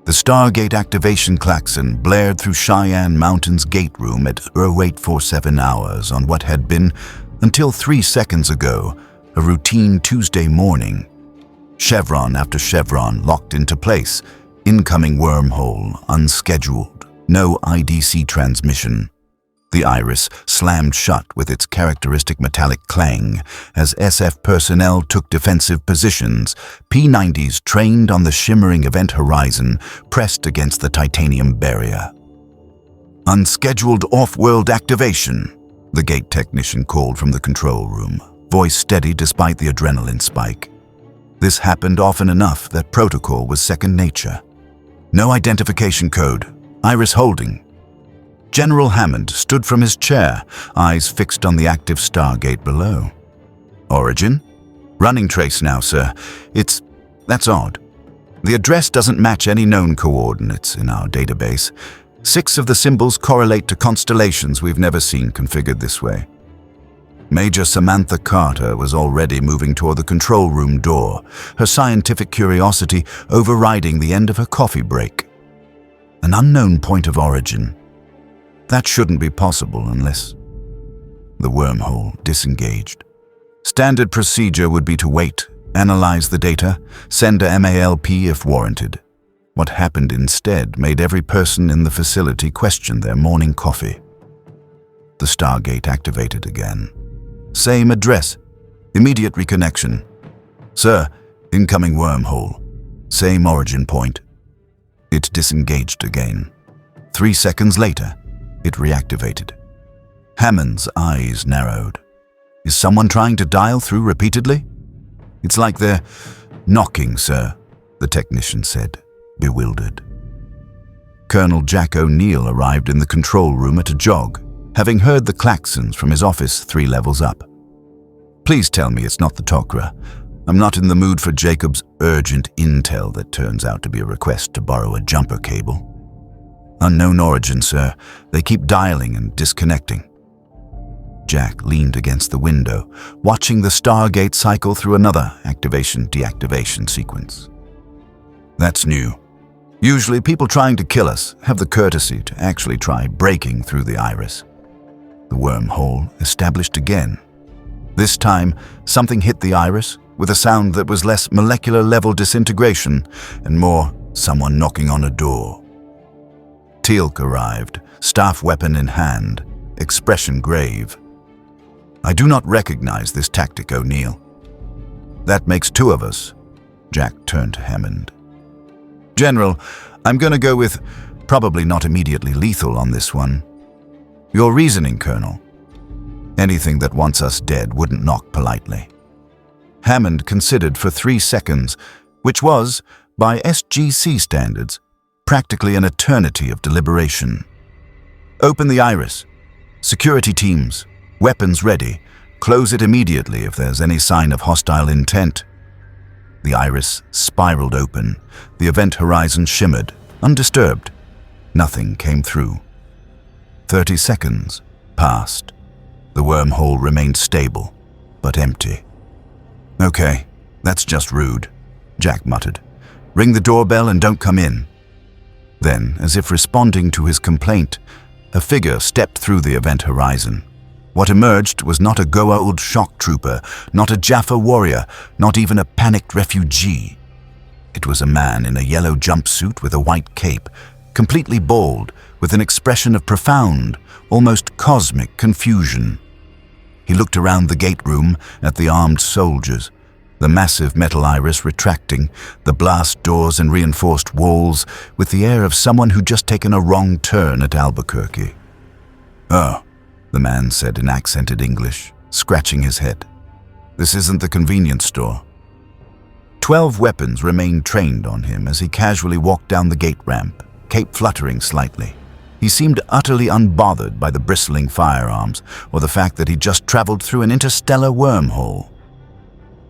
The Stargate activation klaxon blared through Cheyenne Mountain's gate room at 0847 hours on what had been, until 3 seconds ago, a routine Tuesday morning. Chevron after chevron locked into place, incoming wormhole, unscheduled, no IDC transmission. The iris slammed shut with its characteristic metallic clang as SF personnel took defensive positions, P-90s trained on the shimmering event horizon pressed against the titanium barrier. Unscheduled off-world activation, the gate technician called from the control room, voice steady despite the adrenaline spike. This happened often enough that protocol was second nature. No identification code, iris holding. General Hammond stood from his chair, eyes fixed on the active Stargate below. Origin? Running trace now, sir. That's odd. The address doesn't match any known coordinates in our database. 6 of the symbols correlate to constellations we've never seen configured this way. Major Samantha Carter was already moving toward the control room door, her scientific curiosity overriding the end of her coffee break. An unknown point of origin. That shouldn't be possible unless... The wormhole disengaged. Standard procedure would be to wait, analyze the data, send a MALP if warranted. What happened instead made every person in the facility question their morning coffee. The Stargate activated again. Same address. Immediate reconnection. Sir, incoming wormhole. Same origin point. It disengaged again. 3 seconds later, it reactivated. Hammond's eyes narrowed. Is someone trying to dial through repeatedly? It's like they're knocking, sir, the technician said, bewildered. Colonel Jack O'Neill arrived in the control room at a jog, having heard the klaxons from his office 3 levels up. Please tell me it's not the Tok'ra. I'm not in the mood for Jacob's urgent intel that turns out to be a request to borrow a jumper cable. Unknown origin, sir. They keep dialing and disconnecting. Jack leaned against the window, watching the Stargate cycle through another activation-deactivation sequence. That's new. Usually people trying to kill us have the courtesy to actually try breaking through the iris. The wormhole established again. This time, something hit the iris with a sound that was less molecular-level disintegration and more someone knocking on a door. Teal'c arrived, staff weapon in hand, expression grave. I do not recognize this tactic, O'Neill. That makes 2 of us. Jack turned to Hammond. General, I'm going to go with probably not immediately lethal on this one. Your reasoning, Colonel. Anything that wants us dead wouldn't knock politely. Hammond considered for 3 seconds, which was, by SGC standards, practically an eternity of deliberation. Open the iris. Security teams, weapons ready. Close it immediately if there's any sign of hostile intent. The iris spiraled open. The event horizon shimmered, undisturbed. Nothing came through. 30 seconds passed. The wormhole remained stable, but empty. Okay, that's just rude, Jack muttered. Ring the doorbell and don't come in. Then, as if responding to his complaint, a figure stepped through the event horizon. What emerged was not a Goa'uld shock trooper, not a Jaffa warrior, not even a panicked refugee. It was a man in a yellow jumpsuit with a white cape, completely bald, with an expression of profound, almost cosmic confusion. He looked around the gate room at the armed soldiers, the massive metal iris retracting, the blast doors and reinforced walls, with the air of someone who'd just taken a wrong turn at Albuquerque. Oh, the man said in accented English, scratching his head. This isn't the convenience store. 12 weapons remained trained on him as he casually walked down the gate ramp, cape fluttering slightly. He seemed utterly unbothered by the bristling firearms or the fact that he'd just traveled through an interstellar wormhole.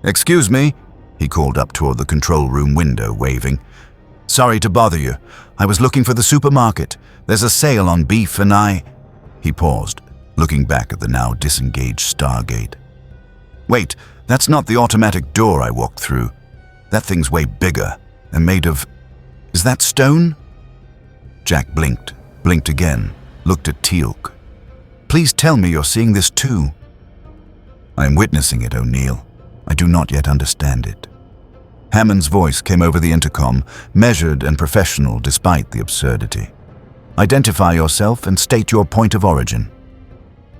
Excuse me, he called up toward the control room window, waving. Sorry to bother you. I was looking for the supermarket. There's a sale on beef and He paused, looking back at the now disengaged Stargate. Wait, that's not the automatic door I walked through. That thing's way bigger and made of... Is that stone? Jack blinked again, looked at Teal'c. Please tell me you're seeing this too. I am witnessing it, O'Neill. I do not yet understand it. Hammond's voice came over the intercom, measured and professional despite the absurdity. Identify yourself and state your point of origin.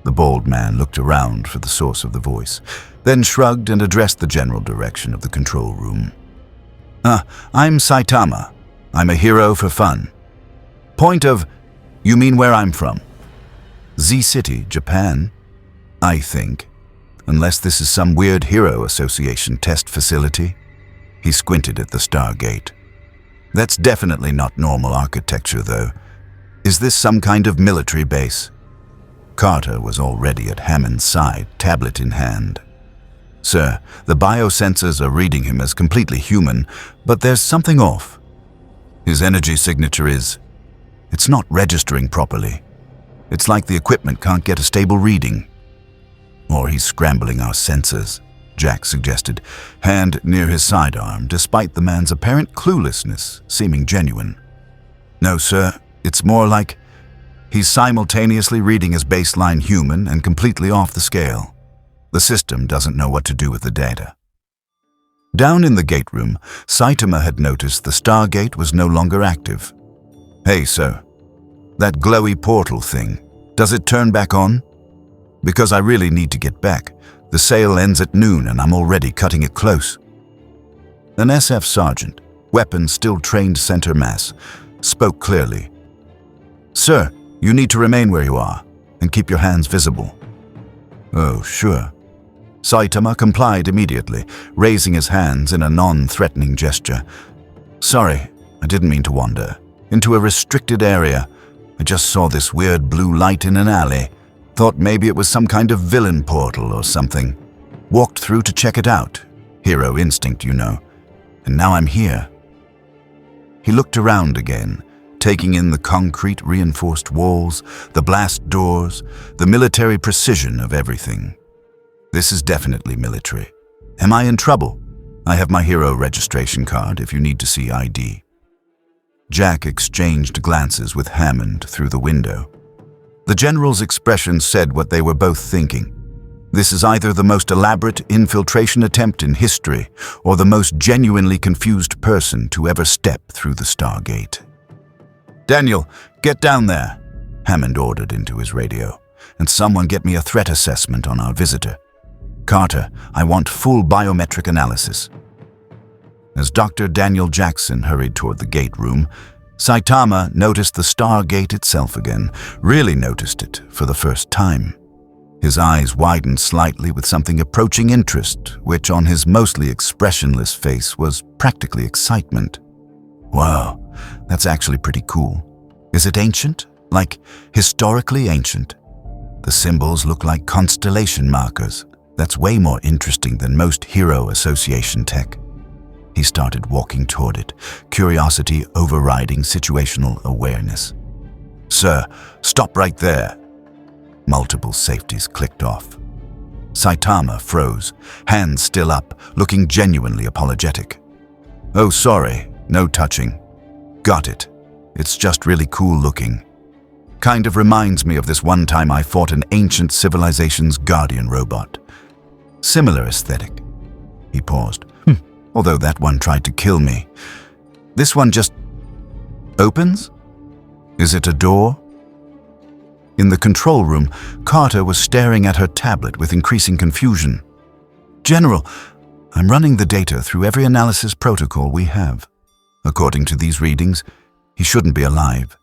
The bald man looked around for the source of the voice, then shrugged and addressed the general direction of the control room. I'm Saitama. I'm a hero for fun. Point of... You mean where I'm from? Z City, Japan, I think. Unless this is some weird Hero Association test facility. He squinted at the Stargate. That's definitely not normal architecture, though. Is this some kind of military base? Carter was already at Hammond's side, tablet in hand. Sir, the biosensors are reading him as completely human, but there's something off. His energy signature is... It's not registering properly. It's like the equipment can't get a stable reading. Or he's scrambling our sensors, Jack suggested, hand near his sidearm, despite the man's apparent cluelessness seeming genuine. No, sir, it's more like he's simultaneously reading as baseline human and completely off the scale. The system doesn't know what to do with the data. Down in the gate room, Saitama had noticed the Stargate was no longer active. Hey, sir, that glowy portal thing, does it turn back on? Because I really need to get back. The sale ends at noon and I'm already cutting it close. An SF sergeant, weapons still trained center mass, spoke clearly. Sir, you need to remain where you are and keep your hands visible. Oh, sure. Saitama complied immediately, raising his hands in a non-threatening gesture. Sorry, I didn't mean to wander. Into a restricted area. I just saw this weird blue light in an alley. Thought maybe it was some kind of villain portal or something. Walked through to check it out. Hero instinct, you know. And now I'm here. He looked around again, taking in the concrete reinforced walls, the blast doors, the military precision of everything. This is definitely military. Am I in trouble? I have my hero registration card if you need to see ID. Jack exchanged glances with Hammond through the window. The general's expression said what they were both thinking. This is either the most elaborate infiltration attempt in history or the most genuinely confused person to ever step through the Stargate. Daniel, get down there, Hammond ordered into his radio, and someone get me a threat assessment on our visitor. Carter, I want full biometric analysis. As Dr. Daniel Jackson hurried toward the gate room, Saitama noticed the Stargate itself again, really noticed it for the first time. His eyes widened slightly with something approaching interest, which on his mostly expressionless face was practically excitement. Wow, that's actually pretty cool. Is it ancient? Like historically ancient? The symbols look like constellation markers. That's way more interesting than most Hero Association tech. He started walking toward it, curiosity overriding situational awareness. Sir, stop right there. Multiple safeties clicked off. Saitama froze, hands still up, looking genuinely apologetic. Oh, sorry, no touching. Got it. It's just really cool looking. Kind of reminds me of this one time I fought an ancient civilization's guardian robot. Similar aesthetic. He paused. Although that one tried to kill me. This one just opens? Is it a door? In the control room, Carter was staring at her tablet with increasing confusion. General, I'm running the data through every analysis protocol we have. According to these readings, he shouldn't be alive.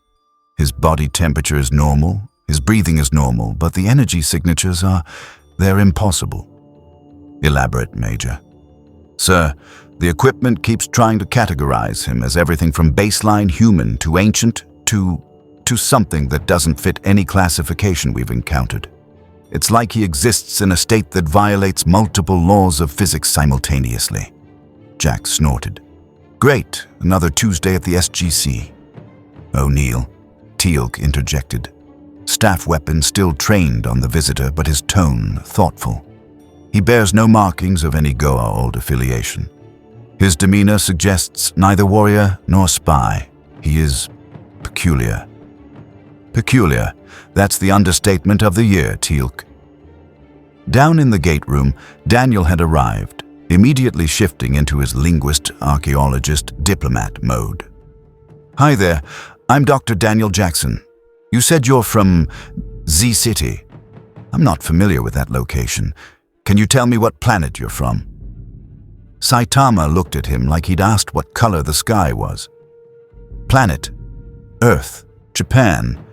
His body temperature is normal, his breathing is normal, but the energy signatures they're impossible. Elaborate, Major. Sir, the equipment keeps trying to categorize him as everything from baseline human to ancient to something that doesn't fit any classification we've encountered. It's like he exists in a state that violates multiple laws of physics simultaneously. Jack snorted. Great, another Tuesday at the SGC. O'Neill, Teal'c interjected. Staff weapon still trained on the visitor, but his tone thoughtful. He bears no markings of any Goa'uld affiliation. His demeanor suggests neither warrior nor spy. He is peculiar. Peculiar, that's the understatement of the year, Teal'c. Down in the gate room, Daniel had arrived, immediately shifting into his linguist, archaeologist, diplomat mode. Hi there, I'm Dr. Daniel Jackson. You said you're from Z City. I'm not familiar with that location. Can you tell me what planet you're from? Saitama looked at him like he'd asked what color the sky was. Planet, Earth, Japan.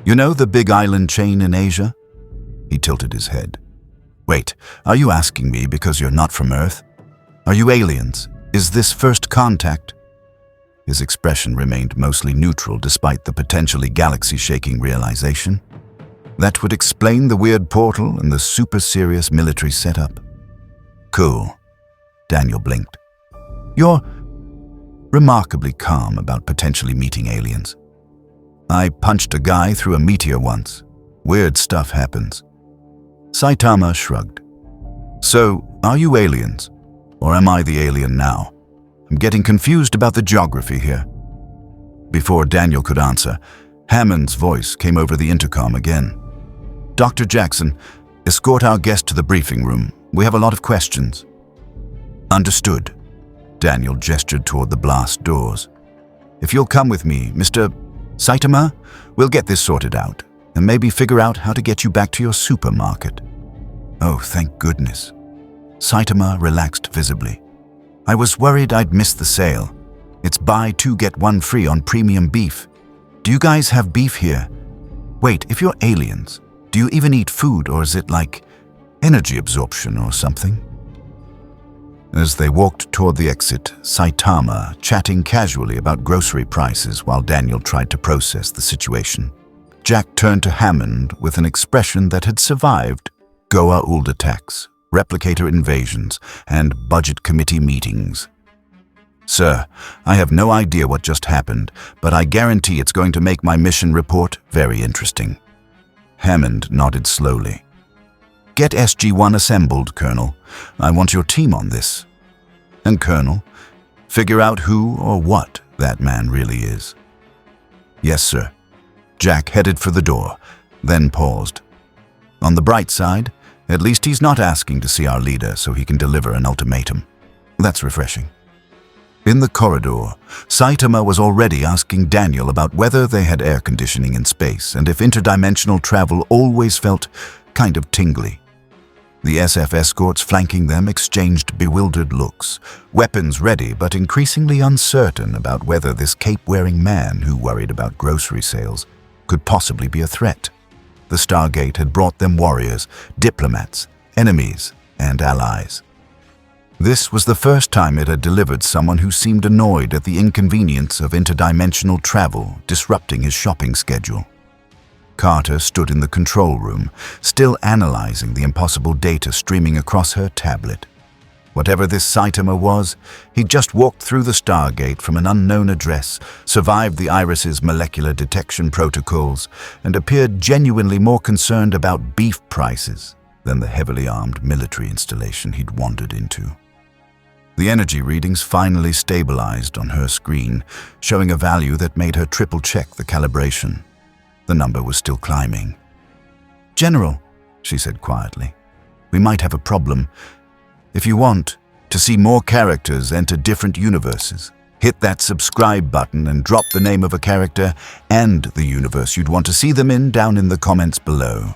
You know the big island chain in Asia? He tilted his head. Wait, are you asking me because you're not from Earth? Are you aliens? Is this first contact? His expression remained mostly neutral despite the potentially galaxy-shaking realization. That would explain the weird portal and the super serious military setup. Cool. Daniel blinked. You're remarkably calm about potentially meeting aliens. I punched a guy through a meteor once. Weird stuff happens. Saitama shrugged. So, are you aliens? Or am I the alien now? I'm getting confused about the geography here. Before Daniel could answer, Hammond's voice came over the intercom again. Dr. Jackson, escort our guest to the briefing room. We have a lot of questions. Understood. Daniel gestured toward the blast doors. If you'll come with me, Mr. Saitama, we'll get this sorted out, and maybe figure out how to get you back to your supermarket. Oh, thank goodness. Saitama relaxed visibly. I was worried I'd missed the sale. It's buy two get one free on premium beef. Do you guys have beef here? Wait, if you're aliens, do you even eat food, or is it like energy absorption or something? As they walked toward the exit, Saitama chatting casually about grocery prices while Daniel tried to process the situation. Jack turned to Hammond with an expression that had survived Goa'uld attacks, replicator invasions, and budget committee meetings. Sir, I have no idea what just happened, but I guarantee it's going to make my mission report very interesting. Hammond nodded slowly. Get SG-1 assembled, Colonel. I want your team on this. And Colonel, figure out who or what that man really is. Yes, sir. Jack headed for the door, then paused. On the bright side, at least he's not asking to see our leader so he can deliver an ultimatum. That's refreshing. In the corridor, Saitama was already asking Daniel about whether they had air conditioning in space and if interdimensional travel always felt kind of tingly. The SF escorts flanking them exchanged bewildered looks, weapons ready but increasingly uncertain about whether this cape-wearing man who worried about grocery sales could possibly be a threat. The Stargate had brought them warriors, diplomats, enemies, and allies. This was the first time it had delivered someone who seemed annoyed at the inconvenience of interdimensional travel disrupting his shopping schedule. Carter stood in the control room, still analyzing the impossible data streaming across her tablet. Whatever this Saitama was, he'd just walked through the Stargate from an unknown address, survived the Iris's molecular detection protocols, and appeared genuinely more concerned about beef prices than the heavily armed military installation he'd wandered into. The energy readings finally stabilized on her screen, showing a value that made her triple-check the calibration. The number was still climbing. General, she said quietly, we might have a problem. If you want to see more characters enter different universes, hit that subscribe button and drop the name of a character and the universe you'd want to see them in down in the comments below.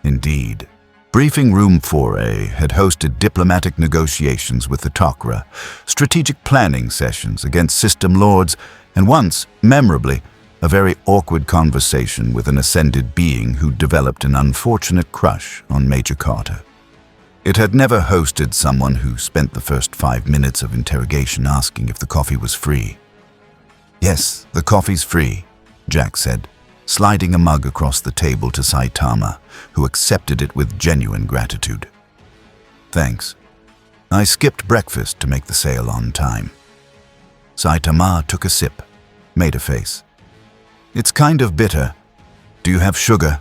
Indeed, Briefing Room 4A had hosted diplomatic negotiations with the Tok'ra, strategic planning sessions against system lords, and once, memorably, a very awkward conversation with an ascended being who developed an unfortunate crush on Major Carter. It had never hosted someone who spent the first 5 minutes of interrogation asking if the coffee was free. Yes, the coffee's free, Jack said, sliding a mug across the table to Saitama, who accepted it with genuine gratitude. Thanks. I skipped breakfast to make the sale on time. Saitama took a sip, made a face. It's kind of bitter. Do you have sugar?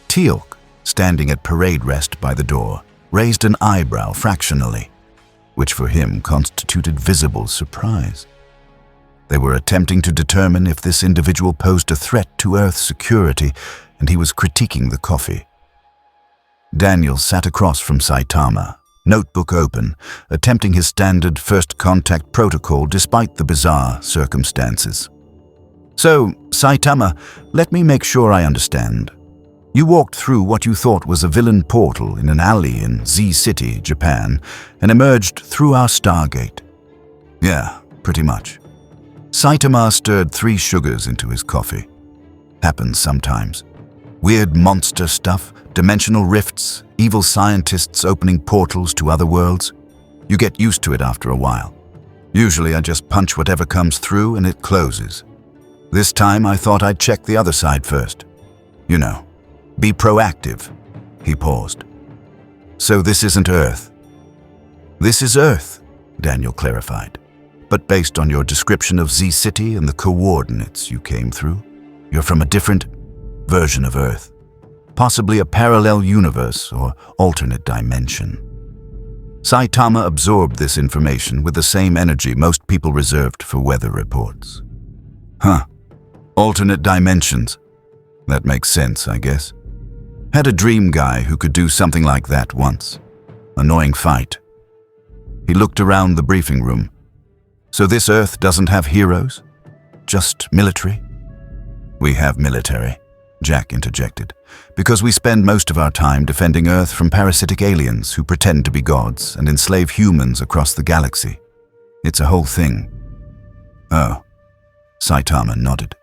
Teal'c, standing at parade rest by the door, raised an eyebrow fractionally, which for him constituted visible surprise. They were attempting to determine if this individual posed a threat to Earth's security, and he was critiquing the coffee. Daniel sat across from Saitama, notebook open, attempting his standard first contact protocol despite the bizarre circumstances. "So, Saitama, let me make sure I understand. You walked through what you thought was a villain portal in an alley in Z City, Japan, and emerged through our Stargate." "Yeah, pretty much." Saitama stirred 3 sugars into his coffee. "Happens sometimes. Weird monster stuff, dimensional rifts, evil scientists opening portals to other worlds. You get used to it after a while. Usually I just punch whatever comes through and it closes. This time I thought I'd check the other side first. You know, be proactive." He paused. "So this isn't Earth?" "This is Earth," Daniel clarified. "But based on your description of Z City and the coordinates you came through, you're from a different version of Earth. Possibly a parallel universe or alternate dimension." Saitama absorbed this information with the same energy most people reserved for weather reports. "Huh. Alternate dimensions. That makes sense, I guess. Had a dream guy who could do something like that once. Annoying fight." He looked around the briefing room. "So this Earth doesn't have heroes? Just military?" "We have military," Jack interjected, "because we spend most of our time defending Earth from parasitic aliens who pretend to be gods and enslave humans across the galaxy. It's a whole thing." "Oh," Saitama nodded.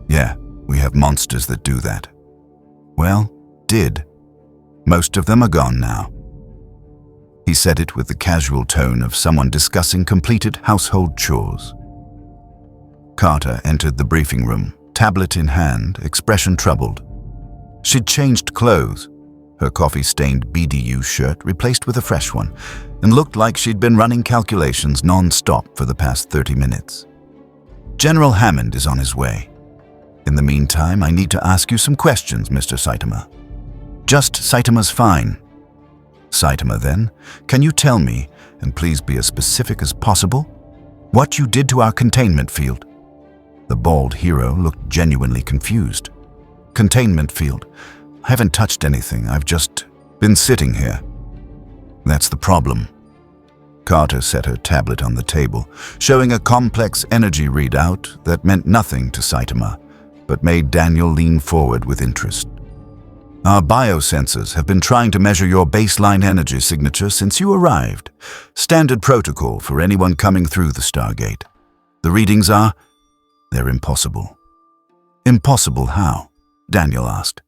"Yeah, we have monsters that do that." "Well, did. Most of them are gone now." He said it with the casual tone of someone discussing completed household chores. Carter entered the briefing room, tablet in hand, expression troubled. She'd changed clothes, her coffee-stained BDU shirt replaced with a fresh one, and looked like she'd been running calculations non-stop for the past 30 minutes. "General Hammond is on his way. In the meantime, I need to ask you some questions, Mr. Saitama." "Just Saitama's fine." "Saitama, then, can you tell me, and please be as specific as possible, what you did to our containment field?" The bald hero looked genuinely confused. "Containment field? I haven't touched anything, I've just been sitting here." "That's the problem." Carter set her tablet on the table, showing a complex energy readout that meant nothing to Saitama, but made Daniel lean forward with interest. "Our biosensors have been trying to measure your baseline energy signature since you arrived. Standard protocol for anyone coming through the Stargate. The readings are... they're impossible." "Impossible how?" Daniel asked.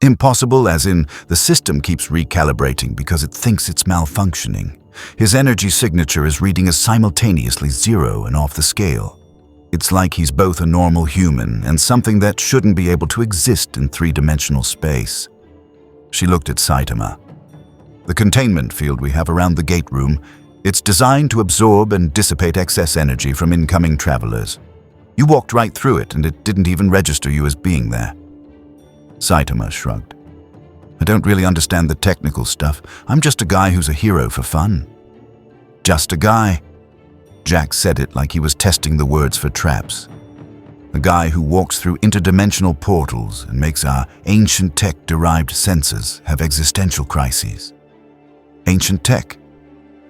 "Impossible as in the system keeps recalibrating because it thinks it's malfunctioning. His energy signature is reading as simultaneously 0 and off the scale. It's like he's both a normal human and something that shouldn't be able to exist in 3-dimensional space." She looked at Saitama. "The containment field we have around the gate room, it's designed to absorb and dissipate excess energy from incoming travelers. You walked right through it and it didn't even register you as being there." Saitama shrugged. "I don't really understand the technical stuff. I'm just a guy who's a hero for fun." "Just a guy." Jack said it like he was testing the words for traps. "A guy who walks through interdimensional portals and makes our ancient tech-derived senses have existential crises." "Ancient tech?"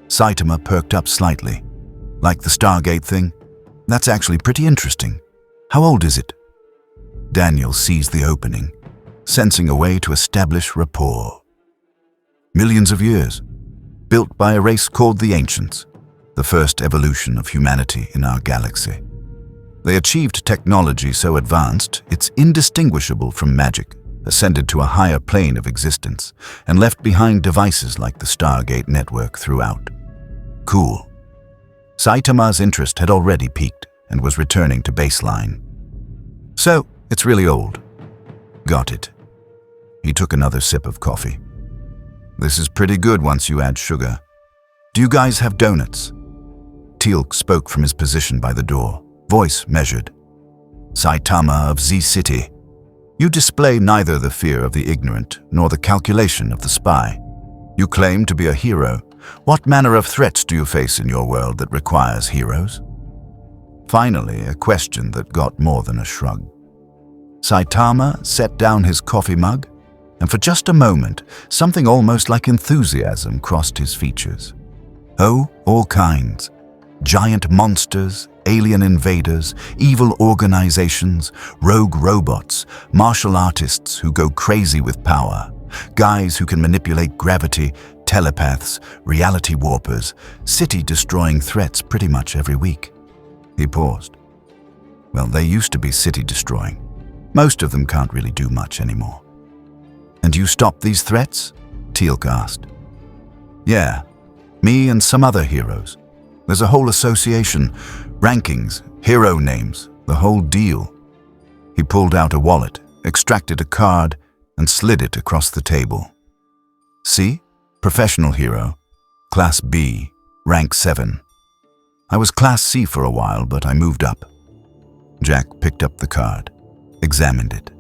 Saitama perked up slightly. "Like the Stargate thing? That's actually pretty interesting. How old is it?" Daniel seized the opening, sensing a way to establish rapport. "Millions of years. Built by a race called the Ancients, the first evolution of humanity in our galaxy. They achieved technology so advanced it's indistinguishable from magic, ascended to a higher plane of existence, and left behind devices like the Stargate network throughout." "Cool." Saitama's interest had already peaked and was returning to baseline. "So, it's really old." "Got it." He took another sip of coffee. "This is pretty good once you add sugar. Do you guys have donuts?" Teal'c spoke from his position by the door, voice measured. "Saitama of Z City, you display neither the fear of the ignorant nor the calculation of the spy. You claim to be a hero. What manner of threats do you face in your world that requires heroes?" Finally, a question that got more than a shrug. Saitama set down his coffee mug, and for just a moment, something almost like enthusiasm crossed his features. Oh, all kinds. Giant monsters, alien invaders, evil organizations, rogue robots, martial artists who go crazy with power, guys who can manipulate gravity, telepaths, reality warpers, city-destroying threats pretty much every week. He paused. Well, they used to be city-destroying. Most of them can't really do much anymore. And you stopped these threats? Teal'c asked. Yeah, me and some other heroes. There's a whole association, rankings, hero names, the whole deal. He pulled out a wallet, extracted a card, and slid it across the table. See? Professional hero. Class B, rank 7. I was Class C for a while, but I moved up. Jack picked up the card, examined it.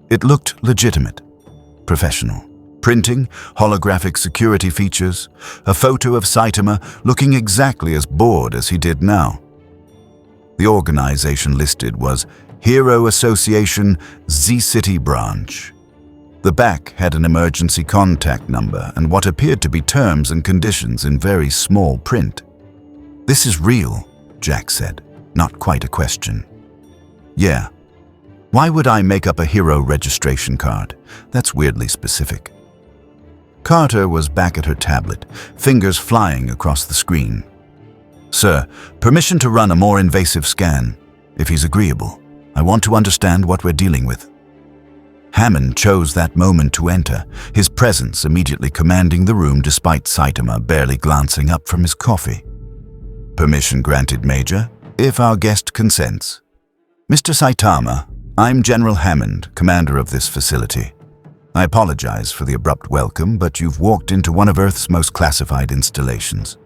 It looked legitimate, professional. Printing, holographic security features, a photo of Saitama looking exactly as bored as he did now. The organization listed was Hero Association Z-City Branch. The back had an emergency contact number and what appeared to be terms and conditions in very small print. This is real, Jack said, not quite a question. Yeah. Why would I make up a hero registration card? That's weirdly specific. Carter was back at her tablet, fingers flying across the screen. Sir, permission to run a more invasive scan, if he's agreeable. I want to understand what we're dealing with. Hammond chose that moment to enter, his presence immediately commanding the room despite Saitama barely glancing up from his coffee. Permission granted, Major, if our guest consents. Mr. Saitama, I'm General Hammond, commander of this facility. I apologize for the abrupt welcome, but you've walked into one of Earth's most classified installations.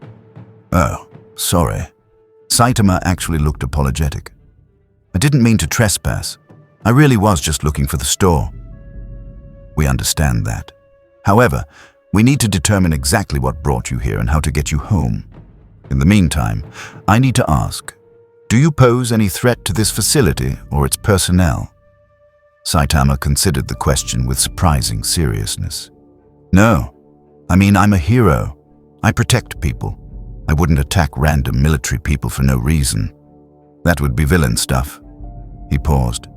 Oh, sorry. Saitama actually looked apologetic. I didn't mean to trespass. I really was just looking for the store. We understand that. However, we need to determine exactly what brought you here and how to get you home. In the meantime, I need to ask, do you pose any threat to this facility or its personnel? Saitama considered the question with surprising seriousness. No. I mean, I'm a hero. I protect people. I wouldn't attack random military people for no reason. That would be villain stuff. He paused.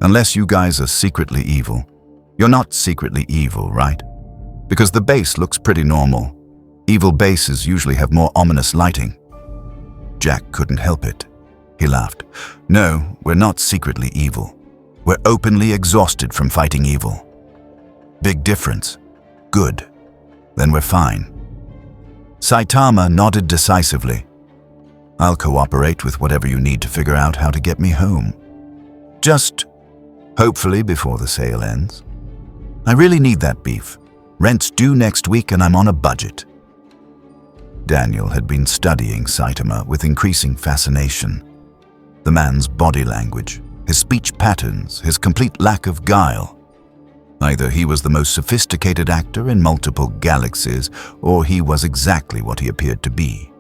Unless you guys are secretly evil. You're not secretly evil, right? Because the base looks pretty normal. Evil bases usually have more ominous lighting. Jack couldn't help it. He laughed. No, we're not secretly evil. We're openly exhausted from fighting evil. Big difference. Good. Then we're fine. Saitama nodded decisively. I'll cooperate with whatever you need to figure out how to get me home. Just, hopefully before the sale ends. I really need that beef. Rent's due next week and I'm on a budget. Daniel had been studying Saitama with increasing fascination. The man's body language, his speech patterns, his complete lack of guile. Either he was the most sophisticated actor in multiple galaxies, or he was exactly what he appeared to be.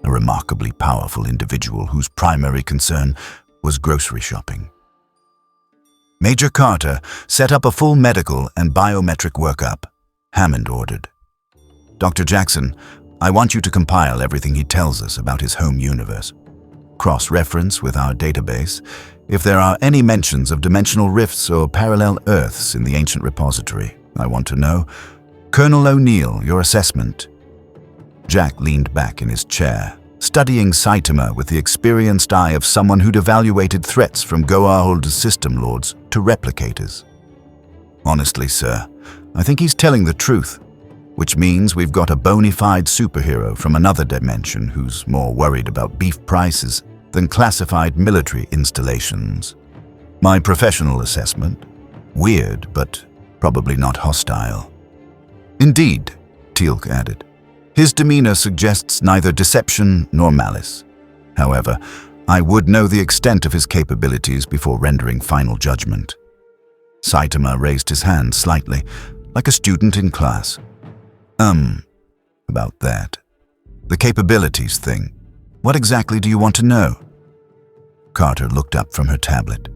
A remarkably powerful individual whose primary concern was grocery shopping. Major Carter set up a full medical and biometric workup, Hammond ordered. Dr. Jackson, I want you to compile everything he tells us about his home universe. Cross-reference with our database if there are any mentions of dimensional rifts or parallel Earths in the ancient repository. I want to know. Colonel O'Neill, your assessment. Jack leaned back in his chair, studying Saitama with the experienced eye of someone who'd evaluated threats from Goa'uld system lords to replicators. Honestly, sir, I think he's telling the truth, which means we've got a bona fide superhero from another dimension who's more worried about beef prices than classified military installations. My professional assessment? Weird, but probably not hostile. Indeed, Teal'c added. His demeanor suggests neither deception nor malice. However, I would know the extent of his capabilities before rendering final judgment. Saitama raised his hand slightly, like a student in class. About that. The capabilities thing. What exactly do you want to know? Carter looked up from her tablet.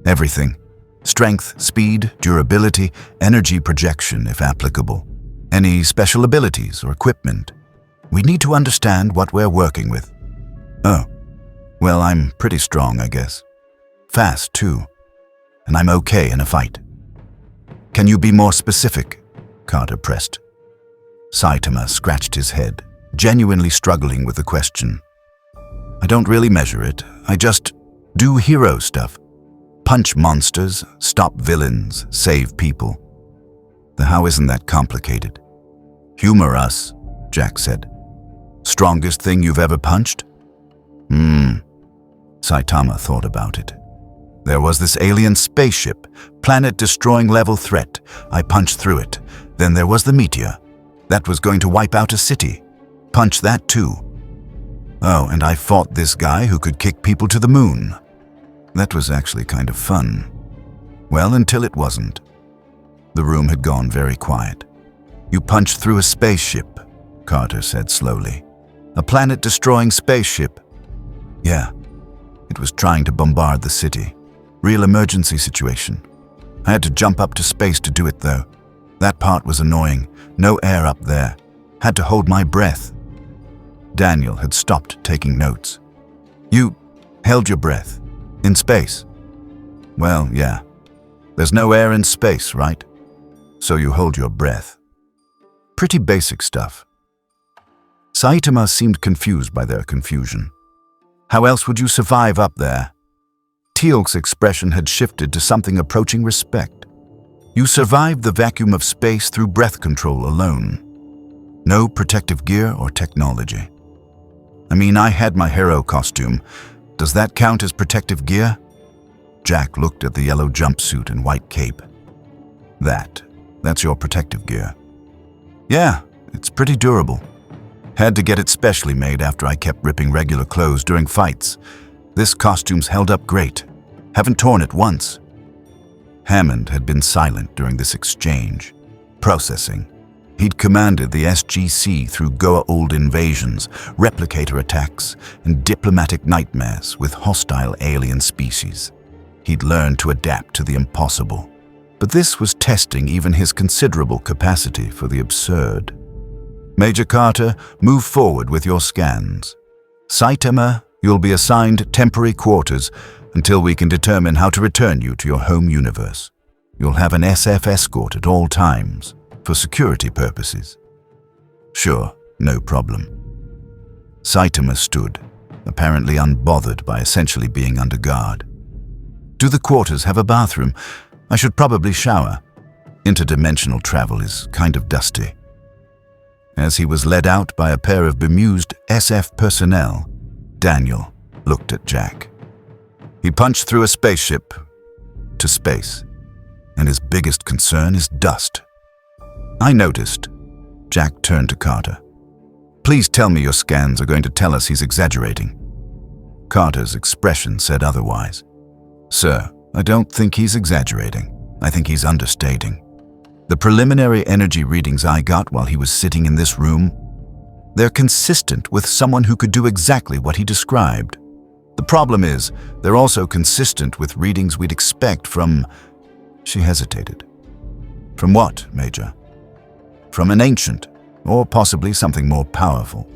Everything. Strength, speed, durability, energy projection, if applicable. Any special abilities or equipment. We need to understand what we're working with. Oh, well, I'm pretty strong, I guess. Fast, too. And I'm okay in a fight. Can you be more specific? Carter pressed. Saitama scratched his head, genuinely struggling with the question. I don't really measure it. I just do hero stuff. Punch monsters, stop villains, save people. The how isn't that complicated. Humor us, Jack said. Strongest thing you've ever punched? Saitama thought about it. There was this alien spaceship, planet-destroying level threat. I punched through it. Then there was the meteor. That was going to wipe out a city. Punched that too. Oh, and I fought this guy who could kick people to the moon. That was actually kind of fun. Well, until it wasn't. The room had gone very quiet. You punched through a spaceship, Carter said slowly. A planet-destroying spaceship. Yeah, it was trying to bombard the city. Real emergency situation. I had to jump up to space to do it, though. That part was annoying. No air up there. Had to hold my breath. Daniel had stopped taking notes. You held your breath. In space? Well, yeah. There's no air in space, right? So you hold your breath. Pretty basic stuff. Saitama seemed confused by their confusion. How else would you survive up there? Teal'c's expression had shifted to something approaching respect. You survived the vacuum of space through breath control alone. No protective gear or technology. I mean, I had my hero costume. Does that count as protective gear? Jack looked at the yellow jumpsuit and white cape. That's your protective gear. Yeah, it's pretty durable. Had to get it specially made after I kept ripping regular clothes during fights. This costume's held up great. Haven't torn it once. Hammond had been silent during this exchange. Processing. He'd commanded the SGC through Goa'uld invasions, replicator attacks, and diplomatic nightmares with hostile alien species. He'd learned to adapt to the impossible. But this was testing even his considerable capacity for the absurd. Major Carter, move forward with your scans. Saitama, you'll be assigned temporary quarters until we can determine how to return you to your home universe. You'll have an SF escort at all times, for security purposes. Sure, no problem. Saitama stood, apparently unbothered by essentially being under guard. Do the quarters have a bathroom? I should probably shower. Interdimensional travel is kind of dusty. As he was led out by a pair of bemused SF personnel, Daniel looked at Jack. He punched through a spaceship to space, and his biggest concern is dust. I noticed. Jack turned to Carter. Please tell me your scans are going to tell us he's exaggerating. Carter's expression said otherwise. Sir, I don't think he's exaggerating. I think he's understating. The preliminary energy readings I got while he was sitting in this room, they're consistent with someone who could do exactly what he described. The problem is, they're also consistent with readings we'd expect from... She hesitated. From what, Major? From an ancient, or possibly something more powerful.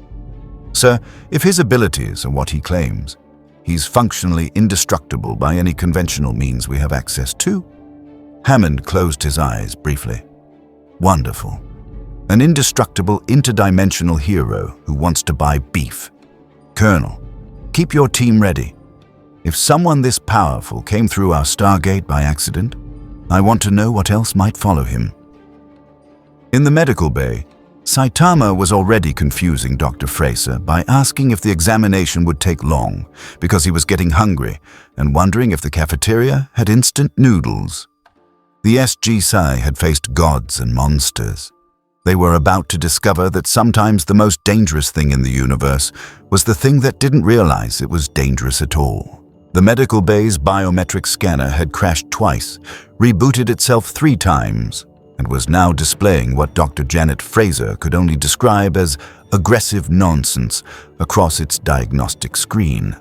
Sir, if his abilities are what he claims, he's functionally indestructible by any conventional means we have access to. Hammond closed his eyes briefly. Wonderful. An indestructible interdimensional hero who wants to buy beef. Colonel, keep your team ready. If someone this powerful came through our Stargate by accident, I want to know what else might follow him. In the medical bay, Saitama was already confusing Dr. Fraser by asking if the examination would take long because he was getting hungry and wondering if the cafeteria had instant noodles. The SG-Psi had faced gods and monsters. They were about to discover that sometimes the most dangerous thing in the universe was the thing that didn't realize it was dangerous at all. The medical bay's biometric scanner had crashed twice, rebooted itself 3 times, and was now displaying what Dr. Janet Fraser could only describe as aggressive nonsense across its diagnostic screen.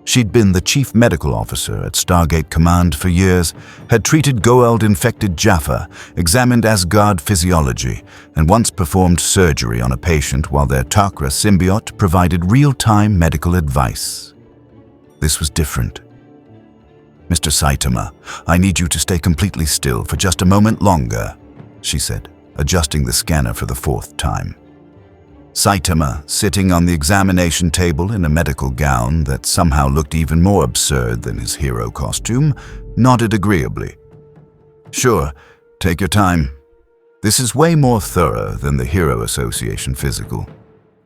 She'd been the chief medical officer at Stargate Command for years, had treated Goa'uld-infected Jaffa, examined Asgard physiology, and once performed surgery on a patient while their Takra symbiote provided real-time medical advice. This was different. "Mr. Saitama, I need you to stay completely still for just a moment longer," she said, adjusting the scanner for the fourth time. Saitama, sitting on the examination table in a medical gown that somehow looked even more absurd than his hero costume, nodded agreeably. "Sure, take your time. This is way more thorough than the Hero Association physical.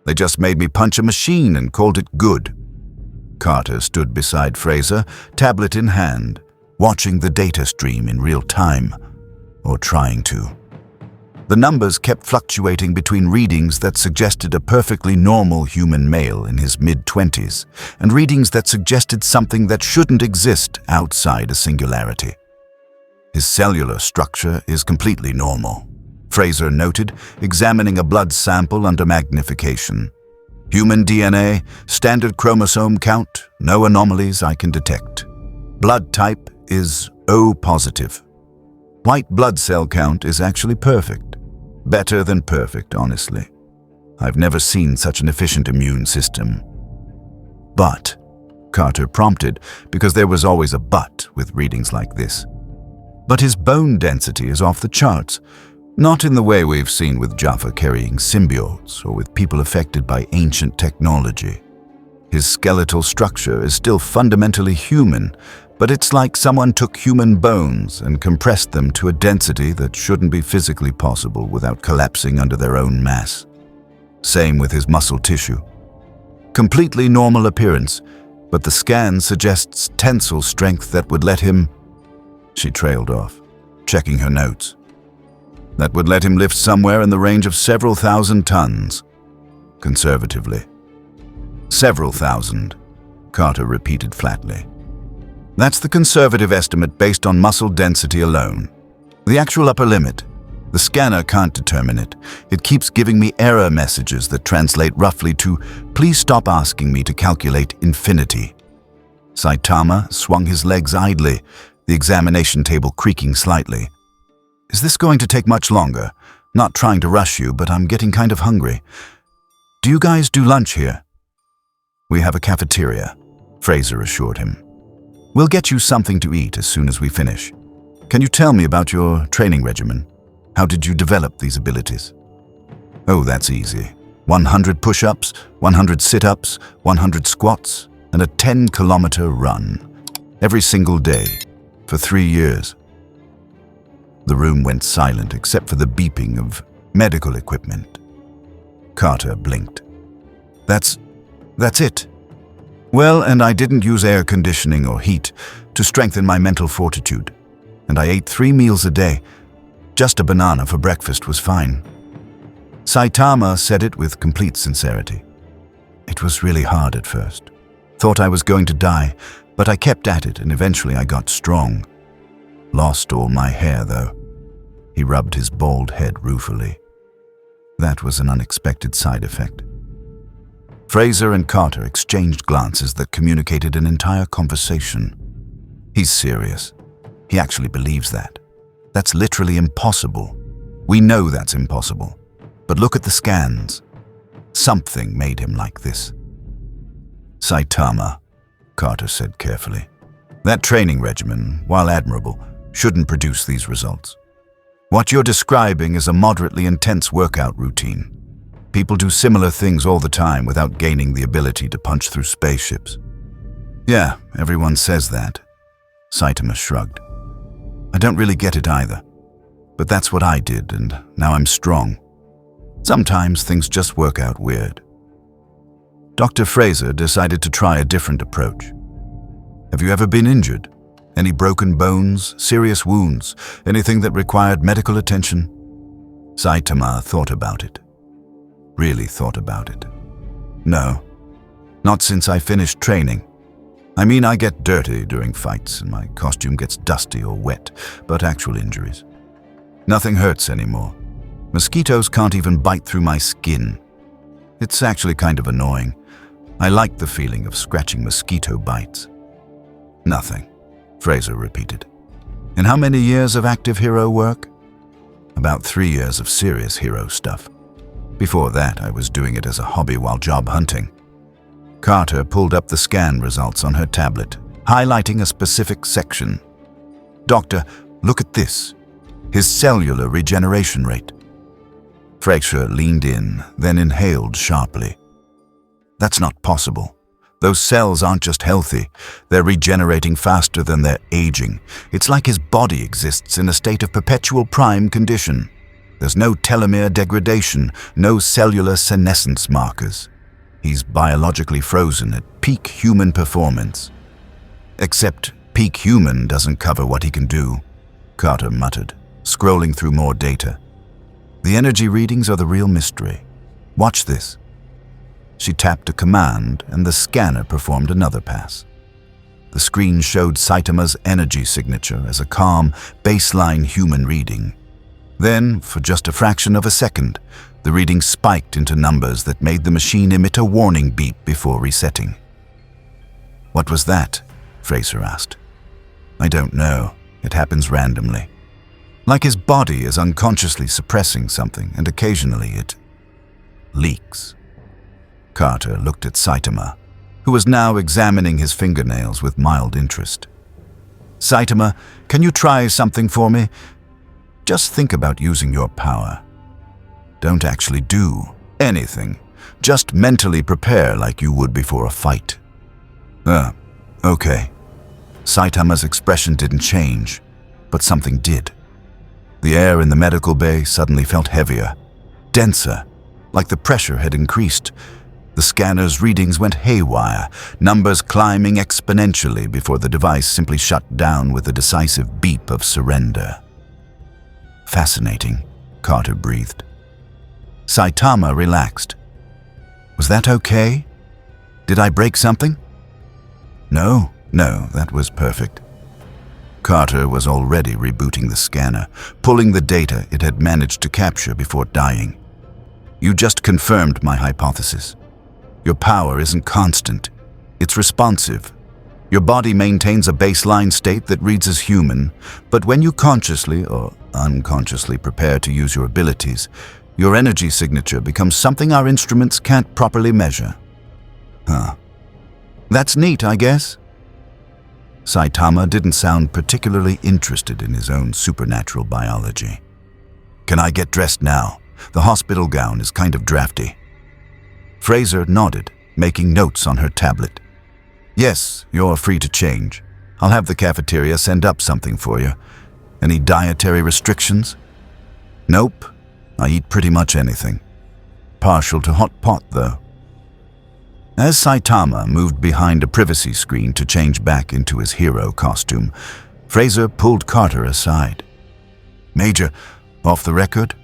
They just made me punch a machine and called it good." Carter stood beside Fraser, tablet in hand, watching the data stream in real time, or trying to. The numbers kept fluctuating between readings that suggested a perfectly normal human male in his mid-20s and readings that suggested something that shouldn't exist outside a singularity. "His cellular structure is completely normal," Fraser noted, examining a blood sample under magnification. "Human DNA, standard chromosome count, no anomalies I can detect. Blood type is O positive. White blood cell count is actually perfect. Better than perfect, honestly. I've never seen such an efficient immune system." "But," Carter prompted, because there was always a but with readings like this. "But his bone density is off the charts. Not in the way we've seen with Jaffa carrying symbiotes or with people affected by ancient technology. His skeletal structure is still fundamentally human, but it's like someone took human bones and compressed them to a density that shouldn't be physically possible without collapsing under their own mass. Same with his muscle tissue. Completely normal appearance, but the scan suggests tensile strength that would let him..." She trailed off, checking her notes. "That would let him lift somewhere in the range of several thousand tons. Conservatively." "Several thousand," Carter repeated flatly. "That's the conservative estimate based on muscle density alone. The actual upper limit. The scanner can't determine it. It keeps giving me error messages that translate roughly to, 'Please stop asking me to calculate infinity.'" Saitama swung his legs idly, the examination table creaking slightly. "Is this going to take much longer? Not trying to rush you, but I'm getting kind of hungry. Do you guys do lunch here?" "We have a cafeteria," Fraser assured him. "We'll get you something to eat as soon as we finish. Can you tell me about your training regimen? How did you develop these abilities?" "Oh, that's easy. 100 push-ups, 100 sit-ups, 100 squats, and a 10-kilometer run. Every single day, for 3 years." The room went silent except for the beeping of medical equipment. Carter blinked. That's it. Well, and I didn't use air conditioning or heat to strengthen my mental fortitude. And I ate 3 meals a day. Just a banana for breakfast was fine. Saitama said it with complete sincerity. "It was really hard at first. Thought I was going to die, but I kept at it and eventually I got strong. Lost all my hair, though." He rubbed his bald head ruefully. That was an unexpected side effect. Fraser and Carter exchanged glances that communicated an entire conversation. "He's serious. He actually believes that. That's literally impossible. We know that's impossible. But look at the scans. Something made him like this." "Saitama," Carter said carefully. "That training regimen, while admirable, shouldn't produce these results. What you're describing is a moderately intense workout routine. People do similar things all the time without gaining the ability to punch through spaceships." "Yeah, everyone says that." Saitama shrugged. "I don't really get it either. But that's what I did, and now I'm strong. Sometimes things just work out weird." Dr. Fraser decided to try a different approach. "Have you ever been injured? Any broken bones, serious wounds, anything that required medical attention?" Saitama thought about it. Really thought about it. "No, not since I finished training. I mean, I get dirty during fights and my costume gets dusty or wet, but actual injuries. Nothing hurts anymore. Mosquitoes can't even bite through my skin. It's actually kind of annoying. I liked the feeling of scratching mosquito bites. Nothing, Fraser repeated. And how many years of active hero work? About 3 years of serious hero stuff. Before that, I was doing it as a hobby while job hunting. Carter pulled up the scan results on her tablet, highlighting a specific section. Doctor, look at this. His cellular regeneration rate. Fraser leaned in, then inhaled sharply. That's not possible. Those cells aren't just healthy, they're regenerating faster than they're aging. It's like his body exists in a state of perpetual prime condition. There's no telomere degradation, no cellular senescence markers. He's biologically frozen at peak human performance. Except peak human doesn't cover what he can do, Carter muttered, scrolling through more data. The energy readings are the real mystery. Watch this. She tapped a command and the scanner performed another pass. The screen showed Saitama's energy signature as a calm, baseline human reading. Then, for just a fraction of a second, the reading spiked into numbers that made the machine emit a warning beep before resetting. What was that? Fraser asked. I don't know. It happens randomly. Like his body is unconsciously suppressing something, and occasionally it leaks. Carter looked at Saitama, who was now examining his fingernails with mild interest. Saitama, can you try something for me? Just think about using your power. Don't actually do anything. Just mentally prepare like you would before a fight. Okay. Saitama's expression didn't change, but something did. The air in the medical bay suddenly felt heavier, denser, like the pressure had increased. The scanner's readings went haywire, numbers climbing exponentially before the device simply shut down with a decisive beep of surrender. Fascinating, Carter breathed. Saitama relaxed. Was that okay? Did I break something? No, that was perfect. Carter was already rebooting the scanner, pulling the data it had managed to capture before dying. You just confirmed my hypothesis. Your power isn't constant. It's responsive. Your body maintains a baseline state that reads as human, but when you consciously or unconsciously prepare to use your abilities, your energy signature becomes something our instruments can't properly measure. That's neat, I guess. Saitama didn't sound particularly interested in his own supernatural biology. Can I get dressed now? The hospital gown is kind of drafty. Fraser nodded, making notes on her tablet. Yes, you're free to change. I'll have the cafeteria send up something for you. Any dietary restrictions? Nope. I eat pretty much anything. Partial to hot pot, though. As Saitama moved behind a privacy screen to change back into his hero costume, Fraser pulled Carter aside. Major, off the record,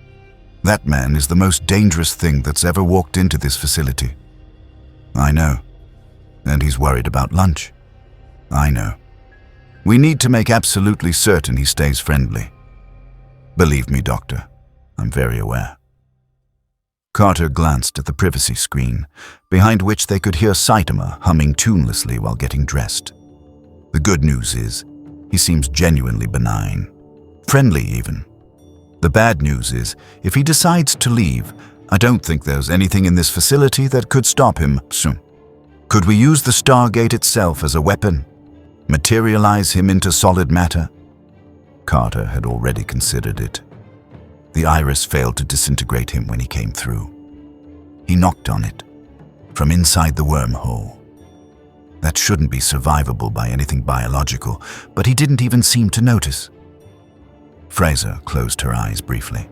that man is the most dangerous thing that's ever walked into this facility. I know. And he's worried about lunch. I know. We need to make absolutely certain he stays friendly. Believe me, Doctor, I'm very aware. Carter glanced at the privacy screen, behind which they could hear Saitama humming tunelessly while getting dressed. The good news is, he seems genuinely benign. Friendly, even. The bad news is, if he decides to leave, I don't think there's anything in this facility that could stop him soon. Could we use the Stargate itself as a weapon? Materialize him into solid matter? Carter had already considered it. The iris failed to disintegrate him when he came through. He knocked on it, from inside the wormhole. That shouldn't be survivable by anything biological, but he didn't even seem to notice. Fraser closed her eyes briefly.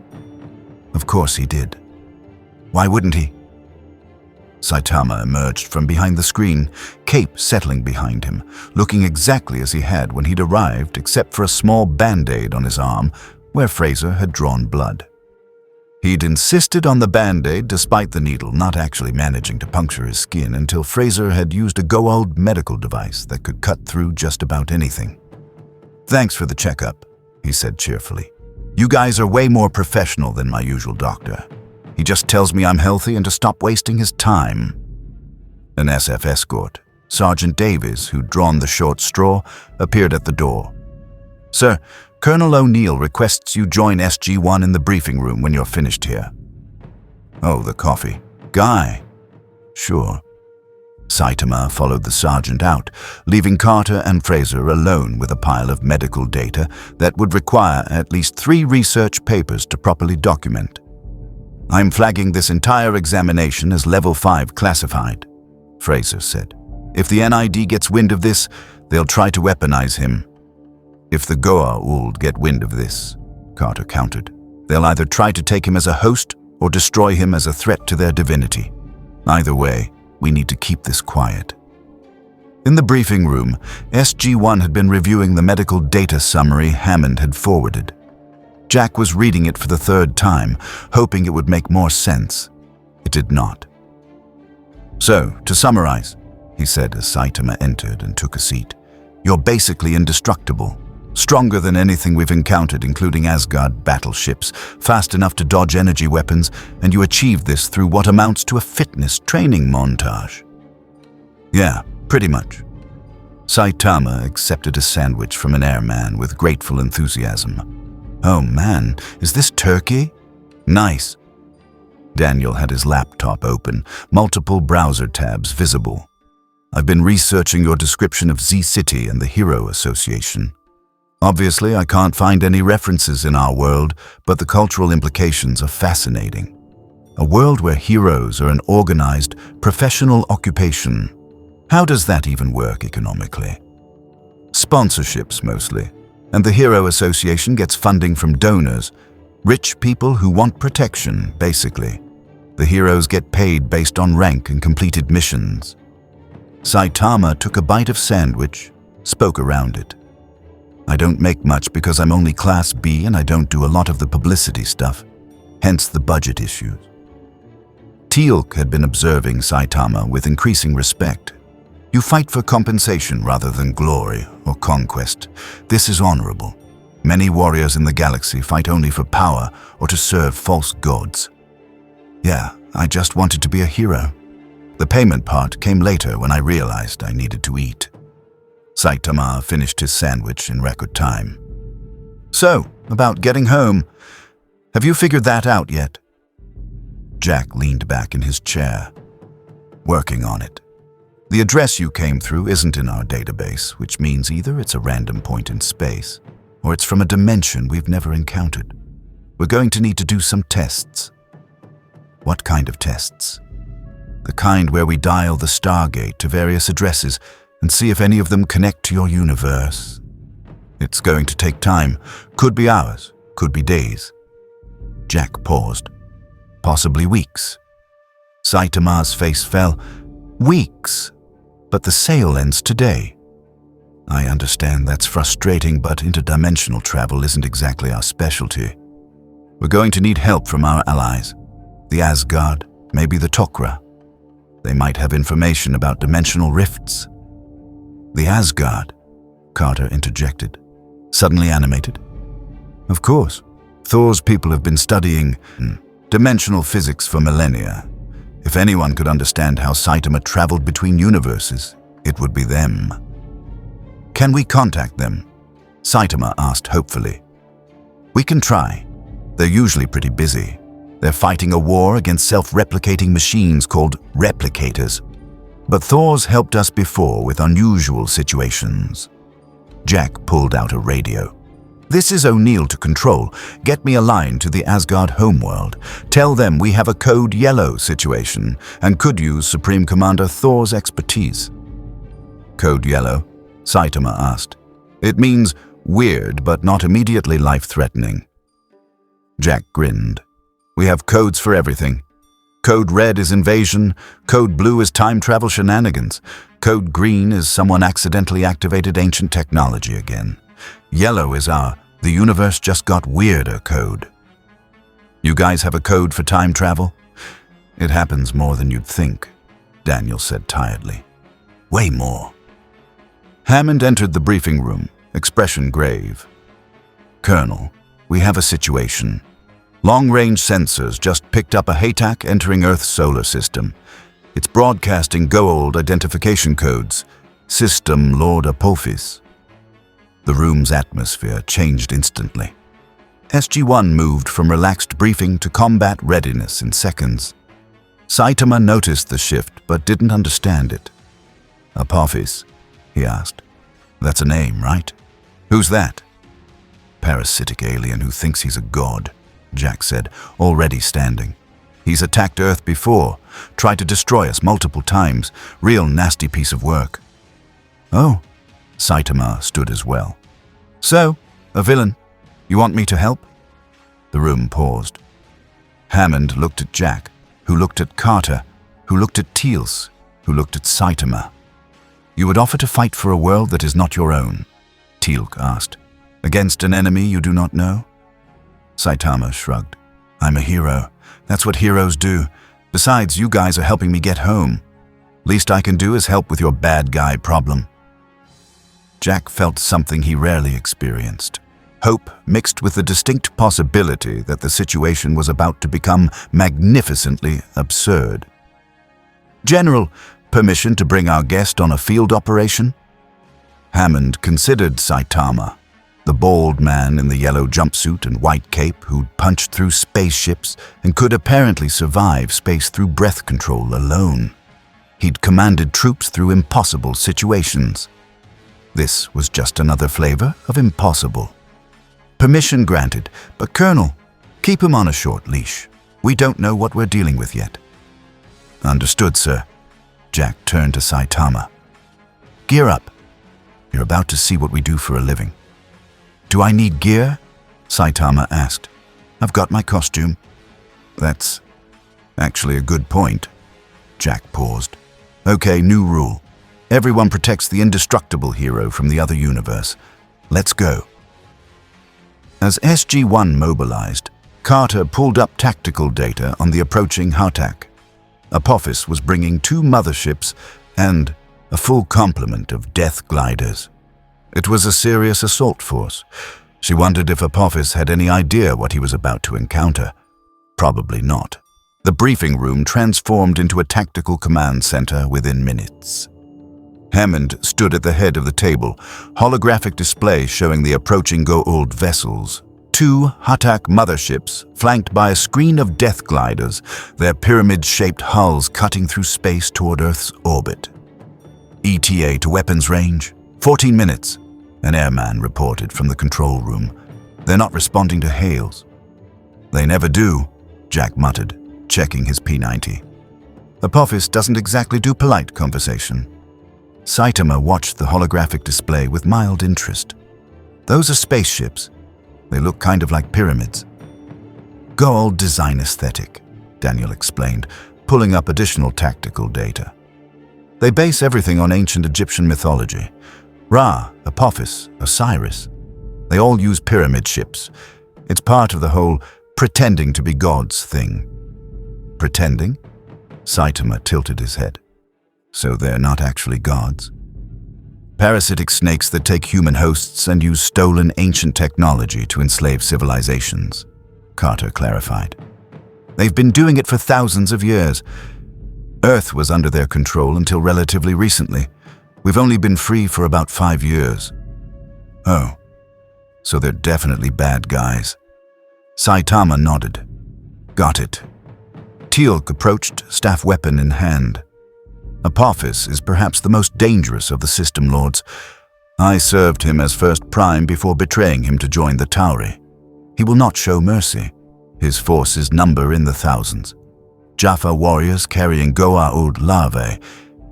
Of course he did. Why wouldn't he? Saitama emerged from behind the screen, cape settling behind him, looking exactly as he had when he'd arrived except for a small band-aid on his arm where Fraser had drawn blood. He'd insisted on the band-aid despite the needle not actually managing to puncture his skin until Fraser had used a go-old medical device that could cut through just about anything. Thanks for the checkup, he said cheerfully. You guys are way more professional than my usual doctor. He just tells me I'm healthy and to stop wasting his time. An SF escort, Sergeant Davies, who'd drawn the short straw, appeared at the door. "Sir, Colonel O'Neill requests you join SG-1 in the briefing room when you're finished here." "Oh, the coffee. Guy." "Sure." Saitama followed the sergeant out, leaving Carter and Fraser alone with a pile of medical data that would require at least 3 research papers to properly document. "I'm flagging this entire examination as Level 5 classified," Fraser said. "If the NID gets wind of this, they'll try to weaponize him." "If the Goa'uld get wind of this," Carter countered, "they'll either try to take him as a host or destroy him as a threat to their divinity. Either way, we need to keep this quiet." In the briefing room, SG-1 had been reviewing the medical data summary Hammond had forwarded. Jack was reading it for the 3rd time, hoping it would make more sense. It did not. "So, to summarize," he said as Saitama entered and took a seat, "you're basically indestructible. Stronger than anything we've encountered, including Asgard battleships, fast enough to dodge energy weapons, and you achieved this through what amounts to a fitness training montage." "Yeah, pretty much." Saitama accepted a sandwich from an airman with grateful enthusiasm. "Oh man, is this turkey? Nice." Daniel had his laptop open, multiple browser tabs visible. "I've been researching your description of Z-City and the Hero Association. Obviously, I can't find any references in our world, but the cultural implications are fascinating. A world where heroes are an organized, professional occupation. How does that even work economically?" "Sponsorships, mostly. And the Hero Association gets funding from donors, rich people who want protection, basically. The heroes get paid based on rank and completed missions." Saitama took a bite of sandwich, spoke around it. "I don't make much because I'm only Class B and I don't do a lot of the publicity stuff, hence the budget issues." Teal'c had been observing Saitama with increasing respect. "You fight for compensation rather than glory or conquest. This is honorable. Many warriors in the galaxy fight only for power or to serve false gods." "Yeah, I just wanted to be a hero. The payment part came later when I realized I needed to eat." Saitama finished his sandwich in record time. "So, about getting home. Have you figured that out yet?" Jack leaned back in his chair. "Working on it. The address you came through isn't in our database, which means either it's a random point in space, or it's from a dimension we've never encountered. We're going to need to do some tests." "What kind of tests?" "The kind where we dial the Stargate to various addresses and see if any of them connect to your universe. It's going to take time. Could be hours, could be days." Jack paused. "Possibly weeks." Saitama's face fell. "Weeks? But the sale ends today." "I understand that's frustrating, but interdimensional travel isn't exactly our specialty. We're going to need help from our allies. The Asgard, maybe the Tok'ra. They might have information about dimensional rifts." "The Asgard?" Carter interjected, suddenly animated. "Of course. Thor's people have been studying dimensional physics for millennia. If anyone could understand how Saitama traveled between universes, it would be them." "Can we contact them?" Saitama asked hopefully. "We can try. They're usually pretty busy. They're fighting a war against self-replicating machines called replicators. But Thor's helped us before with unusual situations." Jack pulled out a radio. "This is O'Neill to Control. Get me a line to the Asgard homeworld. Tell them we have a Code Yellow situation and could use Supreme Commander Thor's expertise." "Code Yellow?" Saitama asked. "It means weird but not immediately life-threatening." Jack grinned. "We have codes for everything. Code Red is invasion, Code Blue is time travel shenanigans, Code Green is someone accidentally activated ancient technology again. Yellow is our the universe just got weirder code." "You guys have a code for time travel?" "It happens more than you'd think," Daniel said tiredly. "Way more." Hammond entered the briefing room, expression grave. "Colonel, we have a situation. Long-range sensors just picked up a Haytak entering Earth's solar system. It's broadcasting Goa'uld identification codes. System Lord Apophis. The room's atmosphere changed instantly. SG-1 moved from relaxed briefing to combat readiness in seconds. Saitama noticed the shift but didn't understand it. Apophis, he asked. That's a name, right? Who's that? Parasitic alien who thinks he's a god, Jack said, already standing. He's attacked Earth before, tried to destroy us multiple times. Real nasty piece of work. Oh, Saitama stood as well. So, a villain. You want me to help? The room paused. Hammond looked at Jack, who looked at Carter, who looked at Teals, who looked at Saitama. You would offer to fight for a world that is not your own? Teal'c asked. Against an enemy you do not know? Saitama shrugged. I'm a hero. That's what heroes do. Besides, you guys are helping me get home. Least I can do is help with your bad guy problem. Jack felt something he rarely experienced. Hope mixed with the distinct possibility that the situation was about to become magnificently absurd. General, permission to bring our guest on a field operation? Hammond considered Saitama, the bald man in the yellow jumpsuit and white cape who'd punched through spaceships and could apparently survive space through breath control alone. He'd commanded troops through impossible situations. This was just another flavor of impossible. Permission granted, but Colonel, keep him on a short leash. We don't know what we're dealing with yet. Understood, sir. Jack turned to Saitama. Gear up. You're about to see what we do for a living. Do I need gear? Saitama asked. I've got my costume. That's actually a good point. Jack paused. Okay, new rule. Everyone protects the indestructible hero from the other universe. Let's go. As SG-1 mobilized, Carter pulled up tactical data on the approaching Hatak. Apophis was bringing 2 motherships and a full complement of death gliders. It was a serious assault force. She wondered if Apophis had any idea what he was about to encounter. Probably not. The briefing room transformed into a tactical command center within minutes. Hammond stood at the head of the table, holographic display showing the approaching Goa'uld vessels. 2 Hatak motherships, flanked by a screen of death gliders, their pyramid-shaped hulls cutting through space toward Earth's orbit. ETA to weapons range, 14 minutes, an airman reported from the control room. They're not responding to hails. They never do, Jack muttered, checking his P90. Apophis doesn't exactly do polite conversation. Saitama watched the holographic display with mild interest. Those are spaceships. They look kind of like pyramids. Goa'uld design aesthetic, Daniel explained, pulling up additional tactical data. They base everything on ancient Egyptian mythology. Ra, Apophis, Osiris. They all use pyramid ships. It's part of the whole pretending to be gods thing. Pretending? Saitama tilted his head. So they're not actually gods? Parasitic snakes that take human hosts and use stolen ancient technology to enslave civilizations, Carter clarified. They've been doing it for thousands of years. Earth was under their control until relatively recently. We've only been free for about 5 years. Oh, so they're definitely bad guys. Saitama nodded. Got it. Teal'c approached, staff weapon in hand. Apophis is perhaps the most dangerous of the System Lords. I served him as First Prime before betraying him to join the Tauri. He will not show mercy. His forces number in the thousands. Jaffa warriors carrying Goa'uld larvae,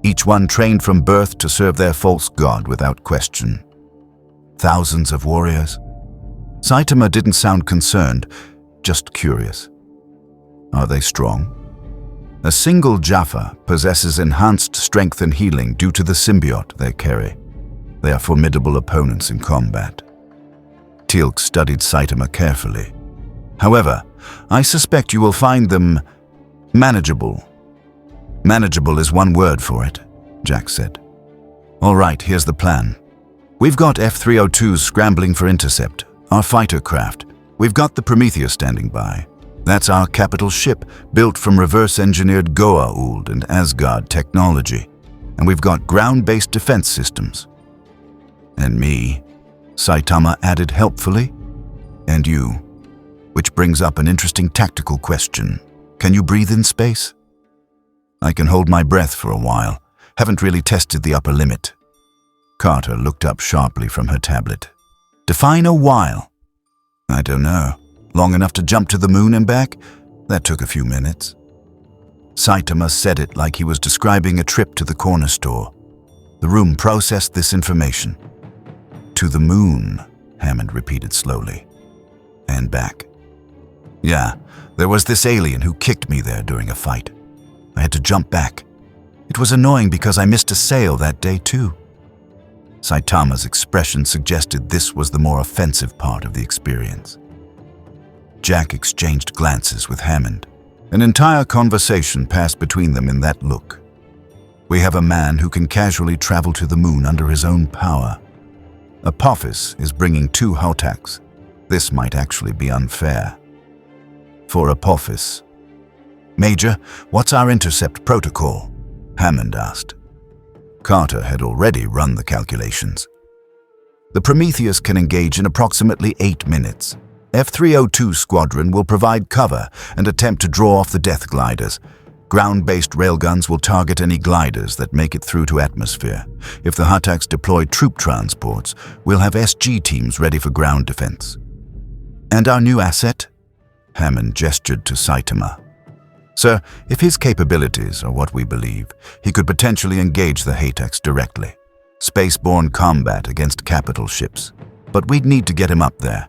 each one trained from birth to serve their false god without question. Thousands of warriors? Saitama didn't sound concerned, just curious. Are they strong? A single Jaffa possesses enhanced strength and healing due to the symbiote they carry. They are formidable opponents in combat. Teal'c studied Saitama carefully. However, I suspect you will find them manageable. Manageable is one word for it, Jack said. All right, here's the plan. We've got F-302s scrambling for intercept, our fighter craft. We've got the Prometheus standing by. That's our capital ship, built from reverse-engineered Goa'uld and Asgard technology. And we've got ground-based defense systems. And me, Saitama added helpfully. And you. Which brings up an interesting tactical question. Can you breathe in space? I can hold my breath for a while. Haven't really tested the upper limit. Carter looked up sharply from her tablet. Define a while. I don't know. Long enough to jump to the moon and back? That took a few minutes. Saitama said it like he was describing a trip to the corner store. The room processed this information. To the moon, Hammond repeated slowly. And back. Yeah, there was this alien who kicked me there during a fight. I had to jump back. It was annoying because I missed a sale that day too. Saitama's expression suggested this was the more offensive part of the experience. Jack exchanged glances with Hammond. An entire conversation passed between them in that look. We have a man who can casually travel to the moon under his own power. Apophis is bringing 2 Hautaks. This might actually be unfair. For Apophis. Major, what's our intercept protocol? Hammond asked. Carter had already run the calculations. The Prometheus can engage in approximately 8 minutes. F-302 squadron will provide cover and attempt to draw off the Death Gliders. Ground-based railguns will target any gliders that make it through to atmosphere. If the Hautaks deploy troop transports, we'll have SG teams ready for ground defense. And our new asset? Hammond gestured to Saitama. Sir, if his capabilities are what we believe, he could potentially engage the Hautaks directly. Spaceborne combat against capital ships. But we'd need to get him up there.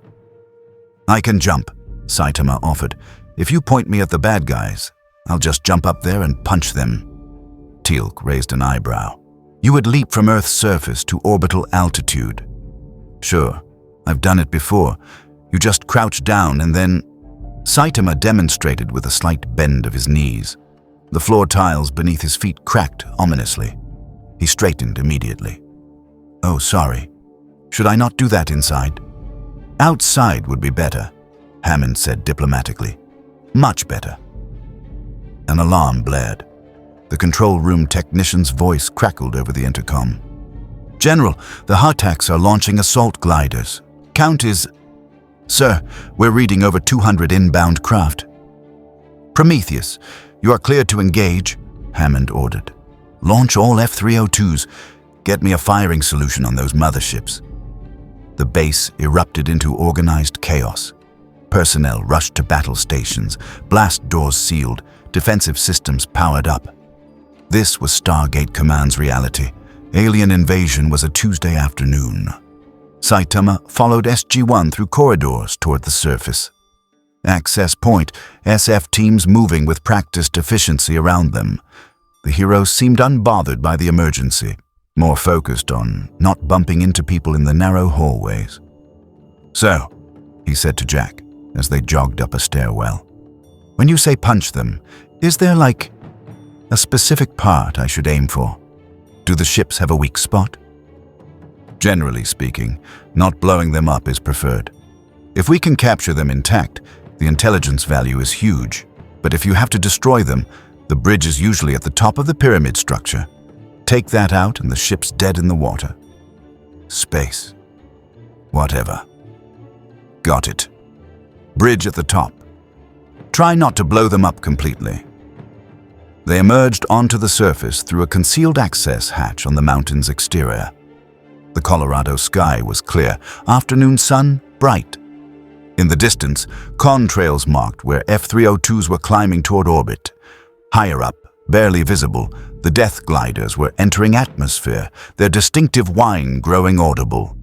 I can jump, Saitama offered. If you point me at the bad guys, I'll just jump up there and punch them. Teal'c raised an eyebrow. You would leap from Earth's surface to orbital altitude. Sure, I've done it before. You just crouch down and then... Saitama demonstrated with a slight bend of his knees. The floor tiles beneath his feet cracked ominously. He straightened immediately. Oh, sorry. Should I not do that inside? Outside would be better, Hammond said diplomatically. Much better. An alarm blared. The control room technician's voice crackled over the intercom. General, the Hautaks are launching assault gliders. Count is... Sir, we're reading over 200 inbound craft. Prometheus, you are cleared to engage, Hammond ordered. Launch all F-302s. Get me a firing solution on those motherships. The base erupted into organized chaos. Personnel rushed to battle stations, blast doors sealed, defensive systems powered up. This was Stargate Command's reality. Alien invasion was a Tuesday afternoon. Saitama followed SG-1 through corridors toward the surface. Access point, SF teams moving with practiced efficiency around them. The heroes seemed unbothered by the emergency, more focused on not bumping into people in the narrow hallways. So, he said to Jack as they jogged up a stairwell, when you say punch them, is there like a specific part I should aim for? Do the ships have a weak spot? Generally speaking, not blowing them up is preferred. If we can capture them intact, the intelligence value is huge. But if you have to destroy them, the bridge is usually at the top of the pyramid structure. Take that out and the ship's dead in the water. Space. Whatever. Got it. Bridge at the top. Try not to blow them up completely. They emerged onto the surface through a concealed access hatch on the mountain's exterior. The Colorado sky was clear, afternoon sun bright. In the distance, contrails marked where F-302s were climbing toward orbit. Higher up, barely visible, the Death Gliders were entering atmosphere, their distinctive whine growing audible.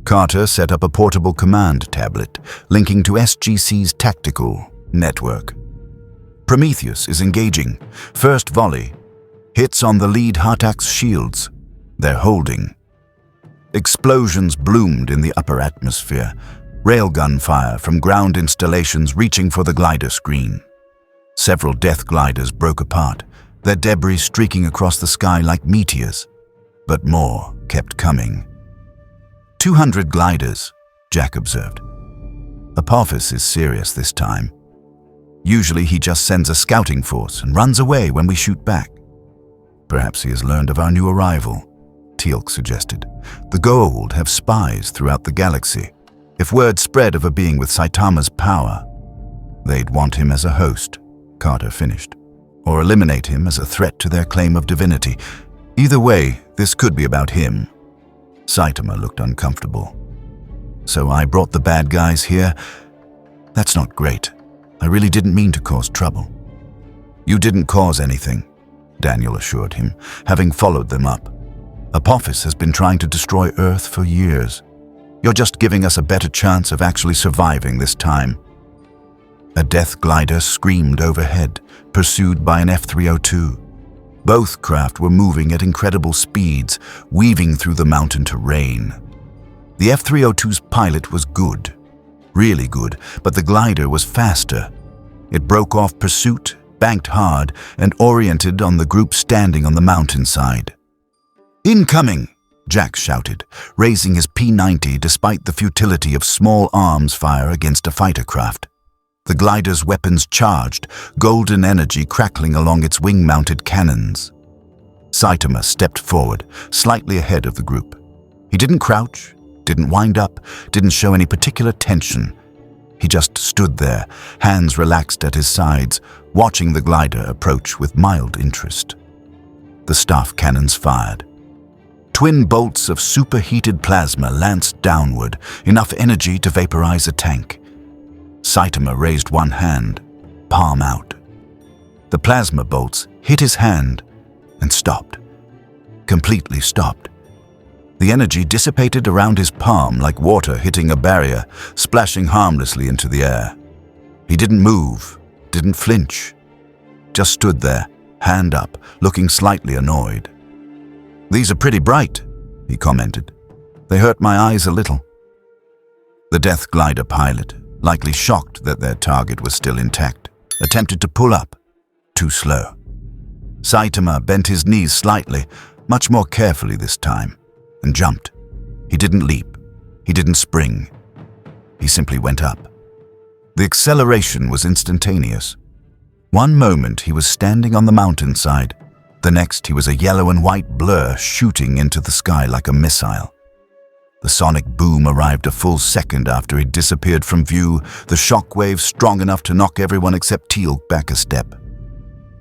Carter set up a portable command tablet, linking to SGC's tactical network. Prometheus is engaging. First volley. Hits on the lead Hautak's shields. They're holding. Explosions bloomed in the upper atmosphere. Railgun fire from ground installations reaching for the glider screen. Several Death Gliders broke apart, their debris streaking across the sky like meteors. But more kept coming. 200 gliders, Jack observed. Apophis is serious this time. Usually he just sends a scouting force and runs away when we shoot back. Perhaps he has learned of our new arrival, Teal'c suggested. The Goa'uld have spies throughout the galaxy. If word spread of a being with Saitama's power, they'd want him as a host, Carter finished, or eliminate him as a threat to their claim of divinity. Either way, this could be about him. Saitama looked uncomfortable. So I brought the bad guys here? That's not great. I really didn't mean to cause trouble. You didn't cause anything, Daniel assured him, having followed them up. Apophis has been trying to destroy Earth for years. You're just giving us a better chance of actually surviving this time. A death glider screamed overhead, pursued by an F-302. Both craft were moving at incredible speeds, weaving through the mountain terrain. The F-302's pilot was good, really good, but the glider was faster. It broke off pursuit, banked hard, and oriented on the group standing on the mountainside. "Incoming!" Jack shouted, raising his P-90 despite the futility of small arms fire against a fighter craft. The glider's weapons charged, golden energy crackling along its wing-mounted cannons. Saitama stepped forward, slightly ahead of the group. He didn't crouch, didn't wind up, didn't show any particular tension. He just stood there, hands relaxed at his sides, watching the glider approach with mild interest. The staff cannons fired. Twin bolts of superheated plasma lanced downward, enough energy to vaporize a tank. Saitama raised one hand, palm out. The plasma bolts hit his hand and stopped. Completely stopped. The energy dissipated around his palm like water hitting a barrier, splashing harmlessly into the air. He didn't move, didn't flinch. Just stood there, hand up, looking slightly annoyed. "These are pretty bright," he commented. "They hurt my eyes a little." The Death Glider pilot, likely shocked that their target was still intact, attempted to pull up. Too slow. Saitama bent his knees slightly, much more carefully this time, and jumped. He didn't leap. He didn't spring. He simply went up. The acceleration was instantaneous. One moment he was standing on the mountainside. The next, he was a yellow and white blur shooting into the sky like a missile. The sonic boom arrived a full second after he disappeared from view, the shockwave strong enough to knock everyone except Teal'c back a step.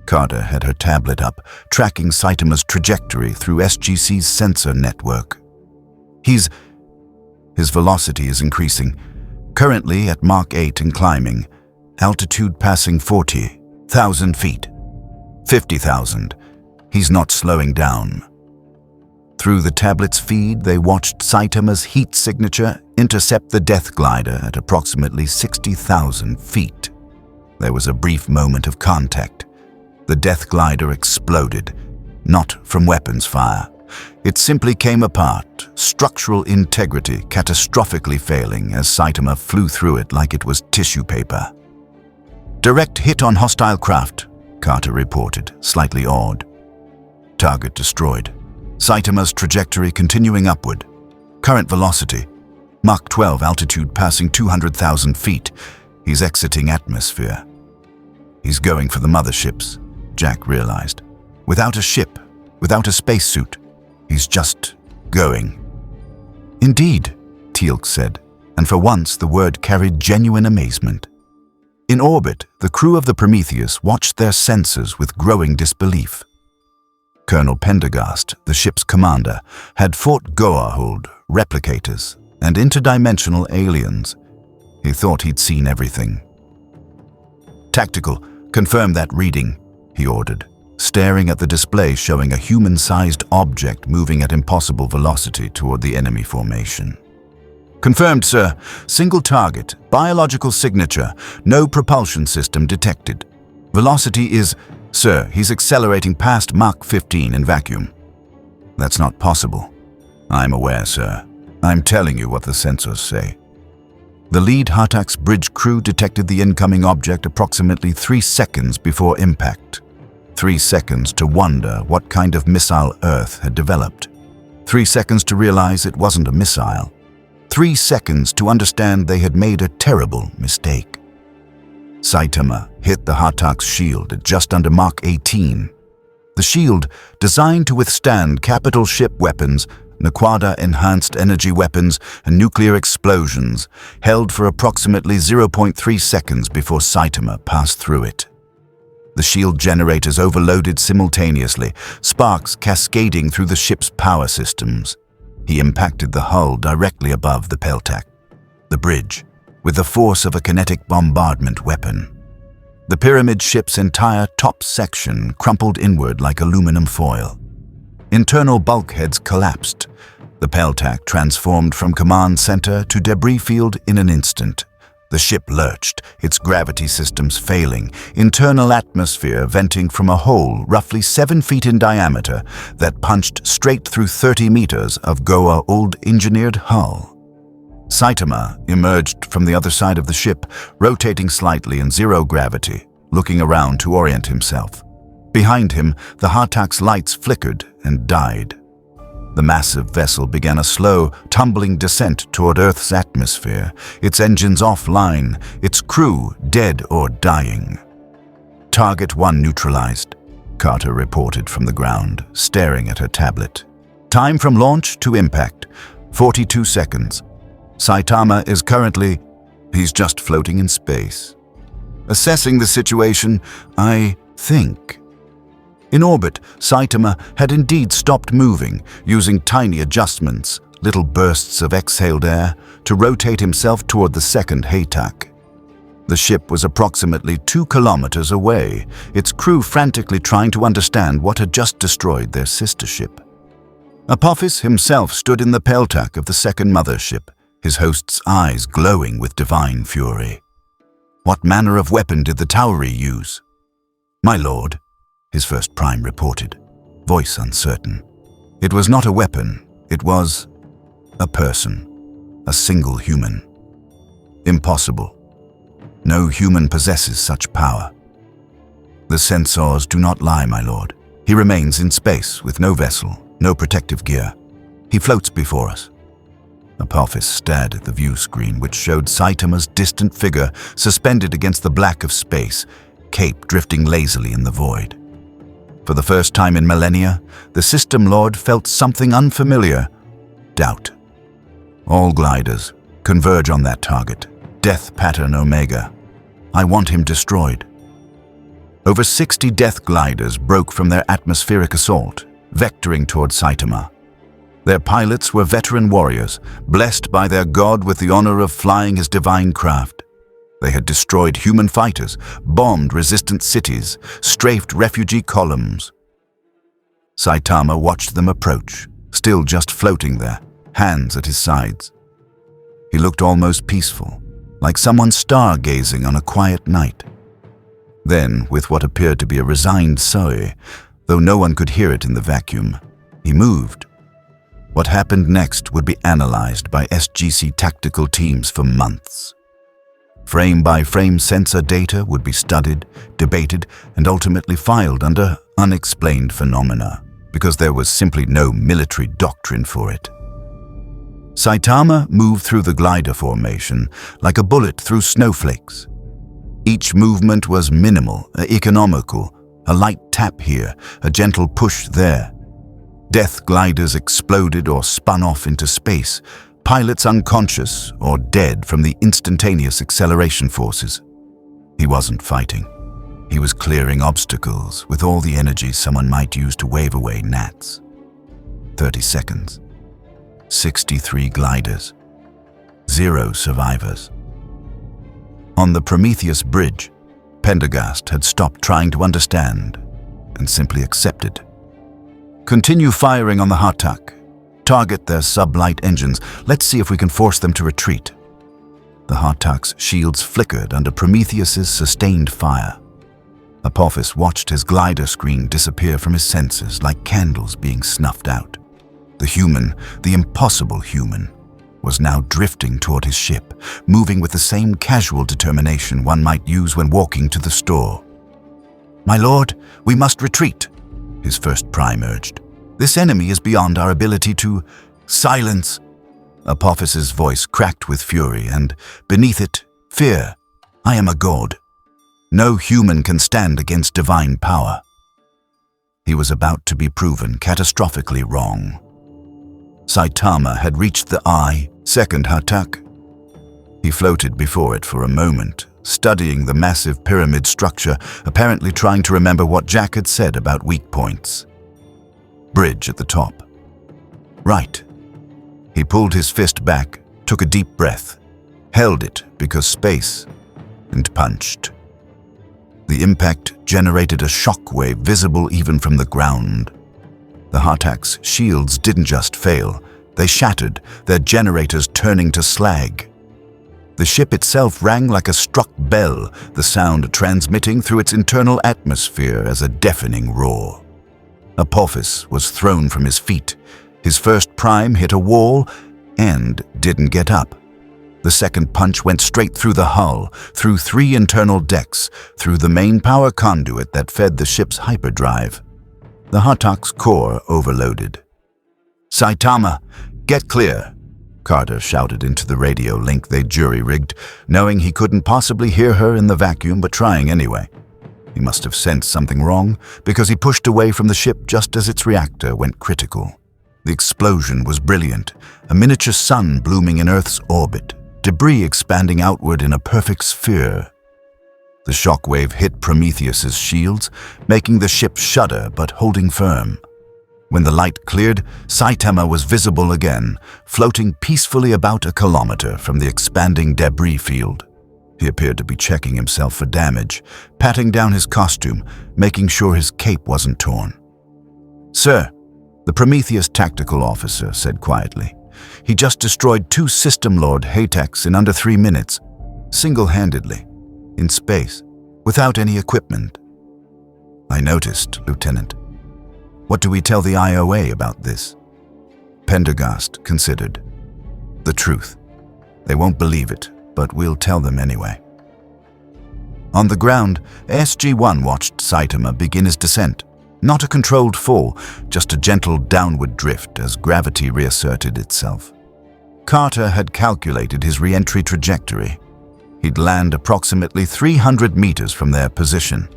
Carter had her tablet up, tracking Saitama's trajectory through SGC's sensor network. His velocity is increasing, currently at Mach 8 and climbing, altitude passing 40,000 feet. 50,000. He's not slowing down. Through the tablet's feed, they watched Saitama's heat signature intercept the Death Glider at approximately 60,000 feet. There was a brief moment of contact. The Death Glider exploded, not from weapons fire. It simply came apart, structural integrity catastrophically failing as Saitama flew through it like it was tissue paper. "Direct hit on hostile craft," Carter reported, slightly awed. Target destroyed. Saitama's trajectory continuing upward. Current velocity, Mach 12 altitude passing 200,000 feet. He's exiting atmosphere. He's going for the motherships, Jack realized. Without a ship, without a spacesuit. He's just going. "Indeed," Teal'c said, and for once the word carried genuine amazement. In orbit, the crew of the Prometheus watched their sensors with growing disbelief. Colonel Pendergast, the ship's commander, had fought Goa'uld, replicators, and interdimensional aliens. He thought he'd seen everything. "Tactical, confirm that reading," he ordered, staring at the display showing a human-sized object moving at impossible velocity toward the enemy formation. "Confirmed, sir. Single target, biological signature, no propulsion system detected. Velocity is... Sir, he's accelerating past Mach 15 in vacuum." "That's not possible." "I'm aware, sir. I'm telling you what the sensors say." The lead Hatak's bridge crew detected the incoming object approximately 3 seconds before impact. 3 seconds to wonder what kind of missile Earth had developed. 3 seconds to realize it wasn't a missile. 3 seconds to understand they had made a terrible mistake. Saitama hit the Hatak's shield at just under Mach 18. The shield, designed to withstand capital ship weapons, Naquada enhanced energy weapons, and nuclear explosions, held for approximately 0.3 seconds before Saitama passed through it. The shield generators overloaded simultaneously, sparks cascading through the ship's power systems. He impacted the hull directly above the Peltac, the bridge, with the force of a kinetic bombardment weapon. The pyramid ship's entire top section crumpled inward like aluminum foil. Internal bulkheads collapsed. The Peltac transformed from command center to debris field in an instant. The ship lurched, its gravity systems failing, internal atmosphere venting from a hole roughly 7 feet in diameter that punched straight through 30 meters of Goa old engineered hull. Saitama emerged from the other side of the ship, rotating slightly in zero gravity, looking around to orient himself. Behind him, the Hatak's lights flickered and died. The massive vessel began a slow, tumbling descent toward Earth's atmosphere, its engines offline, its crew dead or dying. Target 1 neutralized, Carter reported from the ground, staring at her tablet. Time from launch to impact, 42 seconds. Saitama is currently... he's just floating in space. Assessing the situation, I think... In orbit, Saitama had indeed stopped moving, using tiny adjustments, little bursts of exhaled air, to rotate himself toward the second Hatak. The ship was approximately 2 kilometers away, its crew frantically trying to understand what had just destroyed their sister ship. Apophis himself stood in the Peltac of the second mothership, his host's eyes glowing with divine fury. What manner of weapon did the Tauri use? My lord, his first prime reported, voice uncertain. It was not a weapon, it was a person, a single human. Impossible. No human possesses such power. The sensors do not lie, my lord. He remains in space with no vessel, no protective gear. He floats before us. Apophis stared at the view screen, which showed Saitama's distant figure suspended against the black of space, cape drifting lazily in the void. For the first time in millennia, the System Lord felt something unfamiliar: doubt. All gliders converge on that target, Death Pattern Omega. I want him destroyed. Over 60 Death gliders broke from their atmospheric assault, vectoring toward Saitama. Their pilots were veteran warriors, blessed by their god with the honor of flying his divine craft. They had destroyed human fighters, bombed resistant cities, strafed refugee columns. Saitama watched them approach, still just floating there, hands at his sides. He looked almost peaceful, like someone stargazing on a quiet night. Then, with what appeared to be a resigned sigh, though no one could hear it in the vacuum, he moved. What happened next would be analyzed by SGC tactical teams for months. Frame-by-frame sensor data would be studied, debated, and ultimately filed under unexplained phenomena, because there was simply no military doctrine for it. Saitama moved through the glider formation like a bullet through snowflakes. Each movement was minimal, economical, a light tap here, a gentle push there. Death gliders exploded or spun off into space, pilots unconscious or dead from the instantaneous acceleration forces. He wasn't fighting. He was clearing obstacles with all the energy someone might use to wave away gnats. 30 seconds. 63 gliders. 0 survivors. On the Prometheus bridge, Pendergast had stopped trying to understand and simply accepted. Continue firing on the Hatak. Target their sublight engines. Let's see if we can force them to retreat. The Hatak's shields flickered under Prometheus's sustained fire. Apophis watched his glider screen disappear from his senses like candles being snuffed out. The human, the impossible human, was now drifting toward his ship, moving with the same casual determination one might use when walking to the store. My lord, we must retreat, his first prime urged. This enemy is beyond our ability to... Silence! Apophis's voice cracked with fury, and beneath it, fear. I am a god. No human can stand against divine power. He was about to be proven catastrophically wrong. Saitama had reached the second Hatak. He floated before it for a moment, studying the massive pyramid structure, apparently trying to remember what Jack had said about weak points. Bridge at the top. Right. He pulled his fist back, took a deep breath, held it because space, and punched. The impact generated a shockwave visible even from the ground. The Hatak's shields didn't just fail, they shattered, their generators turning to slag. The ship itself rang like a struck bell, the sound transmitting through its internal atmosphere as a deafening roar. Apophis was thrown from his feet. His first prime hit a wall and didn't get up. The second punch went straight through the hull, through 3 internal decks, through the main power conduit that fed the ship's hyperdrive. The Hatak's core overloaded. "Saitama, get clear," Carter shouted into the radio link they jury-rigged, knowing he couldn't possibly hear her in the vacuum but trying anyway. He must have sensed something wrong, because he pushed away from the ship just as its reactor went critical. The explosion was brilliant, a miniature sun blooming in Earth's orbit, debris expanding outward in a perfect sphere. The shockwave hit Prometheus's shields, making the ship shudder but holding firm. When the light cleared, Saitama was visible again, floating peacefully about a kilometer from the expanding debris field. He appeared to be checking himself for damage, patting down his costume, making sure his cape wasn't torn. "Sir," the Prometheus tactical officer said quietly. "He just destroyed 2 System Lord Hayteks in under 3 minutes, single-handedly, in space, without any equipment." "I noticed, Lieutenant. What do we tell the IOA about this?" Pendergast considered. "The truth. They won't believe it, but we'll tell them anyway." On the ground, SG-1 watched Saitama begin his descent. Not a controlled fall, just a gentle downward drift as gravity reasserted itself. Carter had calculated his re-entry trajectory. He'd land approximately 300 meters from their position.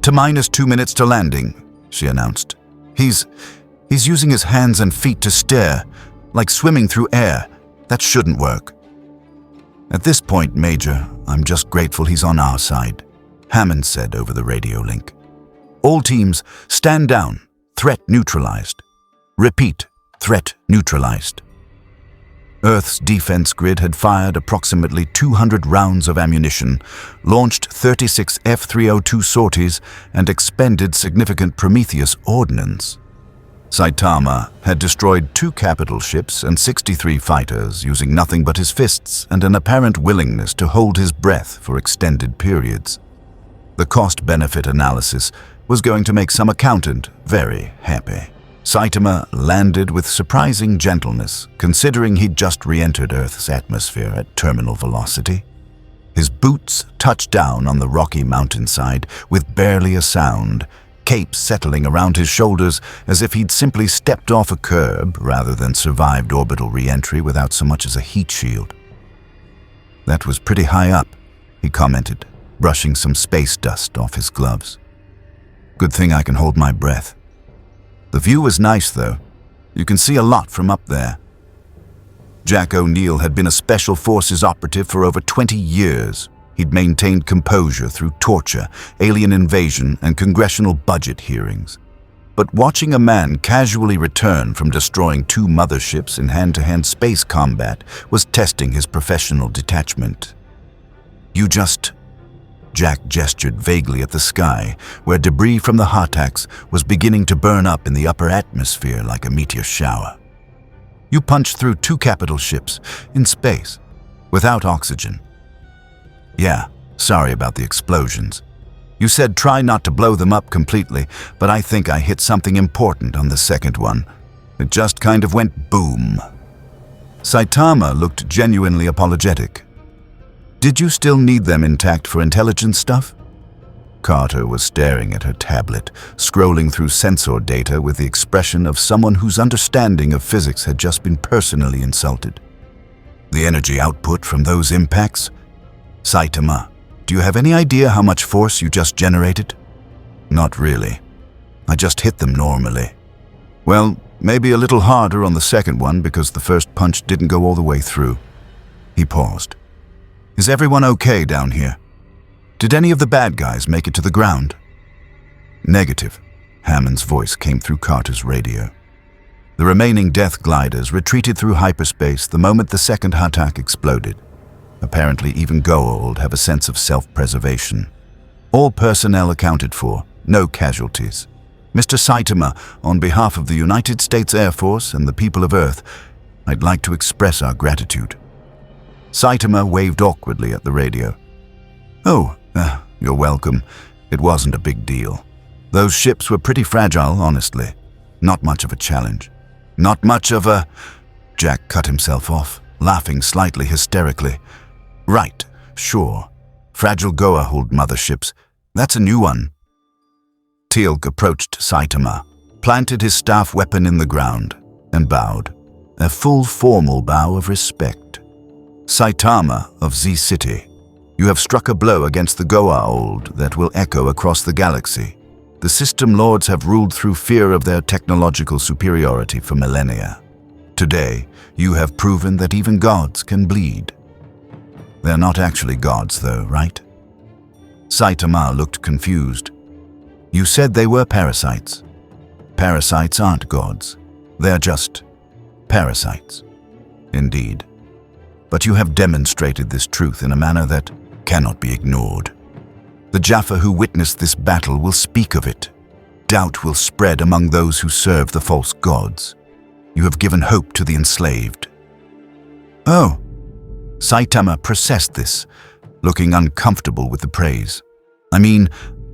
"To -2 minutes to landing," she announced. He's using his hands and feet to steer, like swimming through air. That shouldn't work." "At this point, Major, I'm just grateful he's on our side," Hammond said over the radio link. "All teams, stand down. Threat neutralized. Repeat, threat neutralized." Earth's defense grid had fired approximately 200 rounds of ammunition, launched 36 F-302 sorties, and expended significant Prometheus ordnance. Saitama had destroyed 2 capital ships and 63 fighters using nothing but his fists and an apparent willingness to hold his breath for extended periods. The cost-benefit analysis was going to make some accountant very happy. Saitama landed with surprising gentleness, considering he'd just re-entered Earth's atmosphere at terminal velocity. His boots touched down on the rocky mountainside with barely a sound, cape settling around his shoulders as if he'd simply stepped off a curb rather than survived orbital re-entry without so much as a heat shield. "That was pretty high up," he commented, brushing some space dust off his gloves. "Good thing I can hold my breath. The view was nice, though. You can see a lot from up there." Jack O'Neill had been a Special Forces operative for over 20 years. He'd maintained composure through torture, alien invasion, and congressional budget hearings. But watching a man casually return from destroying 2 motherships in hand-to-hand space combat was testing his professional detachment. Jack gestured vaguely at the sky, where debris from the Hataks was beginning to burn up in the upper atmosphere like a meteor shower. "You punched through 2 capital ships, in space, without oxygen." "Yeah, sorry about the explosions. You said try not to blow them up completely, but I think I hit something important on the second one. It just kind of went boom." Saitama looked genuinely apologetic. "Did you still need them intact for intelligence stuff?" Carter was staring at her tablet, scrolling through sensor data with the expression of someone whose understanding of physics had just been personally insulted. "The energy output from those impacts?" "Saitama, Do you have any idea how much force you just generated? Not really. I just hit them normally. Well, maybe a little harder on the second one because the first punch didn't go all the way through. He paused. Is everyone okay down here? Did any of the bad guys make it to the ground? Negative. Hammond's voice came through Carter's radio. The remaining Death Gliders retreated through hyperspace the moment the second attack exploded. Apparently even Goa'uld have a sense of self-preservation. All personnel accounted for, no casualties. Mr. Saitama, on behalf of the United States Air Force and the people of Earth, I'd like to express our gratitude. Saitama waved awkwardly at the radio. Oh, you're welcome. It wasn't a big deal. Those ships were pretty fragile, honestly. Not much of a challenge. Not much of a... Jack cut himself off, laughing slightly hysterically. Right, sure. Fragile Goa'uld motherships. That's a new one. Teal'c approached Saitama, planted his staff weapon in the ground, and bowed. A full formal bow of respect. Saitama of Z-City, you have struck a blow against the Goa'uld that will echo across the galaxy. The System Lords have ruled through fear of their technological superiority for millennia. Today, you have proven that even gods can bleed. They're not actually gods, though, right? Saitama looked confused. You said they were parasites. Parasites aren't gods. They're just parasites. Indeed. But you have demonstrated this truth in a manner that cannot be ignored. The Jaffa who witnessed this battle will speak of it. Doubt will spread among those who serve the false gods. You have given hope to the enslaved. Oh. Saitama processed this, looking uncomfortable with the praise. I mean,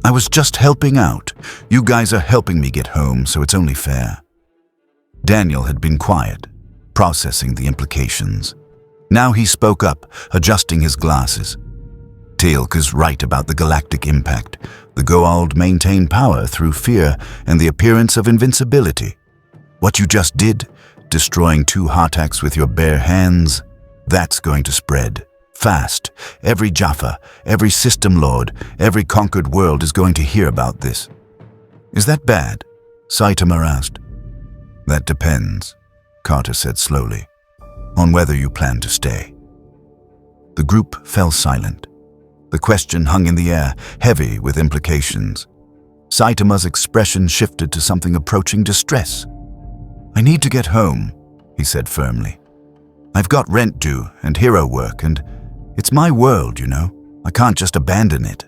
I was just helping out. You guys are helping me get home, so it's only fair. Daniel had been quiet, processing the implications. Now he spoke up, adjusting his glasses. Teal'c is right about the galactic impact. The Goa'uld maintain power through fear and the appearance of invincibility. What you just did, destroying 2 Hartaks with your bare hands, that's going to spread. Fast. Every Jaffa, every System Lord, every conquered world is going to hear about this. Is that bad? Saitama asked. That depends, Carter said slowly, on whether you plan to stay. The group fell silent. The question hung in the air, heavy with implications. Saitama's expression shifted to something approaching distress. I need to get home, he said firmly. I've got rent due and hero work, and it's my world, you know. I can't just abandon it.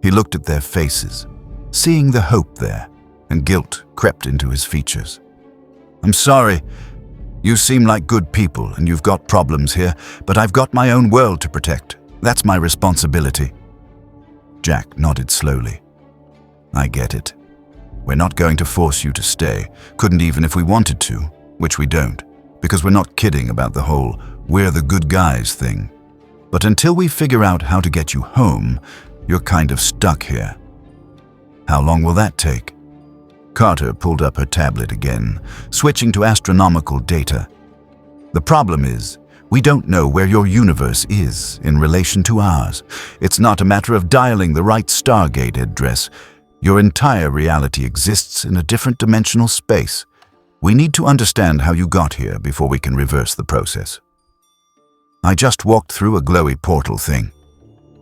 He looked at their faces, seeing the hope there, and guilt crept into his features. I'm sorry. You seem like good people and you've got problems here, but I've got my own world to protect. That's my responsibility. Jack nodded slowly. I get it. We're not going to force you to stay. Couldn't even if we wanted to, which we don't, because we're not kidding about the whole we're the good guys thing. But until we figure out how to get you home, you're kind of stuck here. How long will that take? Carter pulled up her tablet again, switching to astronomical data. The problem is, we don't know where your universe is in relation to ours. It's not a matter of dialing the right Stargate address. Your entire reality exists in a different dimensional space. We need to understand how you got here before we can reverse the process. I just walked through a glowy portal thing.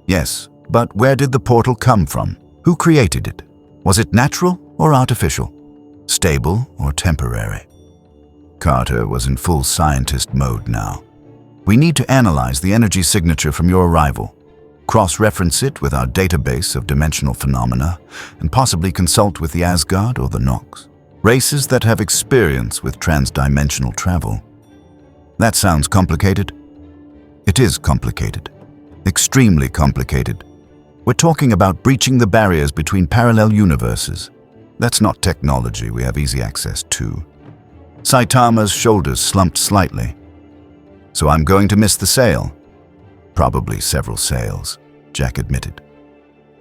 Yes, but where did the portal come from? Who created it? Was it natural or artificial? Stable or temporary? Carter was in full scientist mode now. We need to analyze the energy signature from your arrival, cross-reference it with our database of dimensional phenomena, and possibly consult with the Asgard or the Nox, races that have experience with transdimensional travel. That sounds complicated? It is complicated. Extremely complicated. We're talking about breaching the barriers between parallel universes. That's not technology we have easy access to. Saitama's shoulders slumped slightly. So I'm going to miss the sale. Probably several sales, Jack admitted.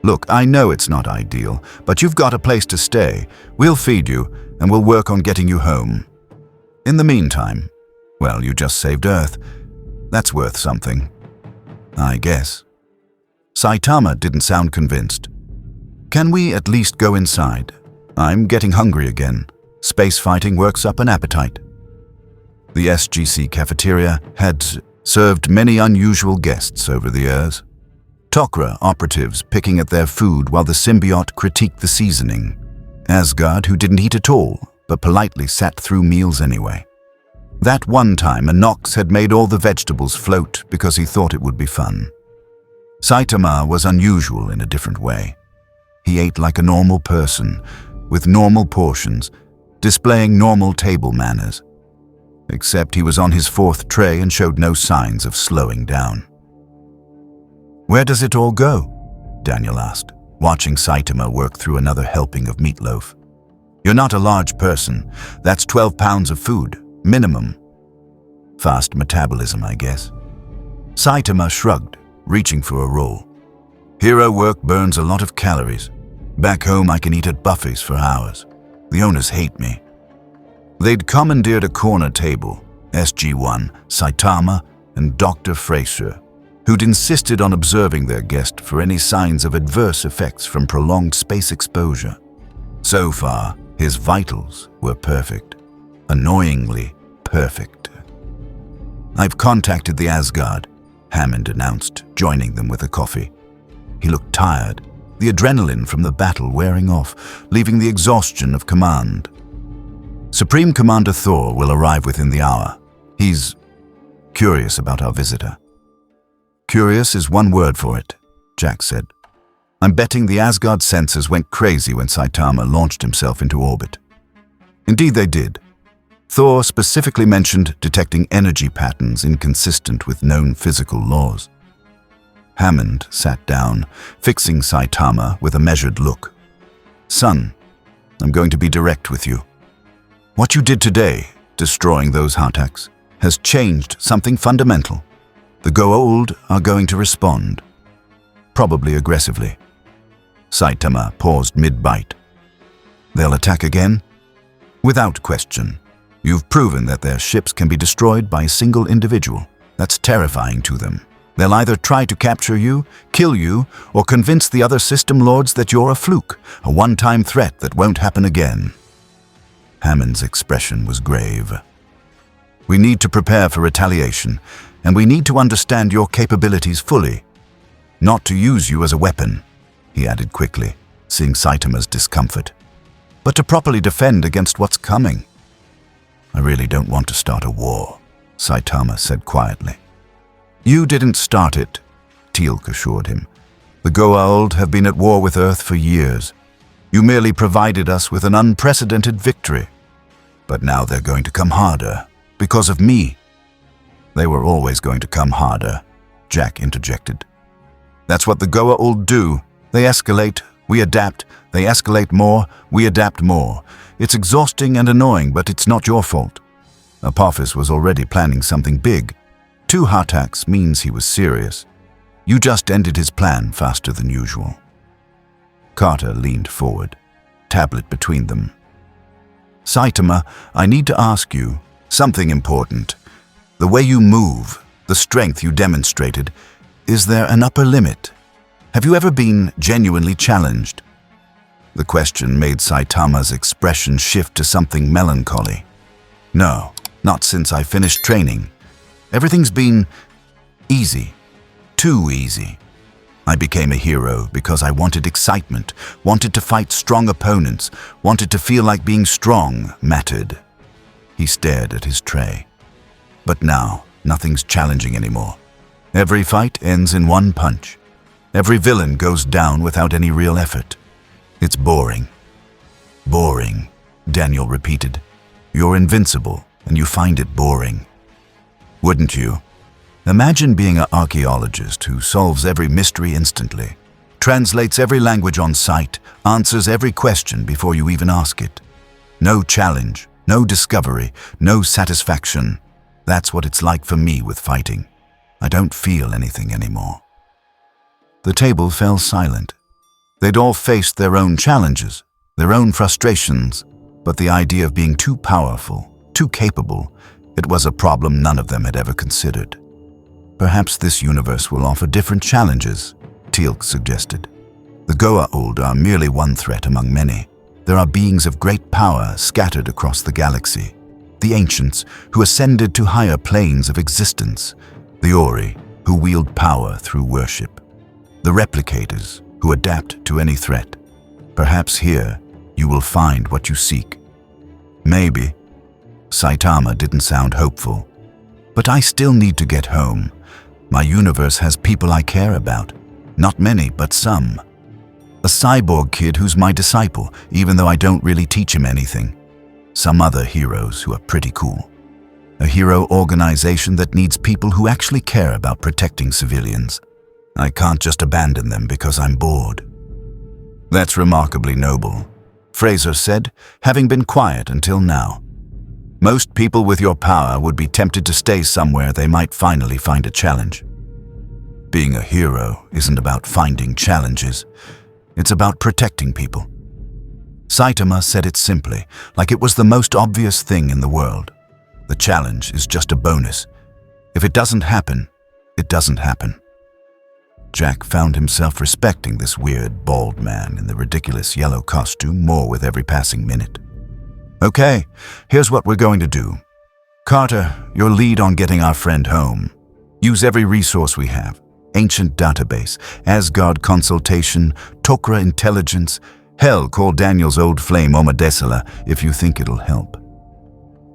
Look, I know it's not ideal, but you've got a place to stay. We'll feed you, and we'll work on getting you home. In the meantime, well, you just saved Earth. That's worth something, I guess. Saitama didn't sound convinced. Can we at least go inside? I'm getting hungry again. Space fighting works up an appetite. The SGC cafeteria had served many unusual guests over the years. Tok'ra operatives picking at their food while the symbiote critiqued the seasoning. Asgard who didn't eat at all, but politely sat through meals anyway. That one time a Nox had made all the vegetables float because he thought it would be fun. Saitama was unusual in a different way. He ate like a normal person, with normal portions, displaying normal table manners. Except he was on his fourth tray and showed no signs of slowing down. "Where does it all go?" Daniel asked, watching Saitama work through another helping of meatloaf. "You're not a large person. That's 12 pounds of food, minimum." Fast metabolism, I guess. Saitama shrugged, reaching for a roll. "Hero work burns a lot of calories. Back home I can eat at buffets for hours. The owners hate me." They'd commandeered a corner table, SG-1, Saitama, and Dr. Fraser, who'd insisted on observing their guest for any signs of adverse effects from prolonged space exposure. So far, his vitals were perfect. Annoyingly perfect. "I've contacted the Asgard," Hammond announced, joining them with a coffee. He looked tired, the adrenaline from the battle wearing off, leaving the exhaustion of command. "Supreme Commander Thor will arrive within the hour. He's curious about our visitor." "Curious is one word for it," Jack said. "I'm betting the Asgard sensors went crazy when Saitama launched himself into orbit." Indeed they did. Thor specifically mentioned detecting energy patterns inconsistent with known physical laws. Hammond sat down, fixing Saitama with a measured look. "Son, I'm going to be direct with you. What you did today, destroying those Hartaks, has changed something fundamental. The Goa'uld are going to respond. Probably aggressively." Saitama paused mid-bite. "They'll attack again?" "Without question. You've proven that their ships can be destroyed by a single individual. That's terrifying to them. They'll either try to capture you, kill you, or convince the other system lords that you're a fluke, a one-time threat that won't happen again." Hammond's expression was grave. "We need to prepare for retaliation, and we need to understand your capabilities fully. Not to use you as a weapon," he added quickly, seeing Saitama's discomfort, "but to properly defend against what's coming." "I really don't want to start a war," Saitama said quietly. "You didn't start it," Teal'c assured him. "The Goa'uld have been at war with Earth for years. You merely provided us with an unprecedented victory. But now they're going to come harder, because of me." "They were always going to come harder," Jack interjected. "That's what the Goa'uld do. They escalate, we adapt. They escalate more, we adapt more. It's exhausting and annoying, but it's not your fault. Apophis was already planning something big. 2 Hartaks means he was serious. You just ended his plan faster than usual." Carter leaned forward, tablet between them. "Saitama, I need to ask you something important. The way you move, the strength you demonstrated, is there an upper limit? Have you ever been genuinely challenged?" The question made Saitama's expression shift to something melancholy. "No, not since I finished training. Everything's been easy, too easy. I became a hero because I wanted excitement, wanted to fight strong opponents, wanted to feel like being strong mattered." He stared at his tray. "But now, nothing's challenging anymore. Every fight ends in one punch. Every villain goes down without any real effort. It's boring." "Boring," Daniel repeated. "You're invincible, and you find it boring. Wouldn't you? Imagine being an archaeologist who solves every mystery instantly, translates every language on sight, answers every question before you even ask it. No challenge, no discovery, no satisfaction. That's what it's like for me with fighting. I don't feel anything anymore." The table fell silent. They'd all faced their own challenges, their own frustrations, but the idea of being too powerful, too capable, it was a problem none of them had ever considered. Perhaps this universe will offer different challenges, Teal'c suggested. The Goa'uld are merely one threat among many. There are beings of great power scattered across the galaxy. The Ancients, who ascended to higher planes of existence. The Ori, who wield power through worship. The Replicators, who adapt to any threat. Perhaps here, you will find what you seek. Maybe. Saitama didn't sound hopeful. But I still need to get home. My universe has people I care about. Not many, but some. A cyborg kid who's my disciple, even though I don't really teach him anything. Some other heroes who are pretty cool. A hero organization that needs people who actually care about protecting civilians. I can't just abandon them because I'm bored. That's remarkably noble, Fraser said, having been quiet until now. Most people with your power would be tempted to stay somewhere they might finally find a challenge. Being a hero isn't about finding challenges. It's about protecting people. Saitama said it simply, like it was the most obvious thing in the world. The challenge is just a bonus. If it doesn't happen, it doesn't happen. Jack found himself respecting this weird, bald man in the ridiculous yellow costume more with every passing minute. Okay, here's what we're going to do. Carter, your lead on getting our friend home. Use every resource we have. Ancient database, Asgard consultation, Tok'ra intelligence. Hell, call Daniel's old flame Oma Desala if you think it'll help.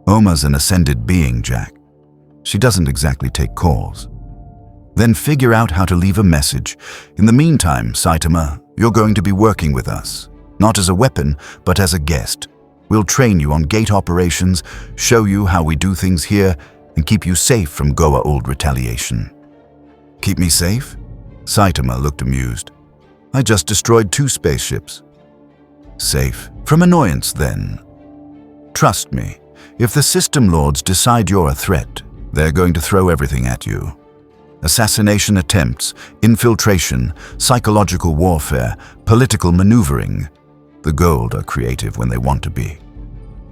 Oma's an ascended being, Jack. She doesn't exactly take calls. Then figure out how to leave a message. In the meantime, Saitama, you're going to be working with us. Not as a weapon, but as a guest. We'll train you on gate operations, show you how we do things here, and keep you safe from Goa'uld retaliation. Keep me safe? Saitama looked amused. I just destroyed 2 spaceships. Safe. From annoyance, then. Trust me, if the System Lords decide you're a threat, they're going to throw everything at you. Assassination attempts, infiltration, psychological warfare, political maneuvering. The Goa'uld are creative when they want to be.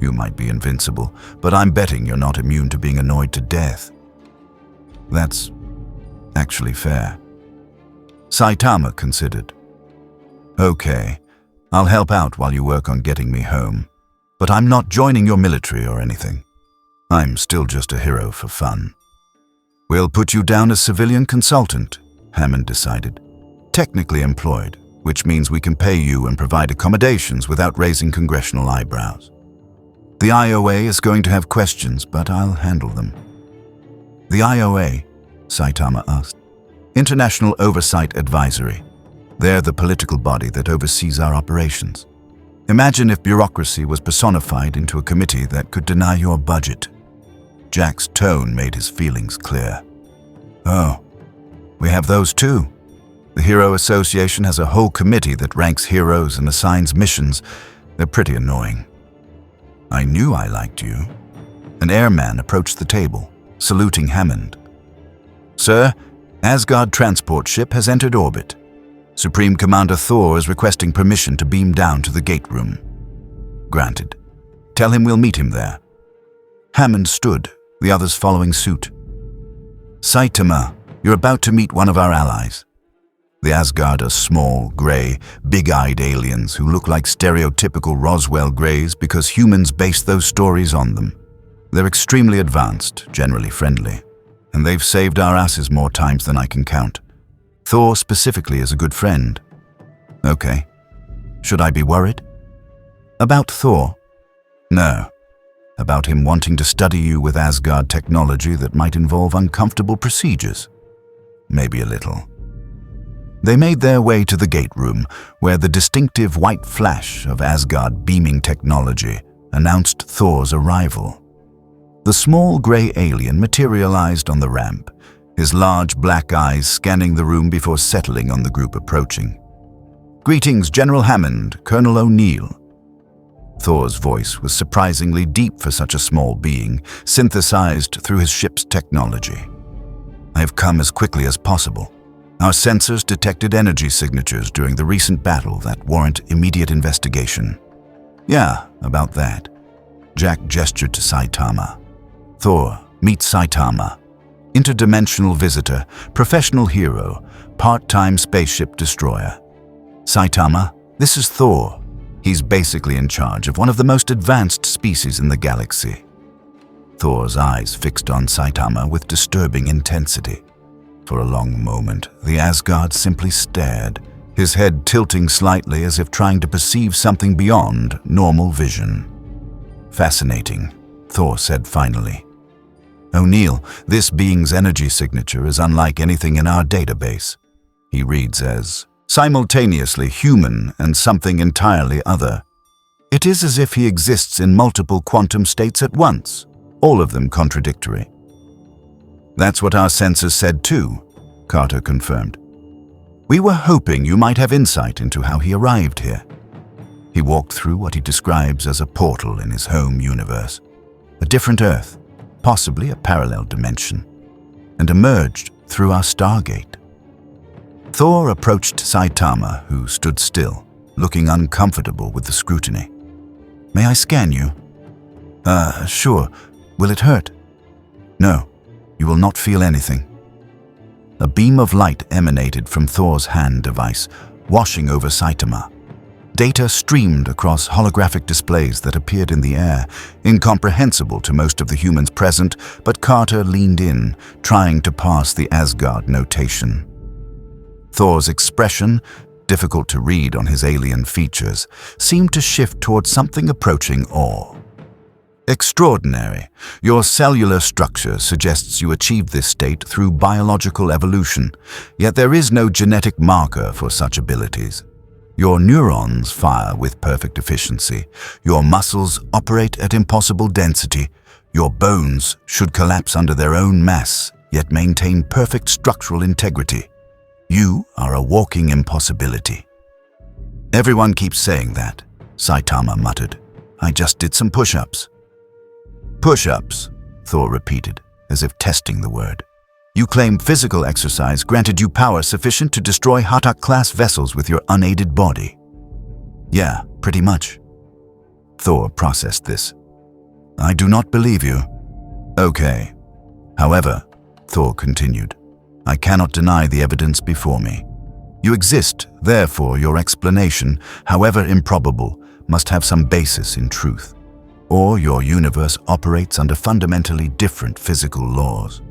You might be invincible, but I'm betting you're not immune to being annoyed to death. That's actually fair. Saitama considered. Okay, I'll help out while you work on getting me home, but I'm not joining your military or anything. I'm still just a hero for fun. We'll put you down as civilian consultant, Hammond decided. Technically employed, which means we can pay you and provide accommodations without raising congressional eyebrows. The IOA is going to have questions, but I'll handle them. The IOA? Saitama asked. International Oversight Advisory. They're the political body that oversees our operations. Imagine if bureaucracy was personified into a committee that could deny your budget. Jack's tone made his feelings clear. Oh, we have those too. The Hero Association has a whole committee that ranks heroes and assigns missions. They're pretty annoying. I knew I liked you. An airman approached the table, saluting Hammond. Sir, Asgard transport ship has entered orbit. Supreme Commander Thor is requesting permission to beam down to the gate room. Granted. Tell him we'll meet him there. Hammond stood, the others following suit. Saitama, you're about to meet one of our allies. The Asgard are small, gray, big-eyed aliens who look like stereotypical Roswell Greys because humans base those stories on them. They're extremely advanced, generally friendly, and they've saved our asses more times than I can count. Thor specifically is a good friend. Okay. Should I be worried? About Thor? No. About him wanting to study you with Asgard technology that might involve uncomfortable procedures. Maybe a little. They made their way to the gate room, where the distinctive white flash of Asgard beaming technology announced Thor's arrival. The small gray alien materialized on the ramp, his large black eyes scanning the room before settling on the group approaching. Greetings, General Hammond, Colonel O'Neill. Thor's voice was surprisingly deep for such a small being, synthesized through his ship's technology. I have come as quickly as possible. Our sensors detected energy signatures during the recent battle that warrant immediate investigation. Yeah, about that. Jack gestured to Saitama. Thor, meet Saitama. Interdimensional visitor, professional hero, part-time spaceship destroyer. Saitama, this is Thor. He's basically in charge of one of the most advanced species in the galaxy. Thor's eyes fixed on Saitama with disturbing intensity. For a long moment, the Asgard simply stared, his head tilting slightly as if trying to perceive something beyond normal vision. Fascinating, Thor said finally. O'Neill, this being's energy signature is unlike anything in our database. He reads as simultaneously human and something entirely other. It is as if he exists in multiple quantum states at once, all of them contradictory. That's what our sensors said too, Carter confirmed. We were hoping you might have insight into how he arrived here. He walked through what he describes as a portal in his home universe, a different Earth, possibly a parallel dimension, and emerged through our Stargate. Thor approached Saitama, who stood still, looking uncomfortable with the scrutiny. May I scan you? Sure. Will it hurt? No, you will not feel anything. A beam of light emanated from Thor's hand device, washing over Saitama. Data streamed across holographic displays that appeared in the air, incomprehensible to most of the humans present, but Carter leaned in, trying to pass the Asgard notation. Thor's expression, difficult to read on his alien features, seemed to shift towards something approaching awe. Extraordinary. Your cellular structure suggests you achieved this state through biological evolution, yet there is no genetic marker for such abilities. Your neurons fire with perfect efficiency. Your muscles operate at impossible density. Your bones should collapse under their own mass, yet maintain perfect structural integrity. You are a walking impossibility. Everyone keeps saying that, Saitama muttered. I just did some push-ups. Push-ups, Thor repeated, as if testing the word. You claim physical exercise granted you power sufficient to destroy Hatak-class vessels with your unaided body. Yeah, pretty much. Thor processed this. I do not believe you. Okay. However, Thor continued, I cannot deny the evidence before me. You exist, therefore your explanation, however improbable, must have some basis in truth. Or your universe operates under fundamentally different physical laws.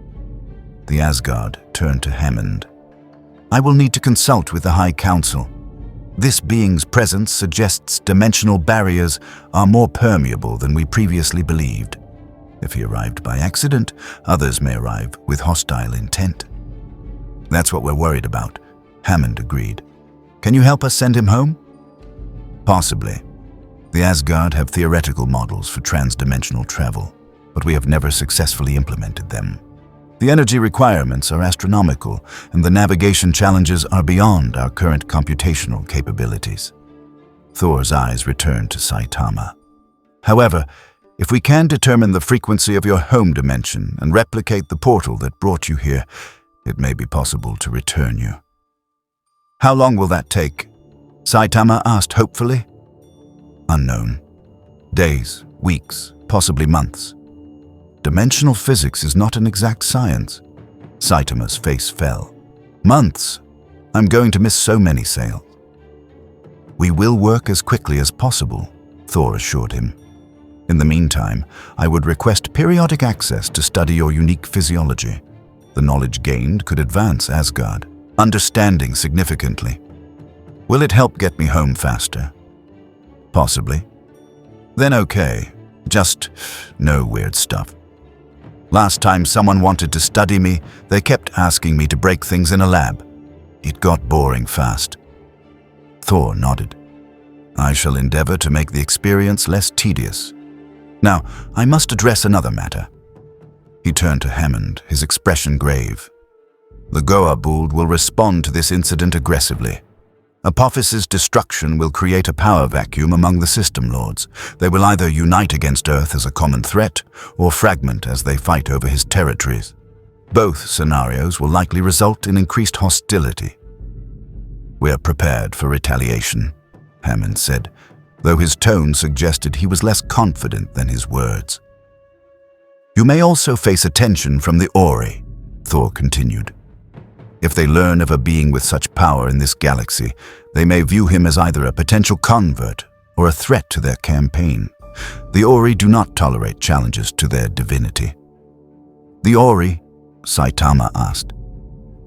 The Asgard turned to Hammond. I will need to consult with the High Council. This being's presence suggests dimensional barriers are more permeable than we previously believed. If he arrived by accident, others may arrive with hostile intent. That's what we're worried about, Hammond agreed. Can you help us send him home? Possibly. The Asgard have theoretical models for transdimensional travel, but we have never successfully implemented them. The energy requirements are astronomical, and the navigation challenges are beyond our current computational capabilities. Thor's eyes returned to Saitama. However, if we can determine the frequency of your home dimension and replicate the portal that brought you here, it may be possible to return you. How long will that take? Saitama asked hopefully. Unknown. Days, weeks, possibly months. Dimensional physics is not an exact science. Saitama's face fell. Months? I'm going to miss so many sails. We will work as quickly as possible, Thor assured him. In the meantime, I would request periodic access to study your unique physiology. The knowledge gained could advance Asgard, understanding significantly. Will it help get me home faster? Possibly. Then okay, just no weird stuff. Last time someone wanted to study me, they kept asking me to break things in a lab. It got boring fast. Thor nodded. I shall endeavor to make the experience less tedious. Now, I must address another matter. He turned to Hammond, his expression grave. The Goa'uld will respond to this incident aggressively. Apophis's destruction will create a power vacuum among the System Lords. They will either unite against Earth as a common threat, or fragment as they fight over his territories. Both scenarios will likely result in increased hostility. We're prepared for retaliation, Hammond said, though his tone suggested he was less confident than his words. You may also face attention from the Ori. Thor continued. If they learn of a being with such power in this galaxy, they may view him as either a potential convert or a threat to their campaign. The Ori do not tolerate challenges to their divinity. The Ori? Saitama asked.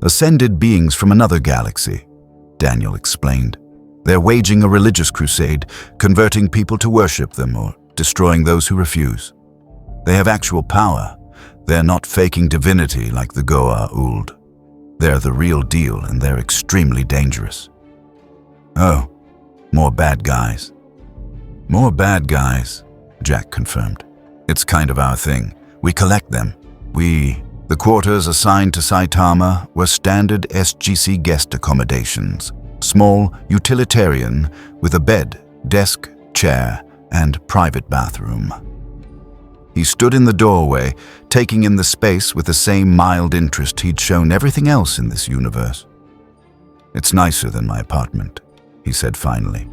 Ascended beings from another galaxy, Daniel explained. They're waging a religious crusade, converting people to worship them or destroying those who refuse. They have actual power. They're not faking divinity like the Goa'uld. They're the real deal, and they're extremely dangerous. Oh, more bad guys. More bad guys, Jack confirmed. It's kind of our thing. We collect them. The quarters assigned to Saitama were standard SGC guest accommodations. Small, utilitarian, with a bed, desk, chair, and private bathroom. He stood in the doorway, taking in the space with the same mild interest he'd shown everything else in this universe. It's nicer than my apartment, he said finally.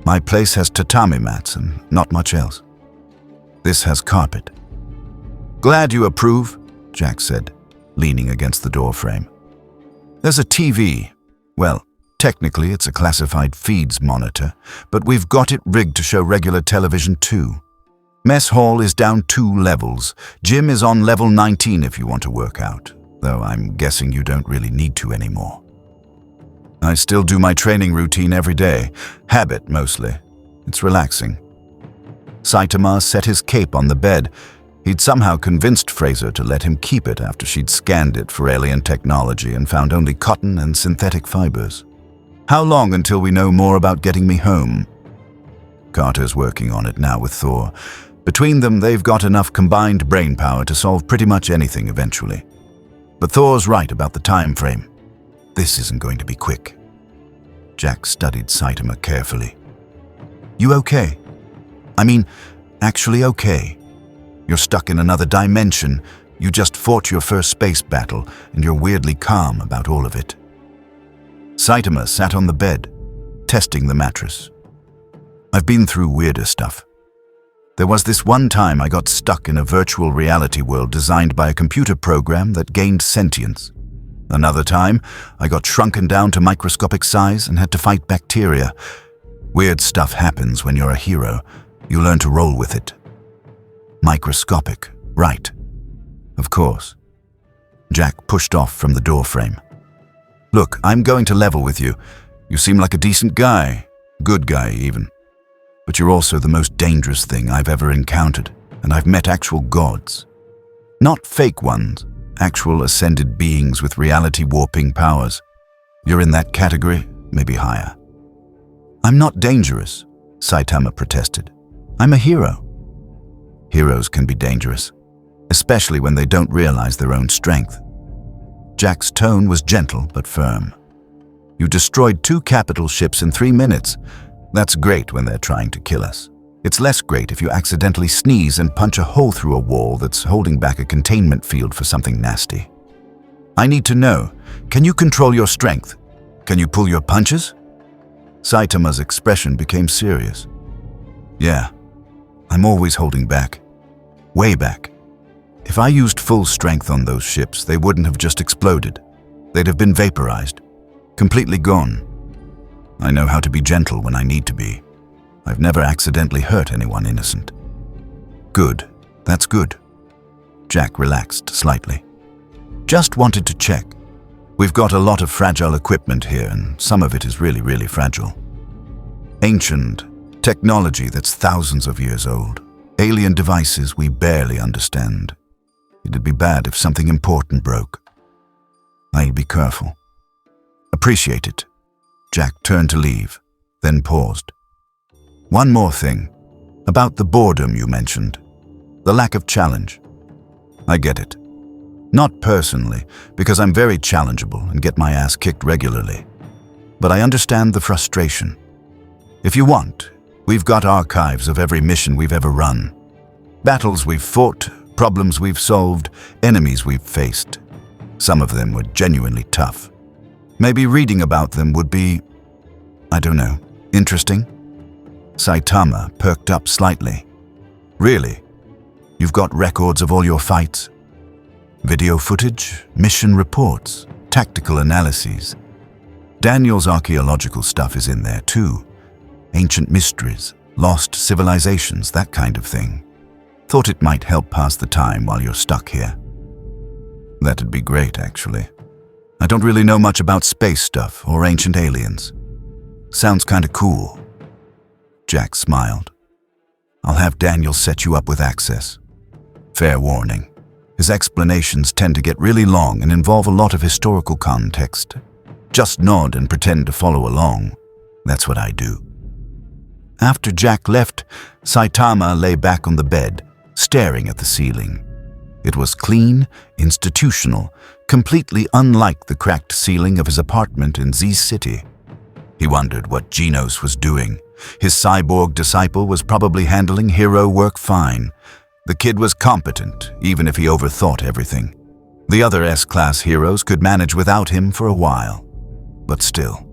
My place has tatami mats and not much else. This has carpet. Glad you approve, Jack said, leaning against the doorframe. There's a TV. Well, technically it's a classified feeds monitor, but we've got it rigged to show regular television too. Mess hall is down 2 levels. Gym is on level 19 if you want to work out, though I'm guessing you don't really need to anymore. I still do my training routine every day. Habit, mostly. It's relaxing. Saitama set his cape on the bed. He'd somehow convinced Fraser to let him keep it after she'd scanned it for alien technology and found only cotton and synthetic fibers. How long until we know more about getting me home? Carter's working on it now with Thor. Between them, they've got enough combined brain power to solve pretty much anything eventually. But Thor's right about the time frame. This isn't going to be quick. Jack studied Saitama carefully. You okay? I mean, actually okay. You're stuck in another dimension. You just fought your first space battle, and you're weirdly calm about all of it. Saitama sat on the bed, testing the mattress. I've been through weirder stuff. There was this one time I got stuck in a virtual reality world designed by a computer program that gained sentience. Another time, I got shrunken down to microscopic size and had to fight bacteria. Weird stuff happens when you're a hero. You learn to roll with it. Microscopic, right. Of course. Jack pushed off from the doorframe. Look, I'm going to level with you. You seem like a decent guy. Good guy, even. But you're also the most dangerous thing I've ever encountered, and I've met actual gods. Not fake ones, actual ascended beings with reality-warping powers. You're in that category, maybe higher. I'm not dangerous, Saitama protested. I'm a hero. Heroes can be dangerous, especially when they don't realize their own strength. Jack's tone was gentle but firm. You destroyed 2 capital ships in 3 minutes. That's great when they're trying to kill us. It's less great if you accidentally sneeze and punch a hole through a wall that's holding back a containment field for something nasty. I need to know, can you control your strength? Can you pull your punches? Saitama's expression became serious. Yeah, I'm always holding back. Way back. If I used full strength on those ships, they wouldn't have just exploded. They'd have been vaporized. Completely gone. I know how to be gentle when I need to be. I've never accidentally hurt anyone innocent. Good. That's good. Jack relaxed slightly. Just wanted to check. We've got a lot of fragile equipment here, and some of it is really, really fragile. Ancient technology that's thousands of years old. Alien devices we barely understand. It'd be bad if something important broke. I'll be careful. Appreciate it. Jack turned to leave, then paused. One more thing. About the boredom you mentioned. The lack of challenge. I get it. Not personally, because I'm very challengeable and get my ass kicked regularly. But I understand the frustration. If you want, we've got archives of every mission we've ever run. Battles we've fought, problems we've solved, enemies we've faced. Some of them were genuinely tough. Maybe reading about them would be, I don't know, interesting? Saitama perked up slightly. Really? You've got records of all your fights? Video footage, mission reports, tactical analyses. Daniel's archaeological stuff is in there too. Ancient mysteries, lost civilizations, that kind of thing. Thought it might help pass the time while you're stuck here. That'd be great, actually. I don't really know much about space stuff or ancient aliens. Sounds kinda cool. Jack smiled. I'll have Daniel set you up with access. Fair warning. His explanations tend to get really long and involve a lot of historical context. Just nod and pretend to follow along. That's what I do. After Jack left, Saitama lay back on the bed, staring at the ceiling. It was clean, institutional, completely unlike the cracked ceiling of his apartment in Z City. He wondered what Genos was doing. His cyborg disciple was probably handling hero work fine. The kid was competent, even if he overthought everything. The other S-class heroes could manage without him for a while. But still,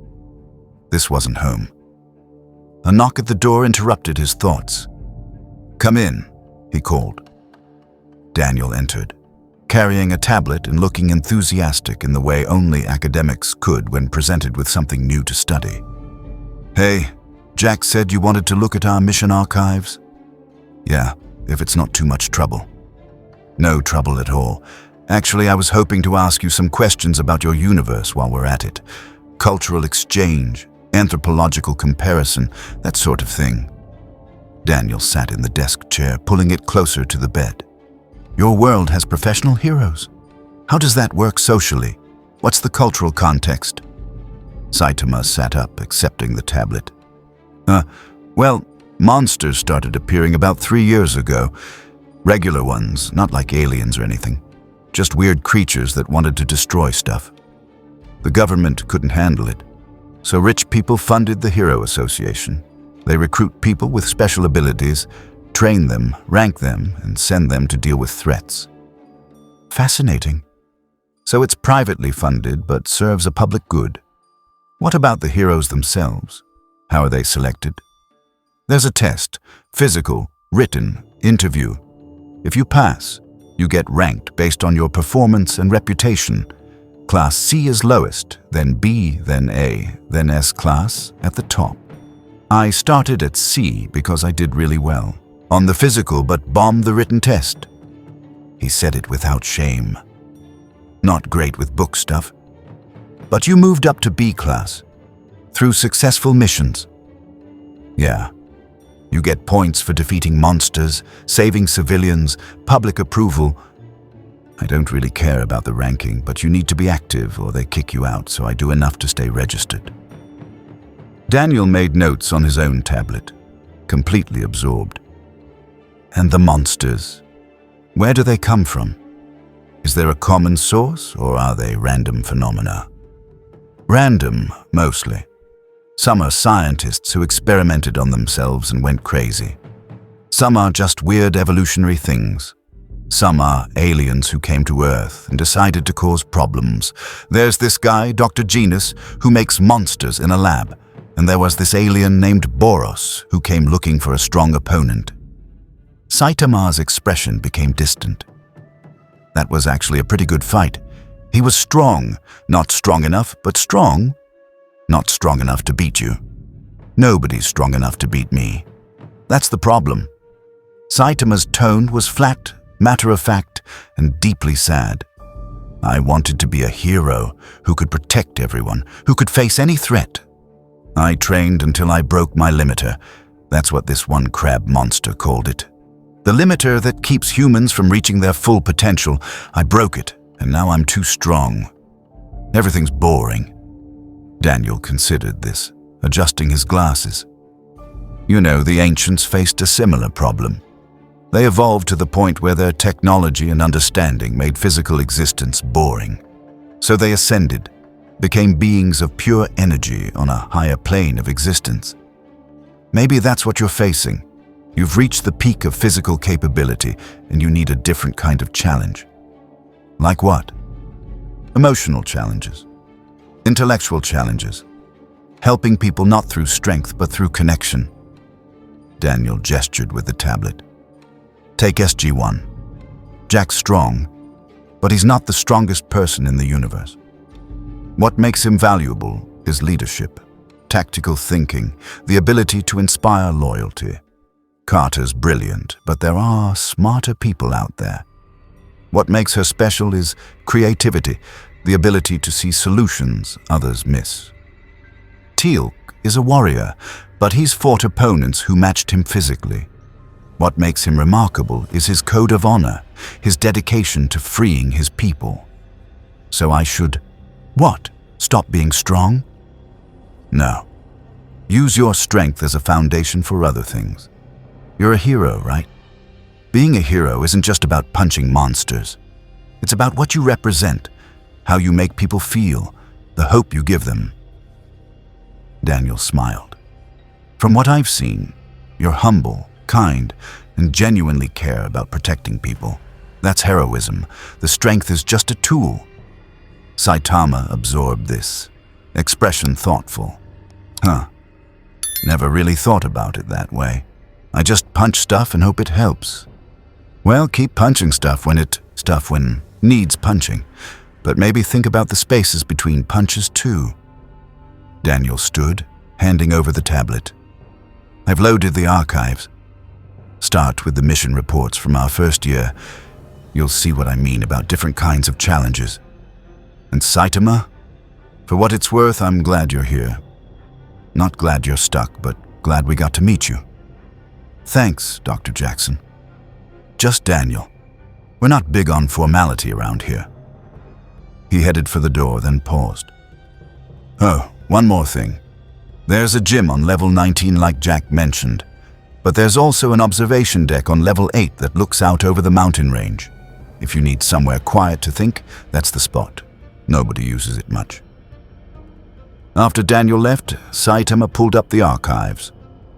this wasn't home. A knock at the door interrupted his thoughts. "Come in," he called. Daniel entered, carrying a tablet and looking enthusiastic in the way only academics could when presented with something new to study. "Hey, Jack said you wanted to look at our mission archives?" "Yeah, if it's not too much trouble." "No trouble at all. Actually, I was hoping to ask you some questions about your universe while we're at it. Cultural exchange, anthropological comparison, that sort of thing." Daniel sat in the desk chair, pulling it closer to the bed. "Your world has professional heroes. How does that work socially? What's the cultural context?" Saitama sat up, accepting the tablet. Well, monsters started appearing about 3 years ago. Regular ones, not like aliens or anything. Just weird creatures that wanted to destroy stuff. The government couldn't handle it, so rich people funded the Hero Association. They recruit people with special abilities, train them, rank them, and send them to deal with threats. Fascinating. So it's privately funded but serves a public good. What about the heroes themselves? How are they selected? There's a test, physical, written, interview. If you pass, you get ranked based on your performance and reputation. Class C is lowest, then B, then A, then S class at the top. I started at C because I did really well on the physical but bombed the written test. He said it without shame. Not great with book stuff. But you moved up to B class through successful missions. Yeah. You get points for defeating monsters, saving civilians, public approval. I don't really care about the ranking, but you need to be active or they kick you out, so I do enough to stay registered. Daniel made notes on his own tablet, completely absorbed. And the monsters, where do they come from? Is there a common source, or are they random phenomena? Random, mostly. Some are scientists who experimented on themselves and went crazy. Some are just weird evolutionary things. Some are aliens who came to Earth and decided to cause problems. There's this guy, Dr. Genos, who makes monsters in a lab. And there was this alien named Boros who came looking for a strong opponent. Saitama's expression became distant. That was actually a pretty good fight. He was strong, not strong enough, but strong. Not strong enough to beat you. Nobody's strong enough to beat me. That's the problem. Saitama's tone was flat, matter-of-fact, and deeply sad. I wanted to be a hero who could protect everyone, who could face any threat. I trained until I broke my limiter. That's what this one crab monster called it. The limiter that keeps humans from reaching their full potential. I broke it, and now I'm too strong. Everything's boring. Daniel considered this, adjusting his glasses. You know, the ancients faced a similar problem. They evolved to the point where their technology and understanding made physical existence boring. So they ascended, became beings of pure energy on a higher plane of existence. Maybe that's what you're facing. You've reached the peak of physical capability and you need a different kind of challenge. Like what? Emotional challenges. Intellectual challenges. Helping people not through strength but through connection. Daniel gestured with the tablet. Take SG-1. Jack's strong. but he's not the strongest person in the universe. What makes him valuable is leadership, tactical thinking, the ability to inspire loyalty. Carter's brilliant, but there are smarter people out there. What makes her special is creativity, the ability to see solutions others miss. Teal'c is a warrior, but he's fought opponents who matched him physically. What makes him remarkable is his code of honor, his dedication to freeing his people. So I should, what? Stop being strong? No. Use your strength as a foundation for other things. You're a hero, right? Being a hero isn't just about punching monsters. It's about what you represent, how you make people feel, the hope you give them. Daniel smiled. From what I've seen, you're humble, kind, and genuinely care about protecting people. That's heroism. The strength is just a tool. Saitama absorbed this. Expression thoughtful. Never really thought about it that way. I just punch stuff and hope it helps. Well, keep punching stuff when needs punching. But maybe think about the spaces between punches too. Daniel stood, handing over the tablet. I've loaded the archives. Start with the mission reports from our first year. You'll see what I mean about different kinds of challenges. And Saitama? For what it's worth, I'm glad you're here. Not glad you're stuck, but glad we got to meet you. Thanks, Dr. Jackson. Just Daniel. We're not big on formality around here. He headed for the door, then paused. Oh, one more thing. There's a gym on level 19 like Jack mentioned, but there's also an observation deck on level 8 that looks out over the mountain range. If you need somewhere quiet to think, that's the spot. Nobody uses it much. After Daniel left, Saitama pulled up the archives,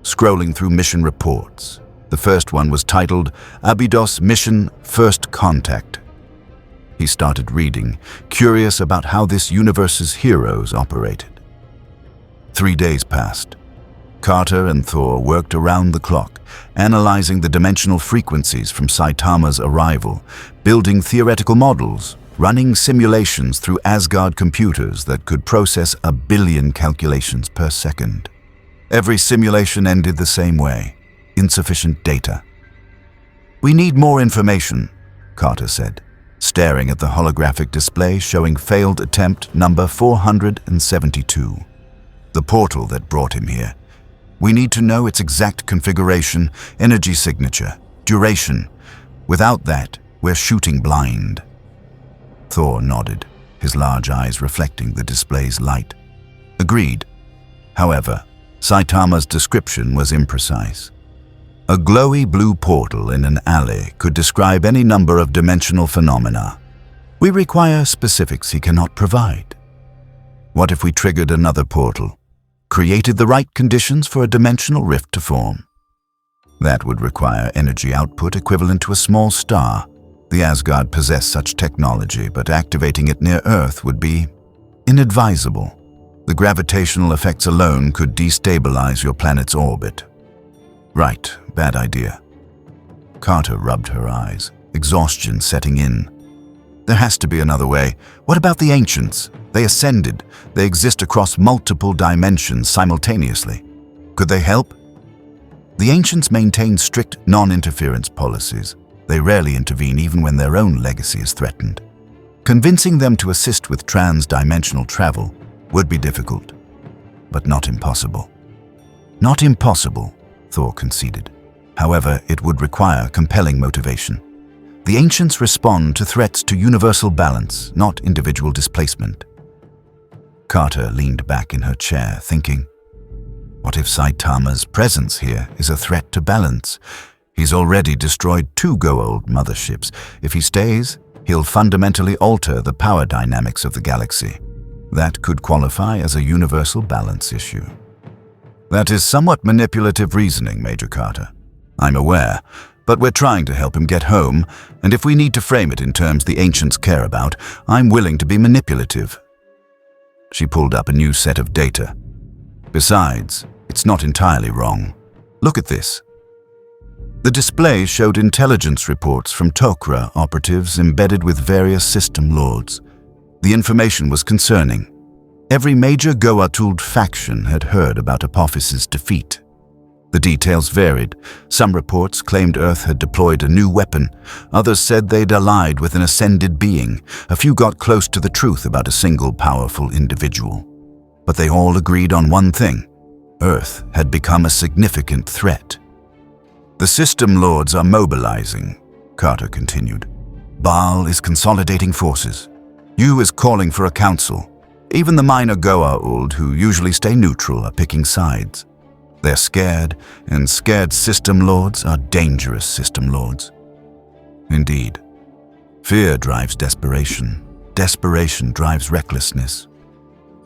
scrolling through mission reports. The first one was titled Abydos Mission First Contact. He started reading, curious about how this universe's heroes operated. 3 days passed. Carter and Thor worked around the clock, analyzing the dimensional frequencies from Saitama's arrival, building theoretical models, running simulations through Asgard computers that could process 1 billion calculations per second. Every simulation ended the same way: insufficient data. We need more information, Carter said, staring at the holographic display showing failed attempt number 472. The portal that brought him here. We need to know its exact configuration, energy signature, duration. Without that, we're shooting blind. Thor nodded, his large eyes reflecting the display's light. Agreed. However, Saitama's description was imprecise. A glowy blue portal in an alley could describe any number of dimensional phenomena. We require specifics he cannot provide. What if we triggered another portal, created the right conditions for a dimensional rift to form? That would require energy output equivalent to a small star. The Asgard possess such technology, but activating it near Earth would be inadvisable. The gravitational effects alone could destabilize your planet's orbit. Right, bad idea. Carter rubbed her eyes, exhaustion setting in. There has to be another way. What about the ancients? They ascended. They exist across multiple dimensions simultaneously. Could they help? The ancients maintain strict non-interference policies. They rarely intervene even when their own legacy is threatened. Convincing them to assist with trans-dimensional travel would be difficult, but not impossible. Not impossible, Thor conceded. However, it would require compelling motivation. The ancients respond to threats to universal balance, not individual displacement. Carter leaned back in her chair, thinking, what if Saitama's presence here is a threat to balance? He's already destroyed 2 Goa'uld motherships. If he stays, he'll fundamentally alter the power dynamics of the galaxy. That could qualify as a universal balance issue. That is somewhat manipulative reasoning, Major Carter. I'm aware, but we're trying to help him get home, and if we need to frame it in terms the ancients care about, I'm willing to be manipulative. She pulled up a new set of data. Besides, it's not entirely wrong. Look at this. The display showed intelligence reports from Tok'ra operatives embedded with various system lords. The information was concerning. Every major Goa'uld faction had heard about Apophis's defeat. The details varied. Some reports claimed Earth had deployed a new weapon. Others said they'd allied with an ascended being. A few got close to the truth about a single powerful individual. But they all agreed on one thing. Earth had become a significant threat. "The system lords are mobilizing," Carter continued. "Baal is consolidating forces. Yu is calling for a council. Even the minor Goa'uld, who usually stay neutral, are picking sides. They're scared, and scared system lords are dangerous system lords." Indeed. Fear drives desperation. Desperation drives recklessness.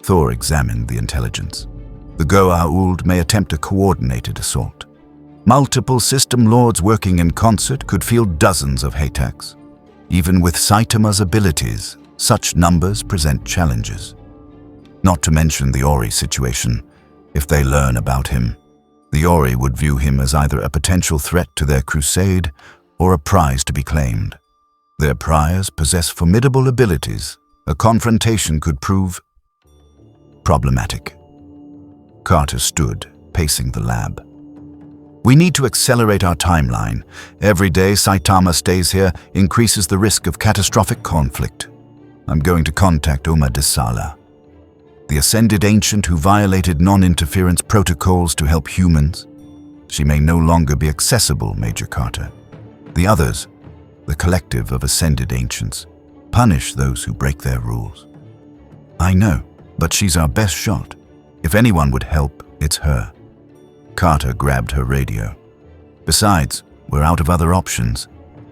Thor examined the intelligence. The Goa'uld may attempt a coordinated assault. Multiple system lords working in concert could field dozens of Haytaks. Even with Saitama's abilities, such numbers present challenges. Not to mention the Ori situation. If they learn about him, the Ori would view him as either a potential threat to their crusade or a prize to be claimed. Their priors possess formidable abilities. A confrontation could prove problematic. Carter stood, pacing the lab. "We need to accelerate our timeline. Every day Saitama stays here increases the risk of catastrophic conflict. I'm going to contact Oma Desala, the ascended ancient who violated non-interference protocols to help humans. She may no longer be accessible, Major Carter. The others, the collective of ascended ancients, punish those who break their rules. I know, but she's our best shot. If anyone would help, it's her." Carter grabbed her radio. "Besides, we're out of other options,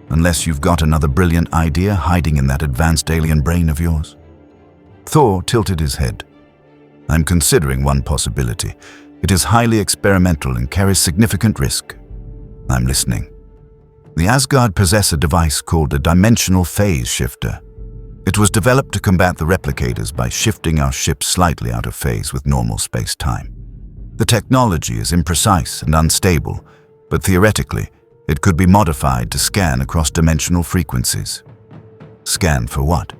unless you've got another brilliant idea hiding in that advanced alien brain of yours." Thor tilted his head. "I'm considering one possibility. It is highly experimental and carries significant risk." "I'm listening." "The Asgard possess a device called a dimensional phase shifter. It was developed to combat the replicators by shifting our ship slightly out of phase with normal space-time. The technology is imprecise and unstable, but theoretically, it could be modified to scan across dimensional frequencies." "Scan for what?"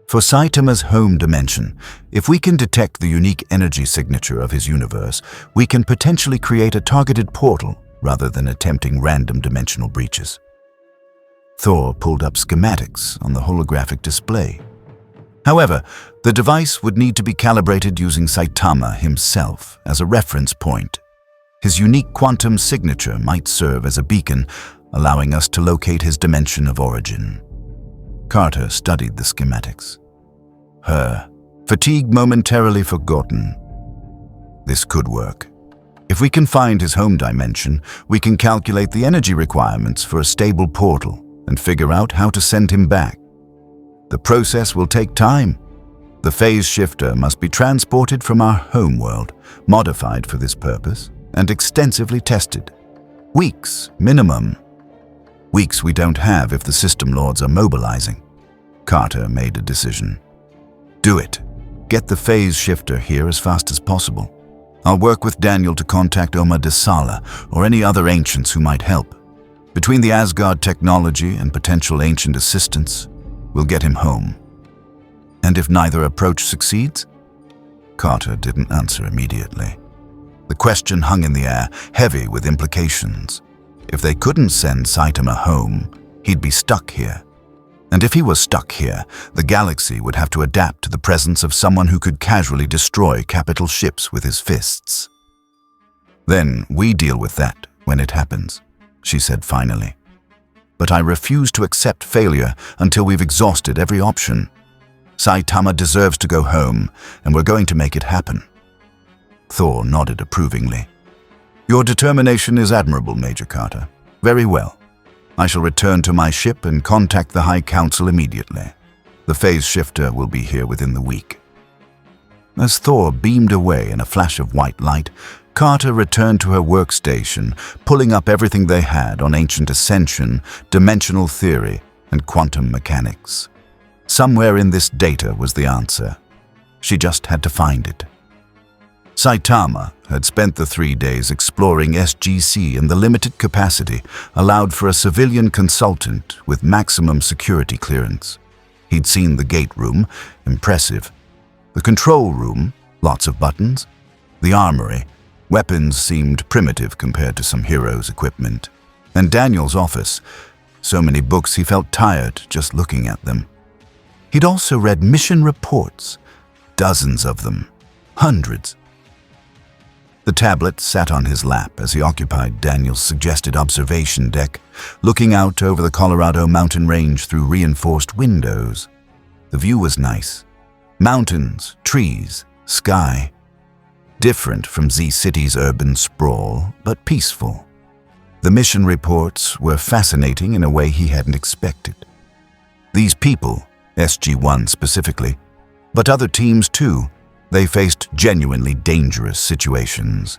"For Saitama's home dimension. If we can detect the unique energy signature of his universe, we can potentially create a targeted portal rather than attempting random dimensional breaches." Thor pulled up schematics on the holographic display. However, the device would need to be calibrated using Saitama himself as a reference point. His unique quantum signature might serve as a beacon, allowing us to locate his dimension of origin. Carter studied the schematics. Fatigue momentarily forgotten. This could work. If we can find his home dimension, we can calculate the energy requirements for a stable portal and figure out how to send him back. The process will take time. The phase shifter must be transported from our home world, modified for this purpose, and extensively tested. Weeks, minimum. Weeks we don't have if the system lords are mobilizing. Carter made a decision. "Do it. Get the phase shifter here as fast as possible. I'll work with Daniel to contact Oma Desala or any other ancients who might help. Between the Asgard technology and potential ancient assistance, we'll get him home." "And if neither approach succeeds?" Carter didn't answer immediately. The question hung in the air, heavy with implications. If they couldn't send Saitama home, he'd be stuck here. And if he was stuck here, the galaxy would have to adapt to the presence of someone who could casually destroy capital ships with his fists. "Then we deal with that when it happens," she said finally. "But I refuse to accept failure until we've exhausted every option. Saitama deserves to go home, and we're going to make it happen." Thor nodded approvingly. "Your determination is admirable, Major Carter. Very well. I shall return to my ship and contact the High Council immediately. The phase shifter will be here within the week." As Thor beamed away in a flash of white light, Carter returned to her workstation, pulling up everything they had on ancient ascension, dimensional theory, and quantum mechanics. Somewhere in this data was the answer. She just had to find it. Saitama had spent the 3 days exploring SGC, and the limited capacity allowed for a civilian consultant with maximum security clearance. He'd seen the gate room, impressive. The control room, lots of buttons. The armory, weapons seemed primitive compared to some heroes' equipment. And Daniel's office, so many books he felt tired just looking at them. He'd also read mission reports, dozens of them, hundreds. The tablet sat on his lap as he occupied Daniel's suggested observation deck, looking out over the Colorado mountain range through reinforced windows. The view was nice. Mountains, trees, sky. Different from Z-City's urban sprawl, but peaceful. The mission reports were fascinating in a way he hadn't expected. These people, SG-1 specifically, but other teams too, they faced genuinely dangerous situations.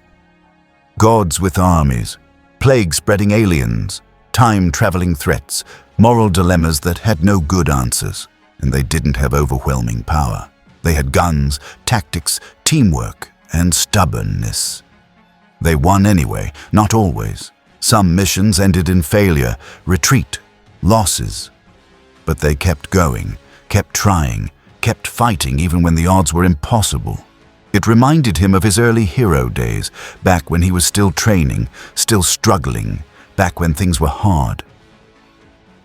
Gods with armies, plague-spreading aliens, time-traveling threats, moral dilemmas that had no good answers, and they didn't have overwhelming power. They had guns, tactics, teamwork, and stubbornness. They won anyway, not always. Some missions ended in failure, retreat, losses. But they kept going, kept trying, kept fighting even when the odds were impossible. It reminded him of his early hero days, back when he was still training, still struggling, back when things were hard.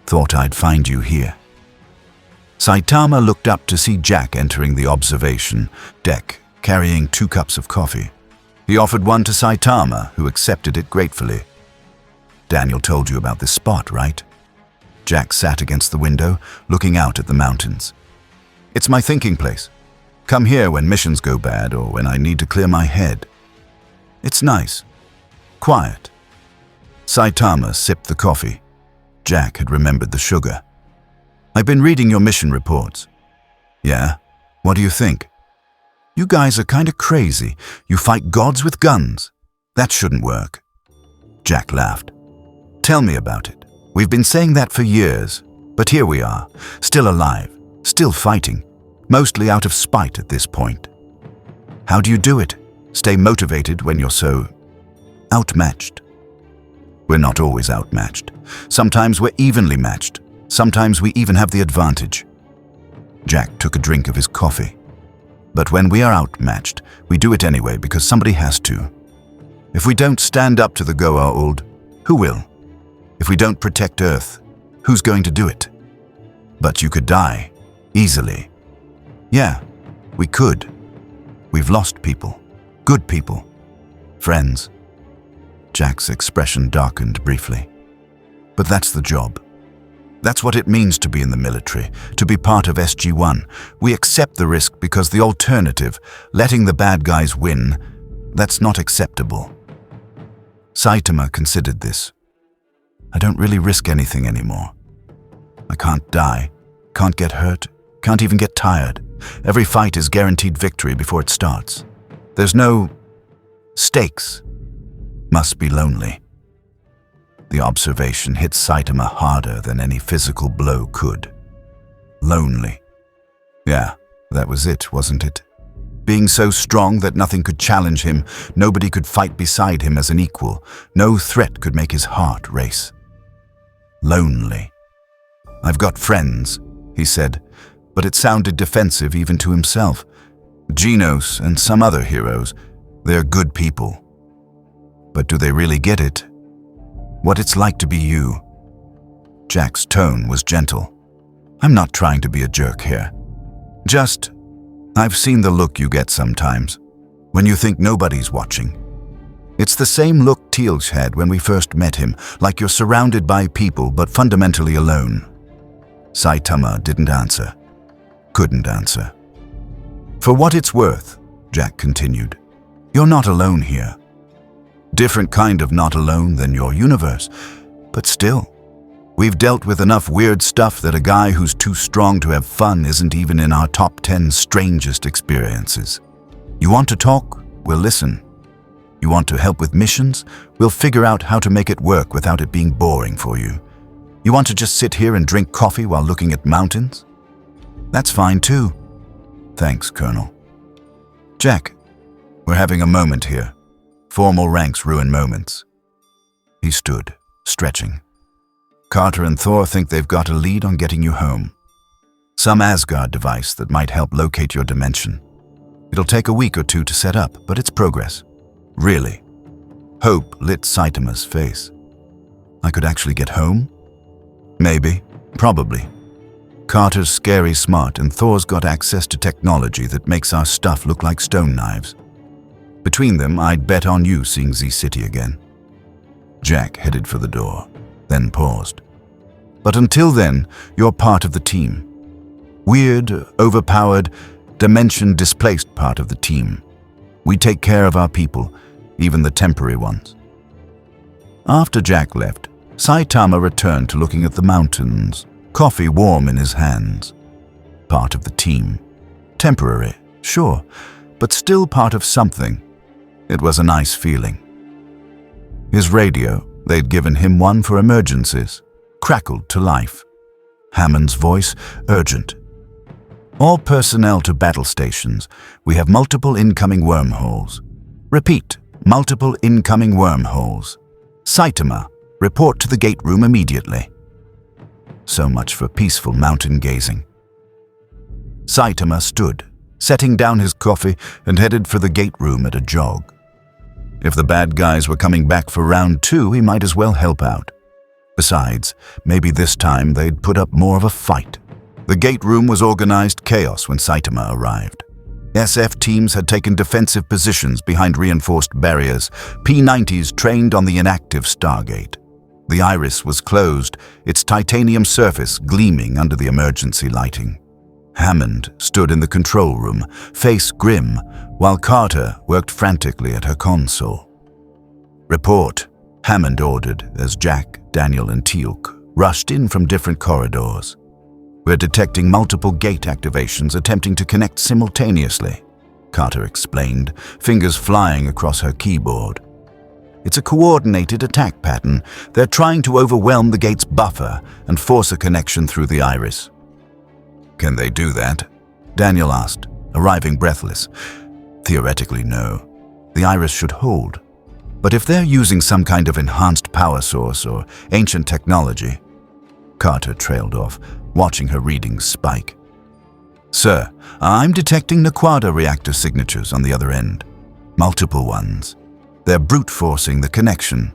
Thought I'd find you here. Saitama looked up to see Jack entering the observation deck, carrying 2 cups of coffee. He offered one to Saitama, who accepted it gratefully. Daniel told you about this spot, right? Jack sat against the window, looking out at the mountains. It's my thinking place. Come here when missions go bad or when I need to clear my head. It's nice. Quiet. Saitama sipped the coffee. Jack had remembered the sugar. I've been reading your mission reports. Yeah? What do you think? You guys are kind of crazy. You fight gods with guns. That shouldn't work. Jack laughed. Tell me about it. We've been saying that for years, but here we are, still alive, still fighting, mostly out of spite at this point. How do you do it? Stay motivated when you're so outmatched? We're not always outmatched. Sometimes we're evenly matched. Sometimes we even have the advantage. Jack took a drink of his coffee. But when we are outmatched, we do it anyway because somebody has to. If we don't stand up to the Goa'uld, who will? If we don't protect Earth, who's going to do it? But you could die, easily. Yeah, we could. We've lost people, good people, friends. Jack's expression darkened briefly. But that's the job. That's what it means to be in the military, to be part of SG-1. We accept the risk because the alternative, letting the bad guys win, that's not acceptable. Saitama considered this. I don't really risk anything anymore. I can't die, can't get hurt, can't even get tired. Every fight is guaranteed victory before it starts. There's no stakes. Must be lonely. The observation hit Saitama harder than any physical blow could. Lonely. Yeah, that was it, wasn't it? Being so strong that nothing could challenge him, nobody could fight beside him as an equal, no threat could make his heart race. Lonely. I've got friends, he said, but it sounded defensive even to himself. Genos and some other heroes, they're good people. But do they really get it? What it's like to be you? Jack's tone was gentle. I'm not trying to be a jerk here. Just, I've seen the look you get sometimes, when you think nobody's watching. It's the same look Teal'c had when we first met him, like you're surrounded by people but fundamentally alone. Saitama didn't answer. Couldn't answer. For what it's worth, Jack continued, you're not alone here. Different kind of not alone than your universe, but still. We've dealt with enough weird stuff that a guy who's too strong to have fun isn't even in our top 10 strangest experiences. You want to talk? We'll listen. You want to help with missions? We'll figure out how to make it work without it being boring for you. You want to just sit here and drink coffee while looking at mountains? That's fine too. Thanks, Colonel. Jack, We're having a moment here. Formal ranks ruin moments. He stood, stretching. Carter and Thor think they've got a lead on getting you home. Some Asgard device that might help locate your dimension. It'll take a week or two to set up, but it's progress. Really. Hope lit Saitama's face. I could actually get home? Maybe. Probably. Carter's scary smart and Thor's got access to technology that makes our stuff look like stone knives. Between them, I'd bet on you seeing Z-City again. Jack headed for the door, then paused. But until then, you're part of the team. Weird, overpowered, dimension-displaced part of the team. We take care of our people, even the temporary ones. After Jack left, Saitama returned to looking at the mountains, coffee warm in his hands. Part of the team. Temporary, sure, but still part of something. It was a nice feeling. His radio, they'd given him one for emergencies, crackled to life. Hammond's voice, urgent. All personnel to battle stations. We have multiple incoming wormholes. Repeat, multiple incoming wormholes. Saitama, report to the gate room immediately. So much for peaceful mountain gazing. Saitama stood, setting down his coffee, and headed for the gate room at a jog. If the bad guys were coming back for round 2, he might as well help out. Besides, maybe this time they'd put up more of a fight. The gate room was organized chaos when Saitama arrived. SF teams had taken defensive positions behind reinforced barriers, P-90s trained on the inactive Stargate. The iris was closed, its titanium surface gleaming under the emergency lighting. Hammond stood in the control room, face grim, while Carter worked frantically at her console. Report, Hammond ordered as Jack, Daniel, and Teal'c rushed in from different corridors. We're detecting multiple gate activations attempting to connect simultaneously, Carter explained, fingers flying across her keyboard. It's a coordinated attack pattern. They're trying to overwhelm the gate's buffer and force a connection through the iris. Can they do that? Daniel asked, arriving breathless. Theoretically, no. The iris should hold. But if they're using some kind of enhanced power source or ancient technology... Carter trailed off, watching her readings spike. Sir, I'm detecting Naquada reactor signatures on the other end. Multiple ones. They're brute-forcing the connection.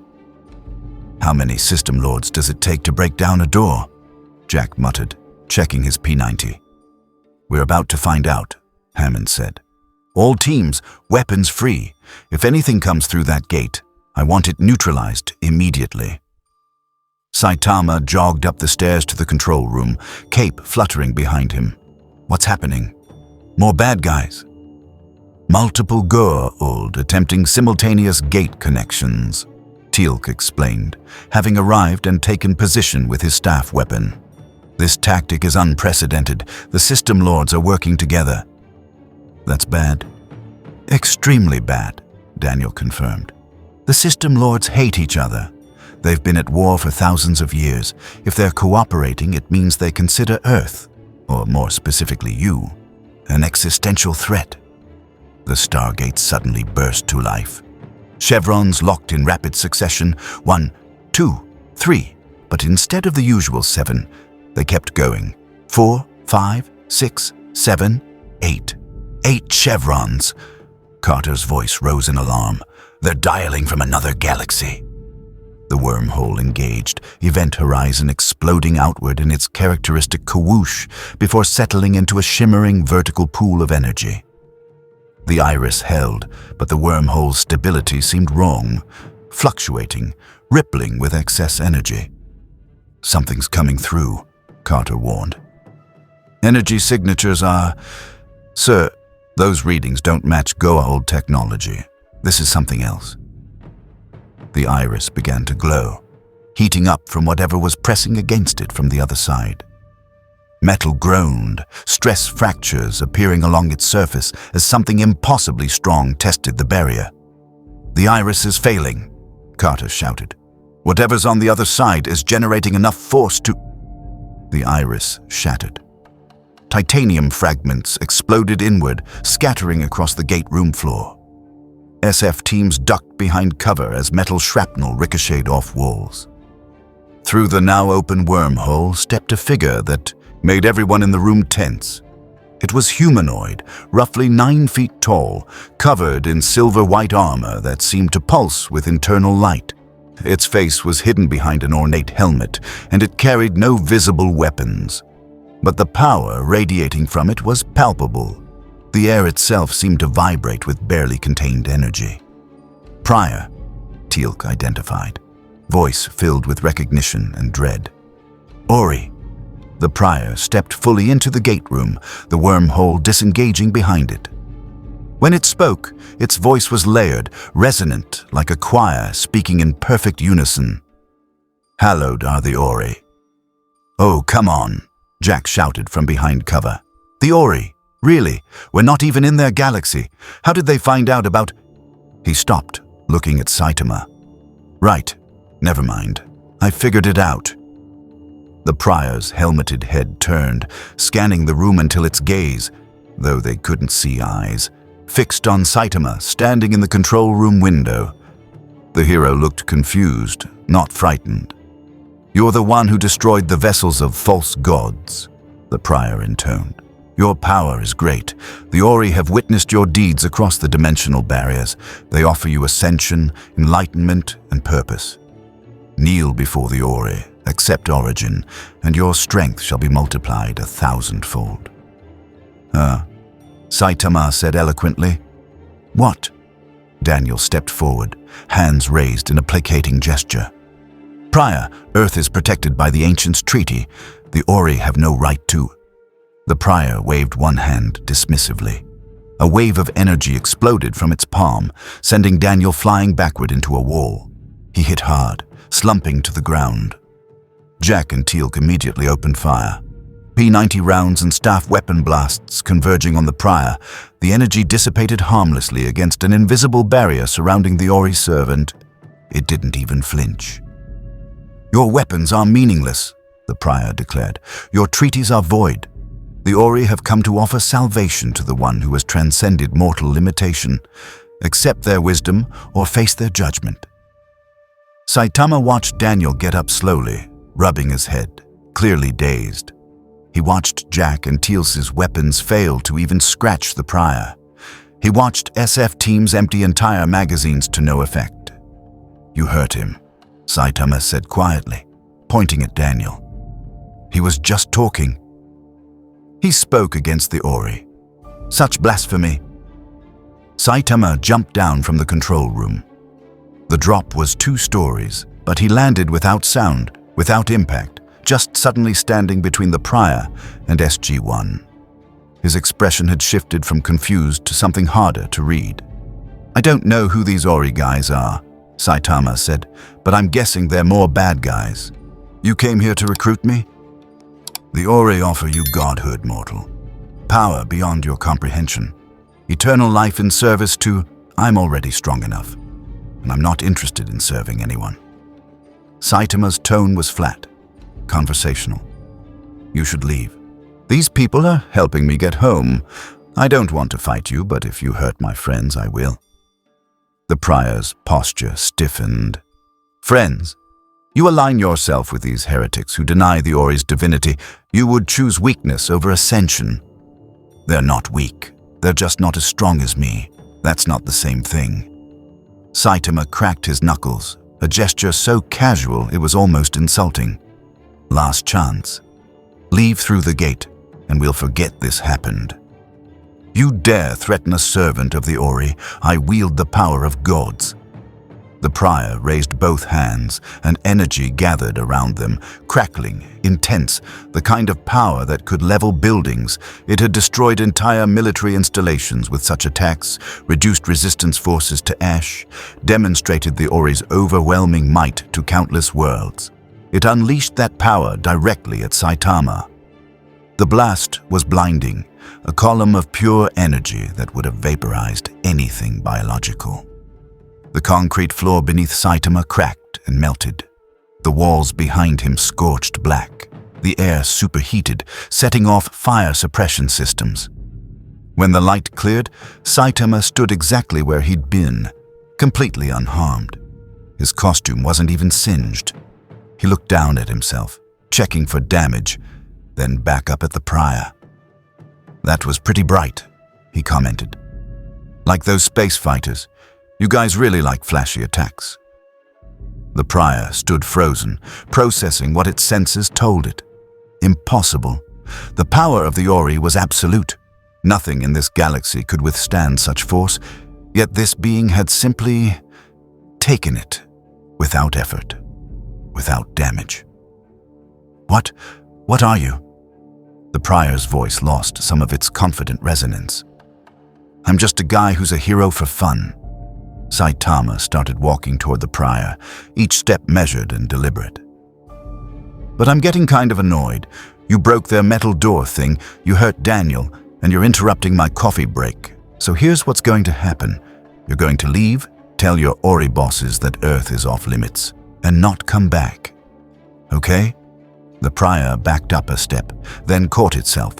How many system lords does it take to break down a door? Jack muttered, checking his P-90. We're about to find out, Hammond said. All teams, weapons free. If anything comes through that gate, I want it neutralized immediately. Saitama jogged up the stairs to the control room, cape fluttering behind him. What's happening? More bad guys. Multiple Goa'uld attempting simultaneous gate connections, Teal'c explained, having arrived and taken position with his staff weapon. This tactic is unprecedented. The system lords are working together. That's bad. Extremely bad, Daniel confirmed. The system lords hate each other. They've been at war for thousands of years. If they're cooperating, it means they consider Earth, or more specifically you, an existential threat. The Stargate suddenly burst to life. Chevrons locked in rapid succession, 1, 2, 3, but instead of the usual 7, they kept going. 4, 5, 6, 7, 8. 8 chevrons. Carter's voice rose in alarm. They're dialing from another galaxy. The wormhole engaged, event horizon exploding outward in its characteristic kawoosh before settling into a shimmering vertical pool of energy. The iris held, but the wormhole's stability seemed wrong, fluctuating, rippling with excess energy. Something's coming through, Carter warned. Energy signatures are... Sir, those readings don't match Goa'uld technology. This is something else. The iris began to glow, heating up from whatever was pressing against it from the other side. Metal groaned, stress fractures appearing along its surface as something impossibly strong tested the barrier. The iris is failing, Carter shouted. Whatever's on the other side is generating enough force to... The iris shattered. Titanium fragments exploded inward, scattering across the gate room floor. SF teams ducked behind cover as metal shrapnel ricocheted off walls. Through the now open wormhole stepped a figure that made everyone in the room tense. It was humanoid, roughly 9 feet tall, covered in silver-white armor that seemed to pulse with internal light. Its face was hidden behind an ornate helmet, and it carried no visible weapons. But the power radiating from it was palpable. The air itself seemed to vibrate with barely contained energy. Prior, Teal'c identified, voice filled with recognition and dread. Ori. The Prior stepped fully into the gate room, the wormhole disengaging behind it. When it spoke, its voice was layered, resonant, like a choir speaking in perfect unison. Hallowed are the Ori. Oh, come on, Jack shouted from behind cover. The Ori? Really? We're not even in their galaxy. How did they find out about... He stopped, looking at Saitama. Right. Never mind. I figured it out. The Prior's helmeted head turned, scanning the room until its gaze, though they couldn't see eyes, fixed on Saitama standing in the control room window. The hero looked confused, not frightened. You're the one who destroyed the vessels of false gods, the Prior intoned. Your power is great. The Ori have witnessed your deeds across the dimensional barriers. They offer you ascension, enlightenment, and purpose. Kneel before the Ori, accept origin, and your strength shall be multiplied 1,000-fold. Saitama said eloquently. What? Daniel stepped forward, hands raised in a placating gesture. Prior, Earth is protected by the Ancients' treaty. The Ori have no right to... The Prior waved one hand dismissively. A wave of energy exploded from its palm, sending Daniel flying backward into a wall. He hit hard, slumping to the ground. Jack and Teal'c immediately opened fire. P-90 rounds and staff weapon blasts converging on the Prior, the energy dissipated harmlessly against an invisible barrier surrounding the Ori servant. It didn't even flinch. Your weapons are meaningless, the Prior declared. Your treaties are void. The Ori have come to offer salvation to the one who has transcended mortal limitation. Accept their wisdom or face their judgment. Saitama watched Daniel get up slowly, rubbing his head, clearly dazed. He watched Jack and Teal'c's weapons fail to even scratch the Prior. He watched SF teams empty entire magazines to no effect. You hurt him, Saitama said quietly, pointing at Daniel. He was just talking. He spoke against the Ori. Such blasphemy. Saitama jumped down from the control room. The drop was 2 stories, but he landed without sound, without impact, just suddenly standing between the Prior and SG-1. His expression had shifted from confused to something harder to read. I don't know who these Ori guys are, Saitama said, but I'm guessing they're more bad guys. You came here to recruit me? The Ori offer you godhood, mortal. Power beyond your comprehension. Eternal life in service to... I'm already strong enough, and I'm not interested in serving anyone. Saitama's tone was flat, conversational. You should leave. These people are helping me get home. I don't want to fight you, but if you hurt my friends, I will. The Prior's posture stiffened. Friends, you align yourself with these heretics who deny the Ori's divinity. You would choose weakness over ascension. They're not weak. They're just not as strong as me. That's not the same thing. Saitama cracked his knuckles, a gesture so casual it was almost insulting. Last chance. Leave through the gate, and we'll forget this happened. You dare threaten a servant of the Ori. I wield the power of gods. The Prior raised both hands, and energy gathered around them, crackling, intense, the kind of power that could level buildings. It had destroyed entire military installations with such attacks, reduced resistance forces to ash, demonstrated the Ori's overwhelming might to countless worlds. It unleashed that power directly at Saitama. The blast was blinding, a column of pure energy that would have vaporized anything biological. The concrete floor beneath Saitama cracked and melted. The walls behind him scorched black. The air superheated, setting off fire suppression systems. When the light cleared, Saitama stood exactly where he'd been, completely unharmed. His costume wasn't even singed. He looked down at himself, checking for damage, then back up at the prior. "That was pretty bright," he commented. "Like those space fighters. You guys really like flashy attacks." The prior stood frozen, processing what its senses told it. Impossible. The power of the Ori was absolute. Nothing in this galaxy could withstand such force, yet this being had simply taken it without effort, without damage. What are you?" The prior's voice lost some of its confident resonance. "I'm just a guy who's a hero for fun." Saitama started walking toward the prior, each step measured and deliberate. "But I'm getting kind of annoyed. You broke their metal door thing, you hurt Daniel, and you're interrupting my coffee break. So here's what's going to happen. You're going to leave, tell your Ori bosses that Earth is off limits, and not come back. Okay?" The prior backed up a step, then caught itself.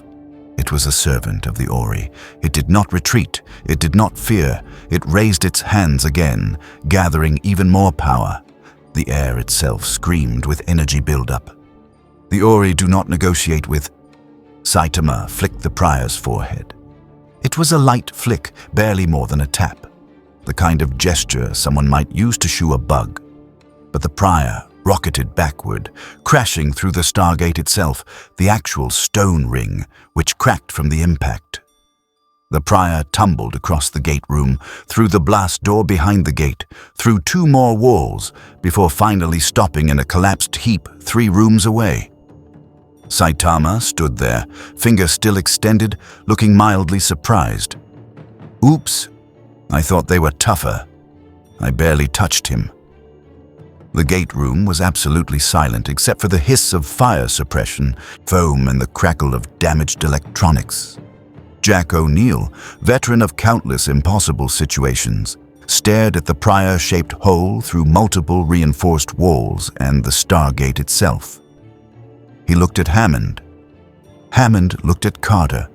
It was a servant of the Ori. It did not retreat. It did not fear. It raised its hands again, gathering even more power. The air itself screamed with energy buildup. "The Ori do not negotiate with..." Saitama flicked the prior's forehead. It was a light flick, barely more than a tap, the kind of gesture someone might use to shoo a bug. But the prior rocketed backward, crashing through the Stargate itself, the actual stone ring, which cracked from the impact. The prior tumbled across the gate room, through the blast door behind the gate, through 2 more walls, before finally stopping in a collapsed heap 3 rooms away. Saitama stood there, finger still extended, looking mildly surprised. "Oops, I thought they were tougher. I barely touched him." The gate room was absolutely silent except for the hiss of fire suppression, foam, and the crackle of damaged electronics. Jack O'Neill, veteran of countless impossible situations, stared at the prior-shaped hole through multiple reinforced walls and the Stargate itself. He looked at Hammond. Hammond looked at Carter.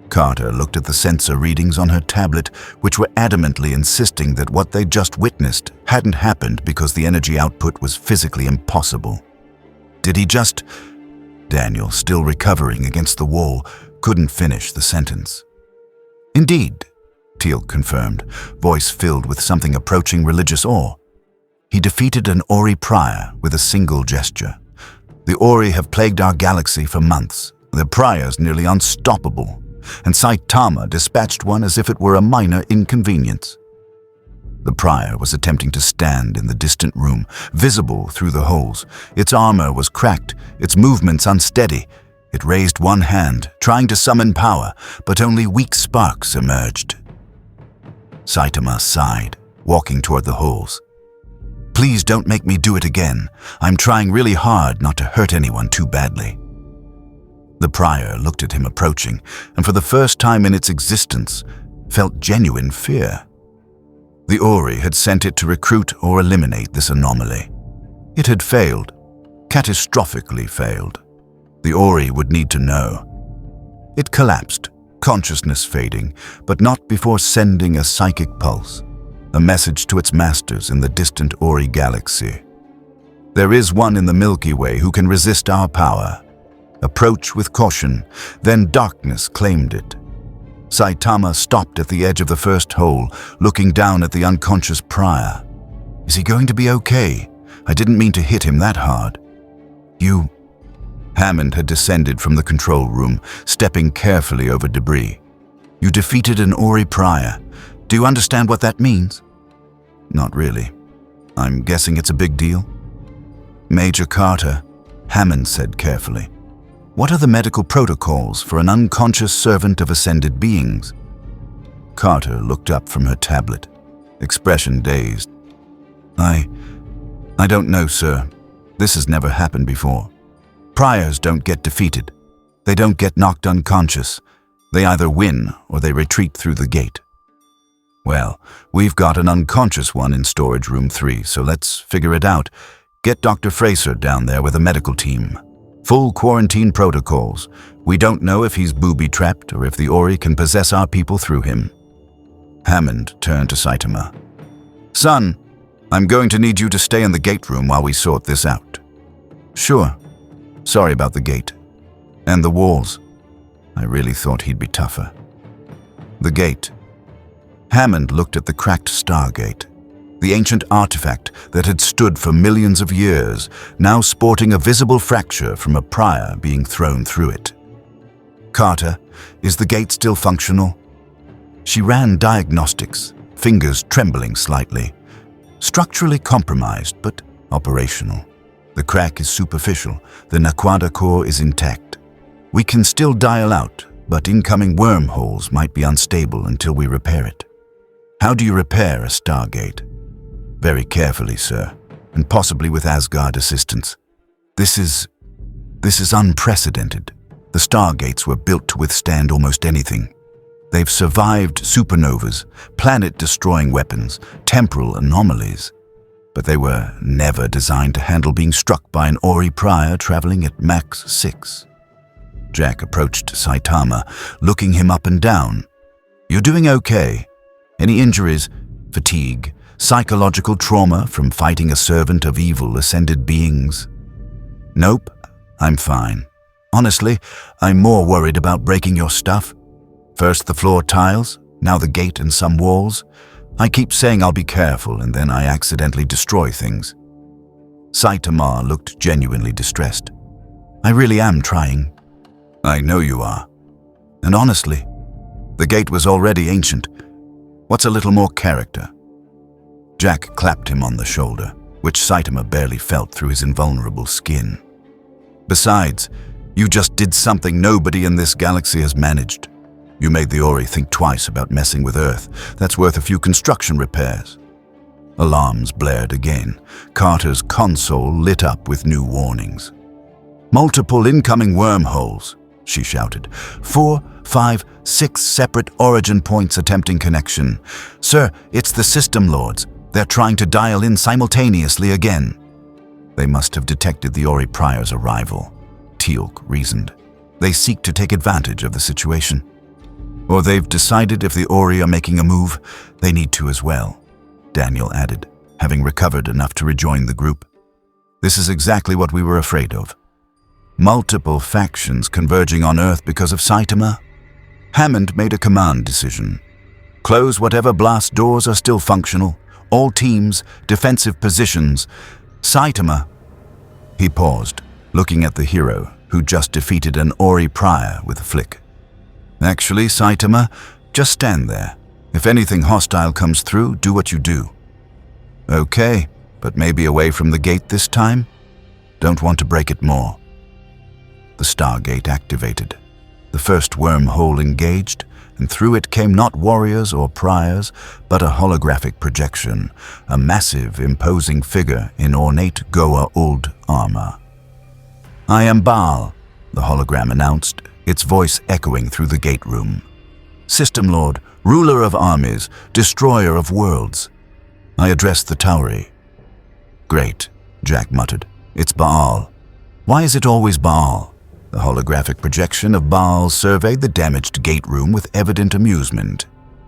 Carter looked at the sensor readings on her tablet, which were adamantly insisting that what they'd just witnessed hadn't happened because the energy output was physically impossible. Did he just... Daniel, still recovering against the wall, couldn't finish the sentence. "Indeed," Teal'c confirmed, voice filled with something approaching religious awe. "He defeated an Ori prior with a single gesture. The Ori have plagued our galaxy for months. Their prior's nearly unstoppable, and Saitama dispatched one as if it were a minor inconvenience." The prior was attempting to stand in the distant room, visible through the holes. Its armor was cracked, its movements unsteady. It raised one hand, trying to summon power, but only weak sparks emerged. Saitama sighed, walking toward the holes. "Please don't make me do it again. I'm trying really hard not to hurt anyone too badly." The prior looked at him approaching, and for the first time in its existence, felt genuine fear. The Ori had sent it to recruit or eliminate this anomaly. It had failed, catastrophically failed. The Ori would need to know. It collapsed, consciousness fading, but not before sending a psychic pulse, a message to its masters in the distant Ori galaxy. "There is one in the Milky Way who can resist our power. Approach with caution." Then darkness claimed it. Saitama stopped at the edge of the first hole, looking down at the unconscious prior. "Is he going to be okay? I didn't mean to hit him that hard." "You..." Hammond had descended from the control room, stepping carefully over debris. "You defeated an Ori prior. Do you understand what that means?" "Not really. I'm guessing it's a big deal." "Major Carter," Hammond said carefully, "what are the medical protocols for an unconscious servant of ascended beings?" Carter looked up from her tablet, expression dazed. I don't know, sir. This has never happened before. Priors don't get defeated. They don't get knocked unconscious. They either win or they retreat through the gate." "Well, we've got an unconscious one in storage room 3, so let's figure it out. Get Dr. Fraser down there with a medical team." Full quarantine protocols. We don't know if he's booby-trapped or if the Ori can possess our people through him. Hammond turned to Saitama. Son, I'm going to need you to stay in the gate room while we sort this out. Sure. Sorry about the gate. And the walls. I really thought he'd be tougher. The gate. Hammond looked at the cracked Stargate, the ancient artifact that had stood for millions of years, now sporting a visible fracture from a prior being thrown through it. Carter, is the gate still functional? She ran diagnostics, fingers trembling slightly. Structurally compromised, but operational. The crack is superficial, the Naquada core is intact. We can still dial out, but incoming wormholes might be unstable until we repair it. How do you repair a Stargate? Very carefully, sir, and possibly with Asgard assistance. This is unprecedented. The Stargates were built to withstand almost anything. They've survived supernovas, planet-destroying weapons, temporal anomalies. But they were never designed to handle being struck by an Ori prior traveling at max 6. Jack approached Saitama, looking him up and down. You're doing okay. Any injuries? Fatigue? Psychological trauma from fighting a servant of evil ascended beings? Nope, I'm fine. Honestly, I'm more worried about breaking your stuff. First the floor tiles, now the gate and some walls. I keep saying I'll be careful, and then I accidentally destroy things. Saitama looked genuinely distressed. I really am trying. I know you are. And honestly, the gate was already ancient. What's a little more character? Jack clapped him on the shoulder, which Saitama barely felt through his invulnerable skin. Besides, you just did something nobody in this galaxy has managed. You made the Ori think twice about messing with Earth. That's worth a few construction repairs. Alarms blared again. Carter's console lit up with new warnings. Multiple incoming wormholes, she shouted. 4, 5, 6 separate origin points attempting connection. Sir, it's the system lords. They're trying to dial in simultaneously again. They must have detected the Ori prior's arrival, Teal'c reasoned. They seek to take advantage of the situation. Or they've decided if the Ori are making a move, they need to as well, Daniel added, having recovered enough to rejoin the group. This is exactly what we were afraid of. Multiple factions converging on Earth because of Saitama. Hammond made a command decision. Close whatever blast doors are still functional. All teams, defensive positions. Saitama. He paused, looking at the hero who just defeated an Ori prior with a flick. Actually, Saitama, just stand there. If anything hostile comes through, do what you do. Okay, but maybe away from the gate this time? Don't want to break it more. The Stargate activated. The first wormhole engaged, and through it came not warriors or priors, but a holographic projection, a massive, imposing figure in ornate Goa'uld armor. I am Baal, the hologram announced, its voice echoing through the gate room. System Lord, ruler of armies, destroyer of worlds. I addressed the Tauri. Great, Jack muttered. It's Baal. Why is it always Baal? The holographic projection of Baal surveyed the damaged gate room with evident amusement.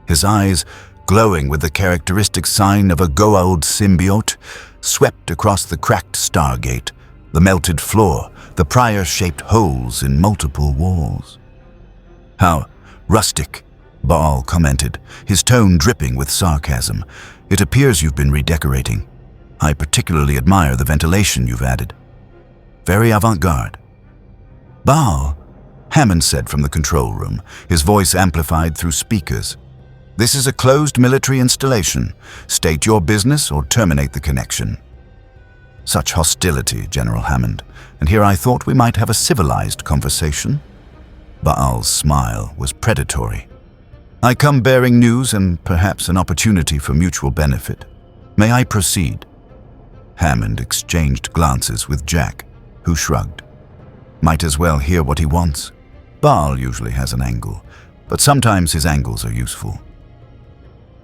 His eyes, glowing with the characteristic sign of a Goa'uld symbiote, swept across the cracked Stargate, the melted floor, the prior-shaped holes in multiple walls. How rustic, Baal commented, his tone dripping with sarcasm. It appears you've been redecorating. I particularly admire the ventilation you've added. Very avant-garde. Baal, Hammond said from the control room, his voice amplified through speakers. This is a closed military installation. State your business or terminate the connection. Such hostility, General Hammond, and here I thought we might have a civilized conversation. Baal's smile was predatory. I come bearing news and perhaps an opportunity for mutual benefit. May I proceed? Hammond exchanged glances with Jack, who shrugged. Might as well hear what he wants. Baal usually has an angle, but sometimes his angles are useful.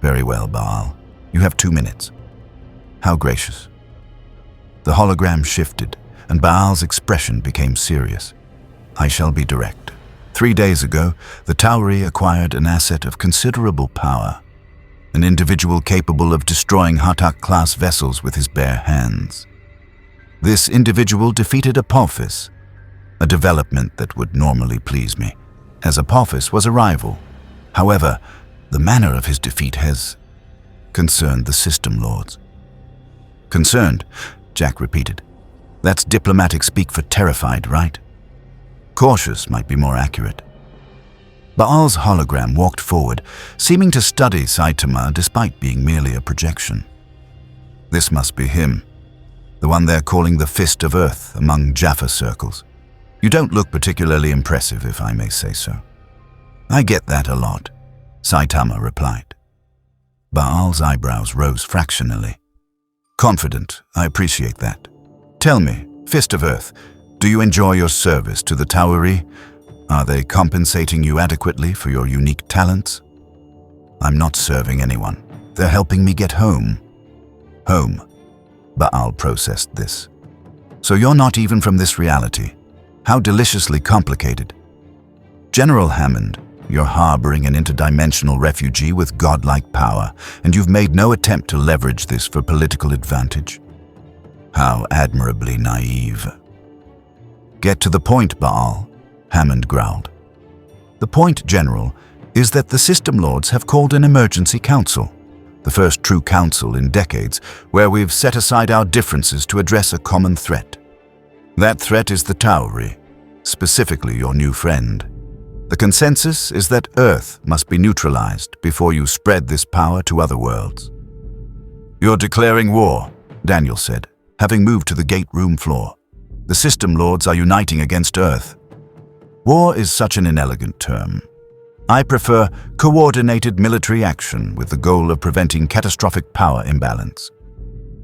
Very well, Baal. You have 2 minutes. How gracious. The hologram shifted, and Baal's expression became serious. I shall be direct. 3 days ago, the Tauri acquired an asset of considerable power, an individual capable of destroying Hatak-class vessels with his bare hands. This individual defeated Apophis, a development that would normally please me, as Apophis was a rival. However, the manner of his defeat has concerned the System Lords. Concerned, Jack repeated. That's diplomatic speak for terrified, right? Cautious might be more accurate. Baal's hologram walked forward, seeming to study Saitama despite being merely a projection. This must be him, the one they're calling the Fist of Earth among Jaffa circles. You don't look particularly impressive, if I may say so. I get that a lot, Saitama replied. Baal's eyebrows rose fractionally. Confident, I appreciate that. Tell me, Fist of Earth, do you enjoy your service to the Tauri? Are they compensating you adequately for your unique talents? I'm not serving anyone. They're helping me get home. Home. Baal processed this. So you're not even from this reality. How deliciously complicated. General Hammond, you're harboring an interdimensional refugee with godlike power, and you've made no attempt to leverage this for political advantage. How admirably naive. Get to the point, Baal, Hammond growled. The point, General, is that the System Lords have called an emergency council, the first true council in decades, where we've set aside our differences to address a common threat. That threat is the Tauri, specifically your new friend. The consensus is that Earth must be neutralized before you spread this power to other worlds. You're declaring war, Daniel said, having moved to the gate room floor. The System Lords are uniting against Earth. War is such an inelegant term. I prefer coordinated military action with the goal of preventing catastrophic power imbalance.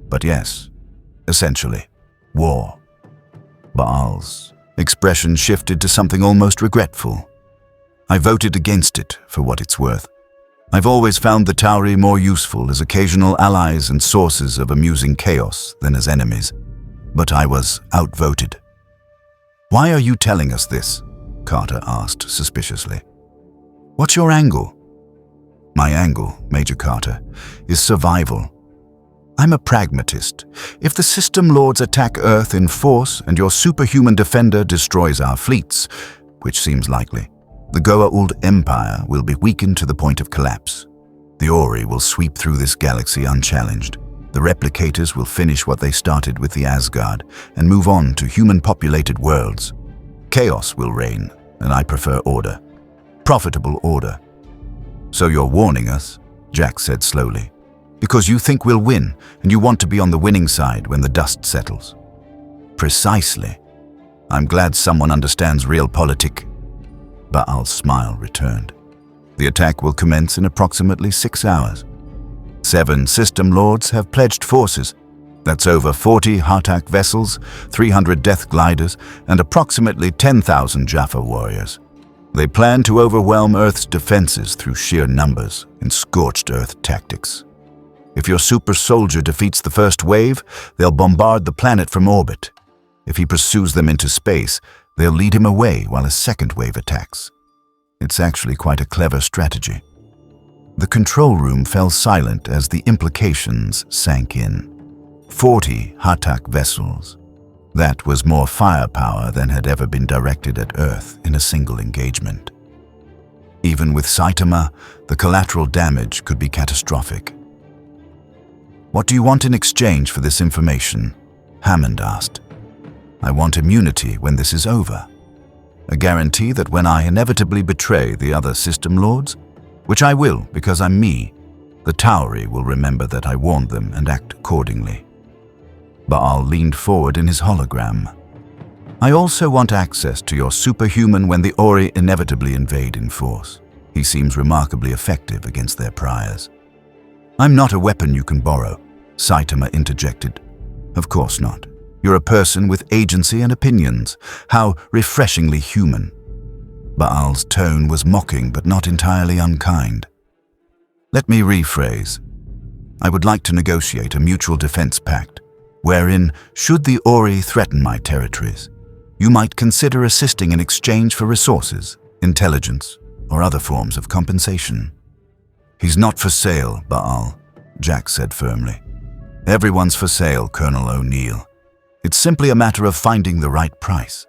But yes, essentially, war. Baal's expression shifted to something almost regretful. I voted against it for what it's worth. I've always found the Tauri more useful as occasional allies and sources of amusing chaos than as enemies. But I was outvoted. Why are you telling us this? Carter asked suspiciously. What's your angle? My angle, Major Carter, is survival. I'm a pragmatist. If the System Lords attack Earth in force and your superhuman defender destroys our fleets, which seems likely, the Goa'uld Empire will be weakened to the point of collapse. The Ori will sweep through this galaxy unchallenged. The replicators will finish what they started with the Asgard and move on to human-populated worlds. Chaos will reign, and I prefer order. Profitable order. So you're warning us, Jack said slowly, because you think we'll win and you want to be on the winning side when the dust settles. Precisely. I'm glad someone understands realpolitik. Baal's smile returned. The attack will commence in approximately 6 hours. 7 System Lords have pledged forces. That's over 40 Hatak vessels, 300 Death Gliders, and approximately 10,000 Jaffa warriors. They plan to overwhelm Earth's defenses through sheer numbers in scorched Earth tactics. If your super soldier defeats the first wave, they'll bombard the planet from orbit. If he pursues them into space, they'll lead him away while a second wave attacks. It's actually quite a clever strategy. The control room fell silent as the implications sank in. 40 Hatak vessels. That was more firepower than had ever been directed at Earth in a single engagement. Even with Saitama, the collateral damage could be catastrophic. What do you want in exchange for this information? Hammond asked. I want immunity when this is over. A guarantee that when I inevitably betray the other System Lords, which I will because I'm me, the Tauri will remember that I warned them and act accordingly. Baal leaned forward in his hologram. I also want access to your superhuman when the Ori inevitably invade in force. He seems remarkably effective against their priors. I'm not a weapon you can borrow, Saitama interjected. Of course not. You're a person with agency and opinions. How refreshingly human. Baal's tone was mocking but not entirely unkind. Let me rephrase. I would like to negotiate a mutual defense pact, wherein, should the Ori threaten my territories, you might consider assisting in exchange for resources, intelligence, or other forms of compensation. He's not for sale, Baal, Jack said firmly. Everyone's for sale, Colonel O'Neill. It's simply a matter of finding the right price.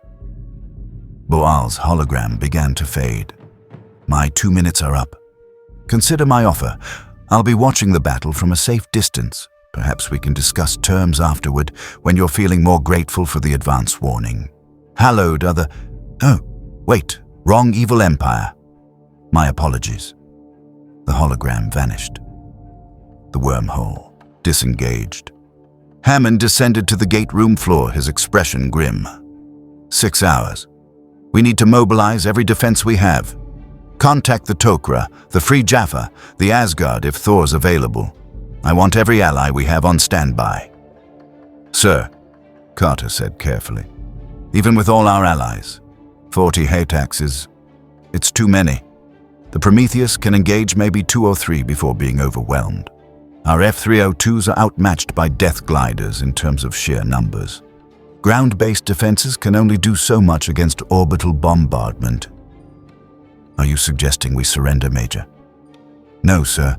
Baal's hologram began to fade. My 2 minutes are up. Consider my offer. I'll be watching the battle from a safe distance. Perhaps we can discuss terms afterward when you're feeling more grateful for the advance warning. Hallowed are the... Oh, wait, wrong evil empire. My apologies. The hologram vanished. The wormhole disengaged. Hammond descended to the gate room floor, his expression grim. 6 hours. We need to mobilize every defense we have. Contact the Tok'ra, the Free Jaffa, the Asgard if Thor's available. I want every ally we have on standby. Sir, Carter said carefully, even with all our allies, 40 Haytaxes, it's too many. The Prometheus can engage maybe 2 or 3 before being overwhelmed. Our F-302s are outmatched by Death Gliders in terms of sheer numbers. Ground-based defenses can only do so much against orbital bombardment. Are you suggesting we surrender, Major? No, sir.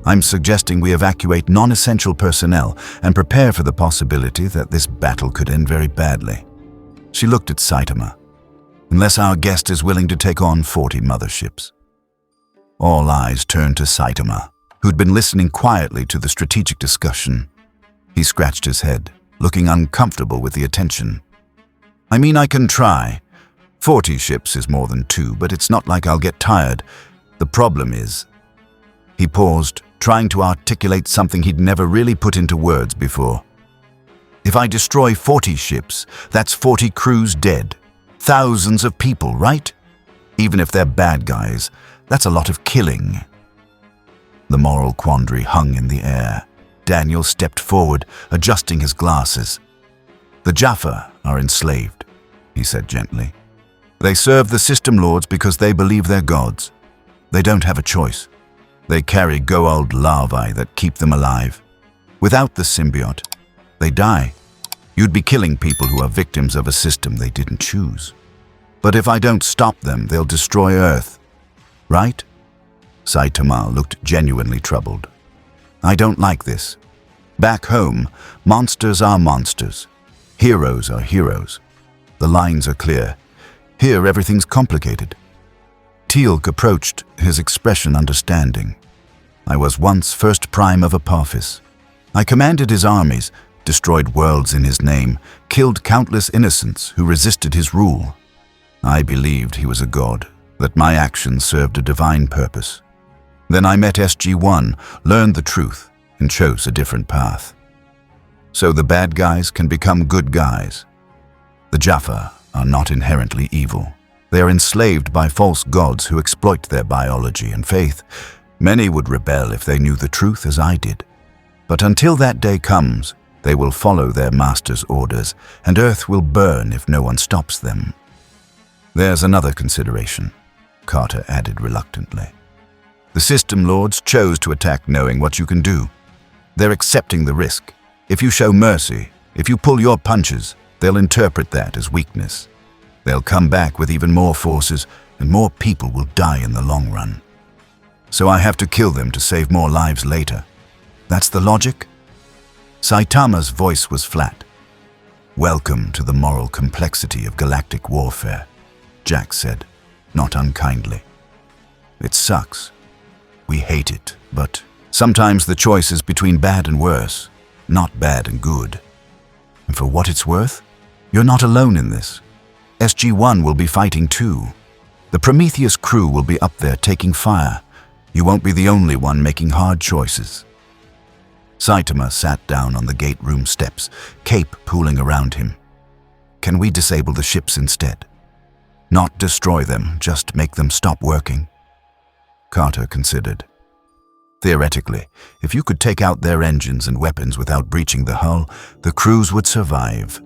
I'm suggesting we evacuate non-essential personnel and prepare for the possibility that this battle could end very badly. She looked at Saitama. Unless our guest is willing to take on 40 motherships. All eyes turned to Saitama, who'd been listening quietly to the strategic discussion. He scratched his head, looking uncomfortable with the attention. I mean, I can try. 40 ships is more than 2, but it's not like I'll get tired. The problem is... He paused, trying to articulate something he'd never really put into words before. If I destroy 40 ships, that's 40 crews dead. Thousands of people, right? Even if they're bad guys, that's a lot of killing. The moral quandary hung in the air. Daniel stepped forward, adjusting his glasses. The Jaffa are enslaved, he said gently. They serve the system lords because they believe they're gods. They don't have a choice. They carry Goa'uld larvae that keep them alive. Without the symbiote, they die. You'd be killing people who are victims of a system they didn't choose. But if I don't stop them, they'll destroy Earth. Right? Saitama looked genuinely troubled. I don't like this. Back home, monsters are monsters. Heroes are heroes. The lines are clear. Here, everything's complicated. Teal'c approached, his expression understanding. I was once first prime of Apophis. I commanded his armies, destroyed worlds in his name, killed countless innocents who resisted his rule. I believed he was a god, that my actions served a divine purpose. Then I met SG-1, learned the truth, and chose a different path. So the bad guys can become good guys. The Jaffa are not inherently evil. They are enslaved by false gods who exploit their biology and faith. Many would rebel if they knew the truth as I did. But until that day comes, they will follow their master's orders, and Earth will burn if no one stops them. There's another consideration, Carter added reluctantly. The system lords chose to attack knowing what you can do. They're accepting the risk. If you show mercy, if you pull your punches, they'll interpret that as weakness. They'll come back with even more forces, and more people will die in the long run. So I have to kill them to save more lives later. That's the logic? Saitama's voice was flat. Welcome to the moral complexity of galactic warfare, Jack said, not unkindly. It sucks. We hate it, but sometimes the choice is between bad and worse, not bad and good. And for what it's worth, you're not alone in this. SG-1 will be fighting too. The Prometheus crew will be up there taking fire. You won't be the only one making hard choices. Saitama sat down on the gate room steps, cape pooling around him. Can we disable the ships instead? Not destroy them, just make them stop working. Carter considered. Theoretically, if you could take out their engines and weapons without breaching the hull, the crews would survive.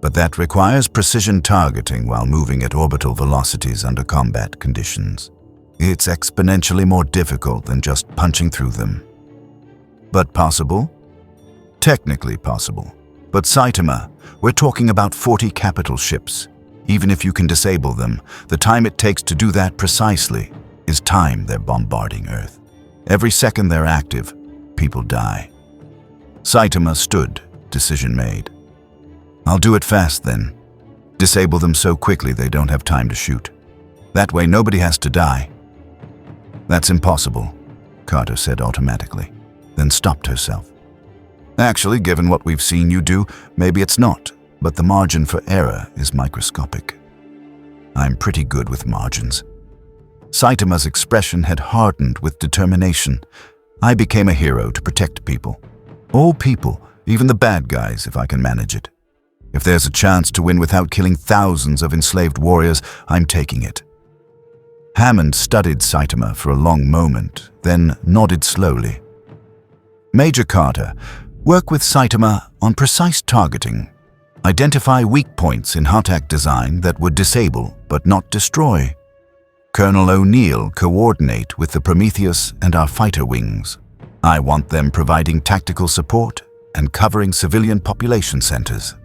But that requires precision targeting while moving at orbital velocities under combat conditions. It's exponentially more difficult than just punching through them. But possible? Technically possible. But Saitama, we're talking about 40 capital ships. Even if you can disable them, the time it takes to do that precisely is time they're bombarding Earth. Every second they're active, people die. Saitama stood, decision made. I'll do it fast then. Disable them so quickly they don't have time to shoot. That way nobody has to die. That's impossible, Carter said automatically, then stopped herself. Actually, given what we've seen you do, maybe it's not, but the margin for error is microscopic. I'm pretty good with margins. Saitama's expression had hardened with determination. I became a hero to protect people. All people, even the bad guys, if I can manage it. If there's a chance to win without killing thousands of enslaved warriors, I'm taking it. Hammond studied Saitama for a long moment, then nodded slowly. Major Carter, work with Saitama on precise targeting. Identify weak points in Hatak design that would disable but not destroy. Colonel O'Neill, coordinate with the Prometheus and our fighter wings. I want them providing tactical support and covering civilian population centers.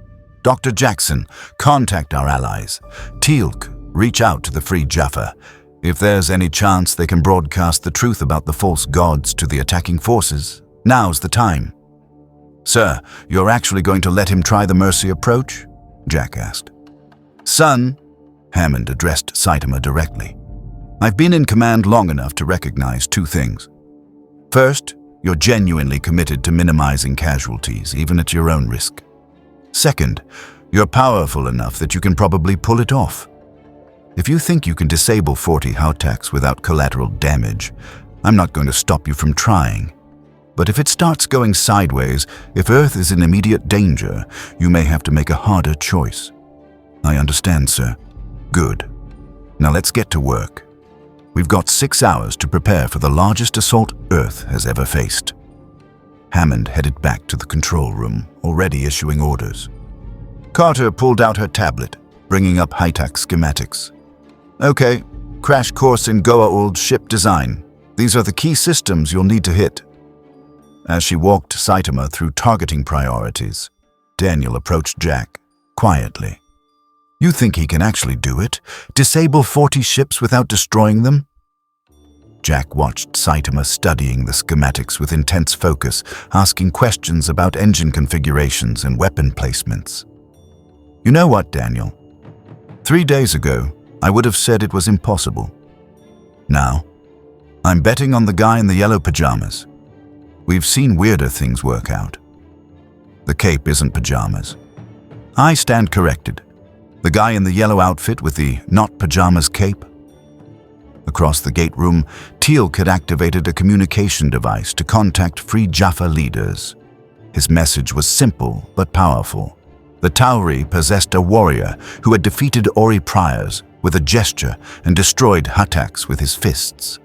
Dr. Jackson, contact our allies. Teal'c, reach out to the Free Jaffa. If there's any chance they can broadcast the truth about the false gods to the attacking forces, now's the time. Sir, you're actually going to let him try the Mercy approach? Jack asked. Son, Hammond addressed Saitama directly. I've been in command long enough to recognize two things. First, you're genuinely committed to minimizing casualties, even at your own risk. Second, you're powerful enough that you can probably pull it off. If you think you can disable 40 Hautaks without collateral damage, I'm not going to stop you from trying. But if it starts going sideways, if Earth is in immediate danger, you may have to make a harder choice. I understand, sir. Good. Now let's get to work. We've got 6 hours to prepare for the largest assault Earth has ever faced. Hammond headed back to the control room, already issuing orders. Carter pulled out her tablet, bringing up Hatak schematics. Okay, crash course in Goa'uld ship design. These are the key systems you'll need to hit. As she walked Saitama through targeting priorities, Daniel approached Jack, quietly. You think he can actually do it? Disable 40 ships without destroying them? Jack watched Saitama studying the schematics with intense focus, asking questions about engine configurations and weapon placements. You know what, Daniel? 3 days ago, I would have said it was impossible. Now, I'm betting on the guy in the yellow pajamas. We've seen weirder things work out. The cape isn't pajamas. I stand corrected. The guy in the yellow outfit with the not pajamas cape. Across the gate room, Teal'c had activated a communication device to contact Free Jaffa leaders. His message was simple but powerful. The Tauri possessed a warrior who had defeated Ori Priors with a gesture and destroyed Hataks with his fists.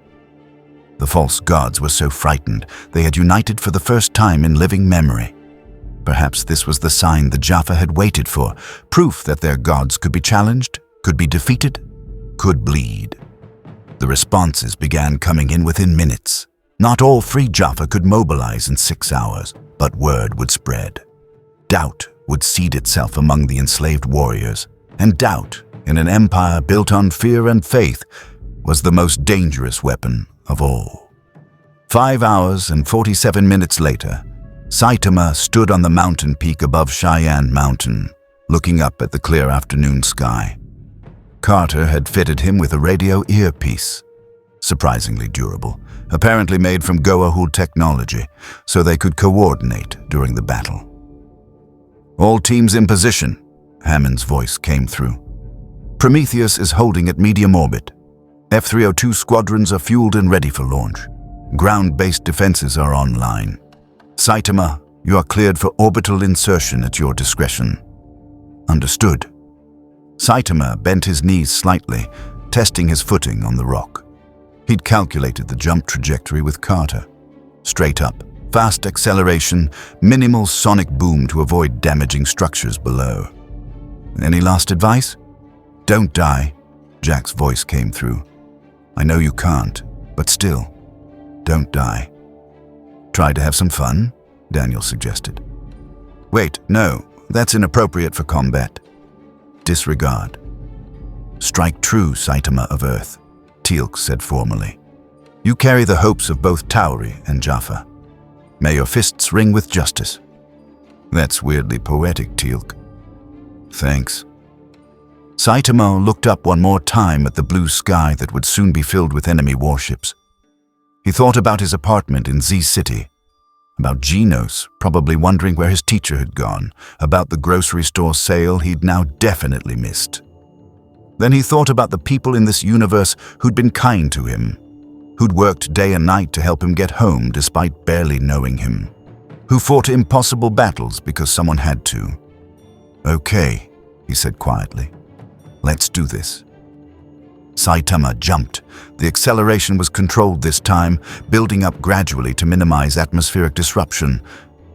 The false gods were so frightened they had united for the first time in living memory. Perhaps this was the sign the Jaffa had waited for, proof that their gods could be challenged, could be defeated, could bleed. The responses began coming in within minutes. Not all Free Jaffa could mobilize in 6 hours, but word would spread. Doubt would seed itself among the enslaved warriors, and doubt, in an empire built on fear and faith, was the most dangerous weapon of all. 5 hours and 47 minutes later, Saitama stood on the mountain peak above Cheyenne Mountain, looking up at the clear afternoon sky. Carter had fitted him with a radio earpiece, surprisingly durable, apparently made from Goa'uld technology, so they could coordinate during the battle. All teams in position, Hammond's voice came through. Prometheus is holding at medium orbit. F-302 squadrons are fueled and ready for launch. Ground-based defenses are online. Saitama, you are cleared for orbital insertion at your discretion. Understood. Saitama bent his knees slightly, testing his footing on the rock. He'd calculated the jump trajectory with Carter. Straight up, fast acceleration, minimal sonic boom to avoid damaging structures below. Any last advice? Don't die, Jack's voice came through. I know you can't, but still, don't die. Try to have some fun, Daniel suggested. Wait, no, That's inappropriate for combat. Disregard. Strike true, Saitama of Earth, Teal'c said formally. You carry the hopes of both Tauri and Jaffa. May your fists ring with justice. That's weirdly poetic, Teal'c. Thanks. Saitama looked up one more time at the blue sky that would soon be filled with enemy warships. He thought about his apartment in Z City, about Genos, probably wondering where his teacher had gone, about the grocery store sale he'd now definitely missed. Then he thought about the people in this universe who'd been kind to him, who'd worked day and night to help him get home despite barely knowing him, who fought impossible battles because someone had to. Okay, he said quietly. Let's do this. Saitama jumped. The acceleration was controlled this time, building up gradually to minimize atmospheric disruption.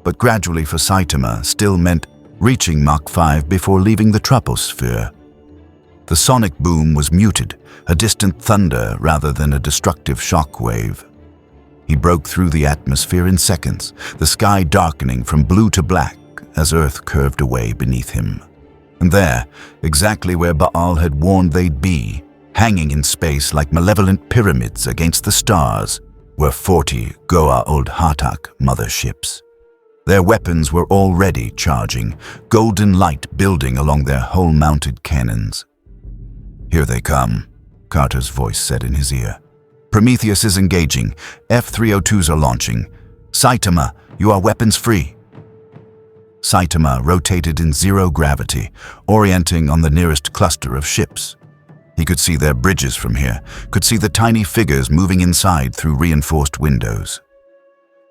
But gradually for Saitama still meant reaching Mach 5 before leaving the troposphere. The sonic boom was muted, a distant thunder rather than a destructive shock wave. He broke through the atmosphere in seconds, the sky darkening from blue to black as Earth curved away beneath him. And there, exactly where Baal had warned they'd be, hanging in space like malevolent pyramids against the stars, were 40 Goa Old Hatak motherships. Their weapons were already charging, golden light building along their hull-mounted cannons. Here they come, Carter's voice said in his ear. Prometheus is engaging. F-302s are launching. Saitama, you are weapons free. Saitama rotated in zero gravity, orienting on the nearest cluster of ships. He could see their bridges from here, could see the tiny figures moving inside through reinforced windows.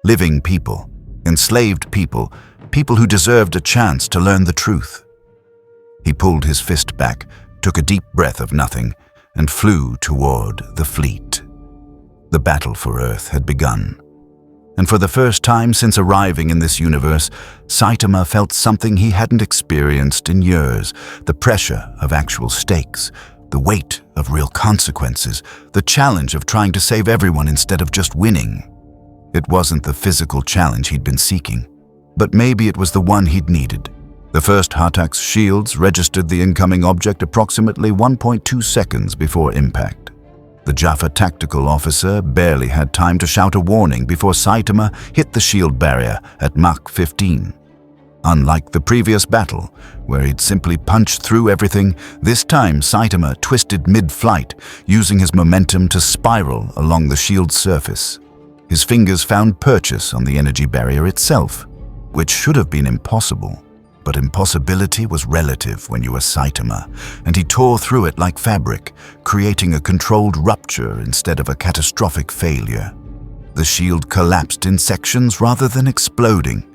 Living people, enslaved people, people who deserved a chance to learn the truth. He pulled his fist back, took a deep breath of nothing, and flew toward the fleet. The battle for Earth had begun. And for the first time since arriving in this universe, Saitama felt something he hadn't experienced in years, the pressure of actual stakes, the weight of real consequences, the challenge of trying to save everyone instead of just winning. It wasn't the physical challenge he'd been seeking, but maybe it was the one he'd needed. The first Hatak's shields registered the incoming object approximately 1.2 seconds before impact. The Jaffa tactical officer barely had time to shout a warning before Saitama hit the shield barrier at Mach 15. Unlike the previous battle, where he'd simply punched through everything, this time Saitama twisted mid-flight, using his momentum to spiral along the shield's surface. His fingers found purchase on the energy barrier itself, which should have been impossible. But impossibility was relative when you were Saitama, and he tore through it like fabric, creating a controlled rupture instead of a catastrophic failure. The shield collapsed in sections rather than exploding.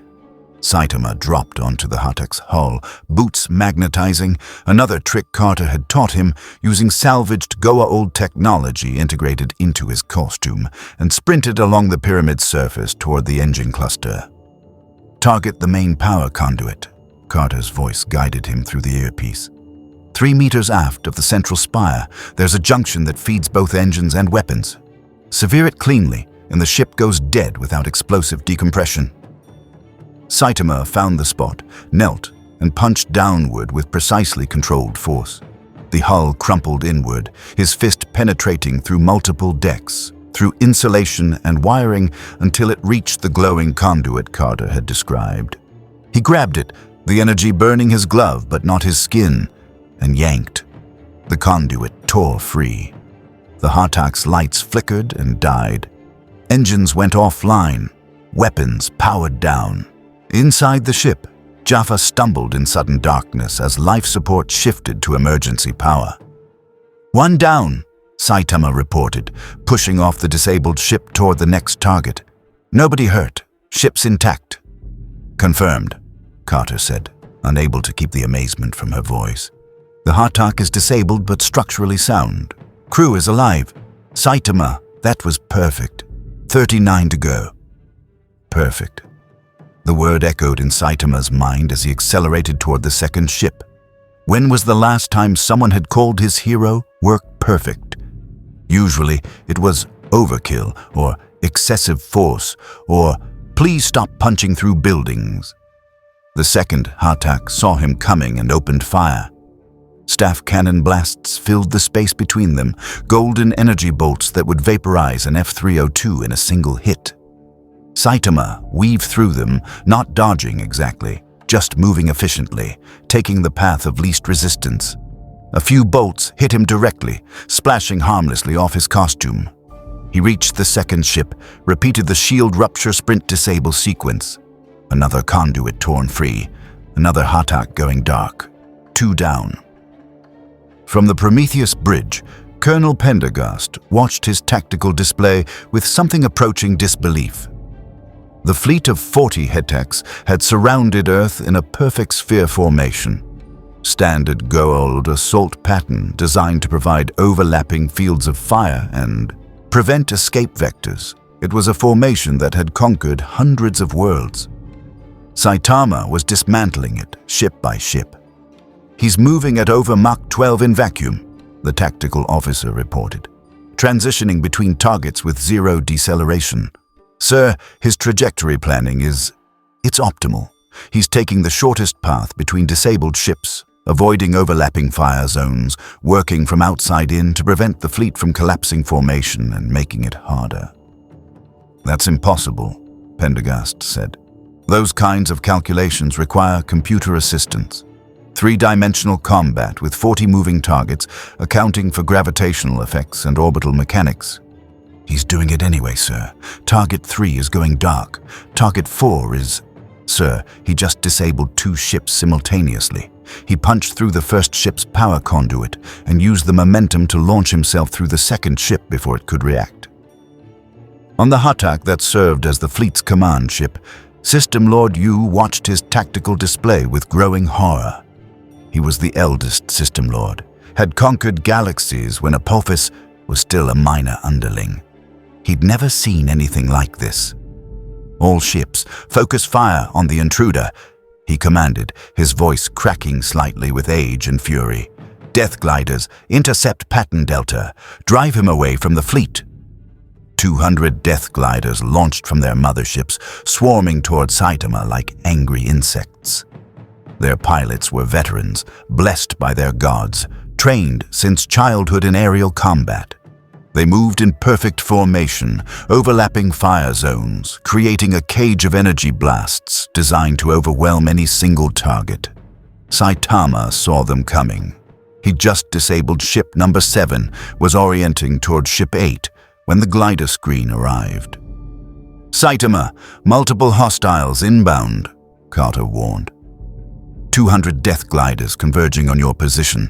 Saitama dropped onto the Hatak's hull, boots magnetizing, another trick Carter had taught him, using salvaged Goa'uld technology integrated into his costume, and sprinted along the pyramid's surface toward the engine cluster. Target the main power conduit. Carter's voice guided him through the earpiece. 3 meters aft of the central spire, there's a junction that feeds both engines and weapons. Severe it cleanly, and the ship goes dead without explosive decompression. Saitama found the spot, knelt, and punched downward with precisely controlled force. The hull crumpled inward, his fist penetrating through multiple decks, through insulation and wiring until it reached the glowing conduit Carter had described. He grabbed it, the energy burning his glove but not his skin, and yanked. The conduit tore free. The Hatak's lights flickered and died. Engines went offline. Weapons powered down. Inside the ship, Jaffa stumbled in sudden darkness as life support shifted to emergency power. "One down," Saitama reported, pushing off the disabled ship toward the next target. "Nobody hurt. Ship's intact." "Confirmed," Carter said, unable to keep the amazement from her voice. "The Hatak is disabled but structurally sound. Crew is alive. Saitama, that was perfect. 39 to go." Perfect. The word echoed in Saitama's mind as he accelerated toward the second ship. When was the last time someone had called his hero work perfect? Usually it was overkill or excessive force or please stop punching through buildings. The second Hatak saw him coming and opened fire. Staff cannon blasts filled the space between them, golden energy bolts that would vaporize an F-302 in a single hit. Saitama weaved through them, not dodging exactly, just moving efficiently, taking the path of least resistance. A few bolts hit him directly, splashing harmlessly off his costume. He reached the second ship, repeated the shield rupture sprint disable sequence. Another conduit torn free, another Hatak going dark. 2 down. From the Prometheus bridge, Colonel Pendergast watched his tactical display with something approaching disbelief. The fleet of 40 Heteks had surrounded Earth in a perfect sphere formation. Standard Goa'uld assault pattern designed to provide overlapping fields of fire and prevent escape vectors. It was a formation that had conquered hundreds of worlds. Saitama was dismantling it, ship by ship. "He's moving at over Mach 12 in vacuum," the tactical officer reported, transitioning between targets with 0 deceleration. "Sir, his trajectory planning it's optimal. He's taking the shortest path between disabled ships, avoiding overlapping fire zones, working from outside in to prevent the fleet from collapsing formation and making it harder." "That's impossible," Pendergast said. "Those kinds of calculations require computer assistance. 3-dimensional combat with 40 moving targets, accounting for gravitational effects and orbital mechanics." "He's doing it anyway, sir. Target 3 is going dark. Target 4 is... Sir, he just disabled 2 ships simultaneously. He punched through the first ship's power conduit and used the momentum to launch himself through the second ship before it could react." On the Hatak that served as the fleet's command ship, System Lord Yu watched his tactical display with growing horror. He was the eldest System Lord, had conquered galaxies when Apophis was still a minor underling. He'd never seen anything like this. "All ships, focus fire on the intruder," he commanded, his voice cracking slightly with age and fury. "Death gliders, intercept Pattern Delta. Drive him away from the fleet." 200 death gliders launched from their motherships, swarming toward Saitama like angry insects. Their pilots were veterans, blessed by their gods, trained since childhood in aerial combat. They moved in perfect formation, overlapping fire zones, creating a cage of energy blasts designed to overwhelm any single target. Saitama saw them coming. He just disabled ship number 7, was orienting toward ship 8 when the glider screen arrived. "Saitama, multiple hostiles inbound," Carter warned. 200 death gliders converging on your position.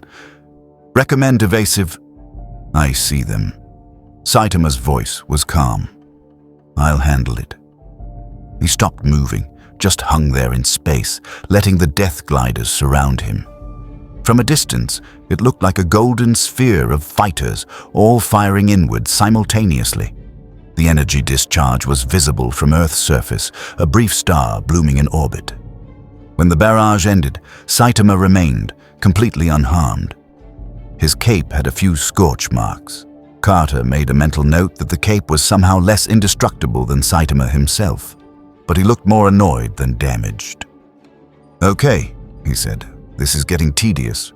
Recommend evasive... I see them. Saitama's voice was calm. "I'll handle it." He stopped moving, just hung there in space, letting the death gliders surround him. From a distance, it looked like a golden sphere of fighters, all firing inward simultaneously. The energy discharge was visible from Earth's surface, a brief star blooming in orbit. When the barrage ended, Saitama remained, completely unharmed. His cape had a few scorch marks. Carter made a mental note that the cape was somehow less indestructible than Saitama himself, but he looked more annoyed than damaged. "Okay," he said, "this is getting tedious."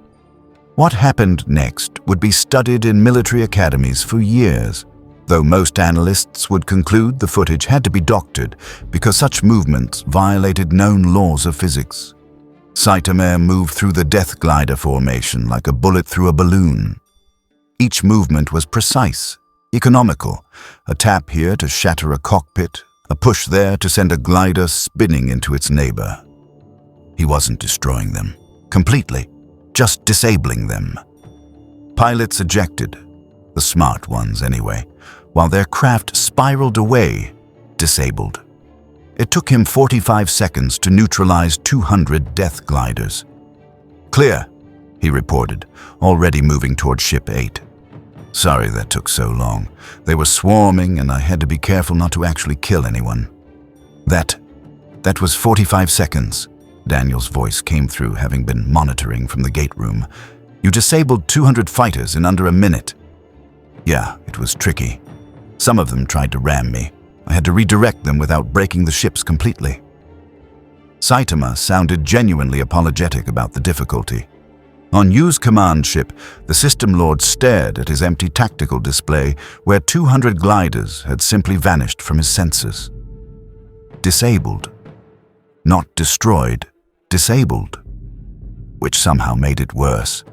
What happened next would be studied in military academies for years, though most analysts would conclude the footage had to be doctored because such movements violated known laws of physics. Saitama moved through the death glider formation like a bullet through a balloon. Each movement was precise, economical, a tap here to shatter a cockpit, a push there to send a glider spinning into its neighbor. He wasn't destroying them completely, just disabling them. Pilots ejected, the smart ones anyway, while their craft spiraled away, disabled. It took him 45 seconds to neutralize 200 death gliders. "Clear," he reported, already moving toward Ship 8. "Sorry that took so long. They were swarming and I had to be careful not to actually kill anyone." That was 45 seconds. Daniel's voice came through, having been monitoring from the gate room. "You disabled 200 fighters in under a minute." "Yeah, it was tricky. Some of them tried to ram me. I had to redirect them without breaking the ships completely." Saitama sounded genuinely apologetic about the difficulty. On Yu's command ship, the System Lord stared at his empty tactical display where 200 gliders had simply vanished from his sensors. Disabled. Not destroyed, disabled. Which somehow made it worse.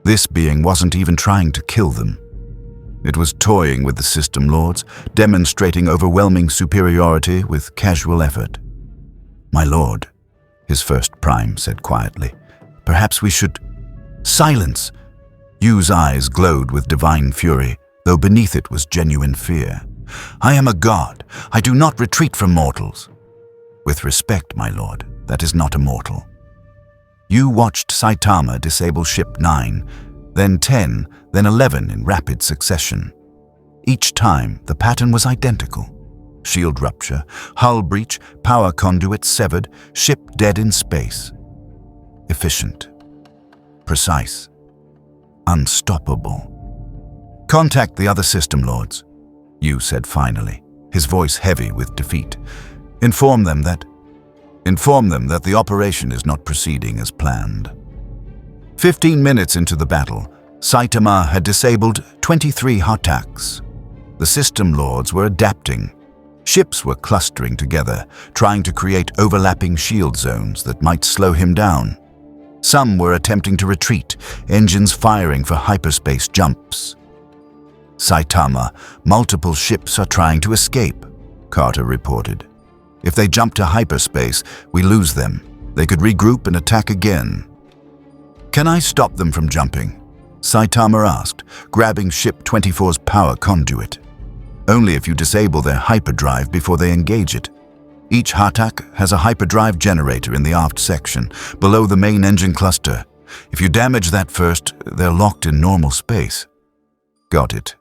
This being wasn't even trying to kill them. It was toying with the System Lords, demonstrating overwhelming superiority with casual effort. "My lord," his first prime said quietly, "perhaps we should—" "Silence!" Yu's eyes glowed with divine fury, though beneath it was genuine fear. "I am a god. I do not retreat from mortals." "With respect, my lord, that is not a mortal." Yu watched Saitama disable Ship 9, then 10, then 11 in rapid succession. Each time, the pattern was identical. Shield rupture, hull breach, power conduit severed, ship dead in space. Efficient. Precise. Unstoppable. "Contact the other System Lords," Yu said finally, his voice heavy with defeat. Inform them that the operation is not proceeding as planned." 15 minutes into the battle, Saitama had disabled 23 Hataks. The System Lords were adapting. Ships were clustering together, trying to create overlapping shield zones that might slow him down. Some were attempting to retreat, engines firing for hyperspace jumps. "Saitama, multiple ships are trying to escape," Carter reported. "If they jump to hyperspace, we lose them. They could regroup and attack again." "Can I stop them from jumping?" Saitama asked, grabbing Ship 24's power conduit. "Only if you disable their hyperdrive before they engage it. Each Hatak has a hyperdrive generator in the aft section, below the main engine cluster. If you damage that first, they're locked in normal space." "Got it.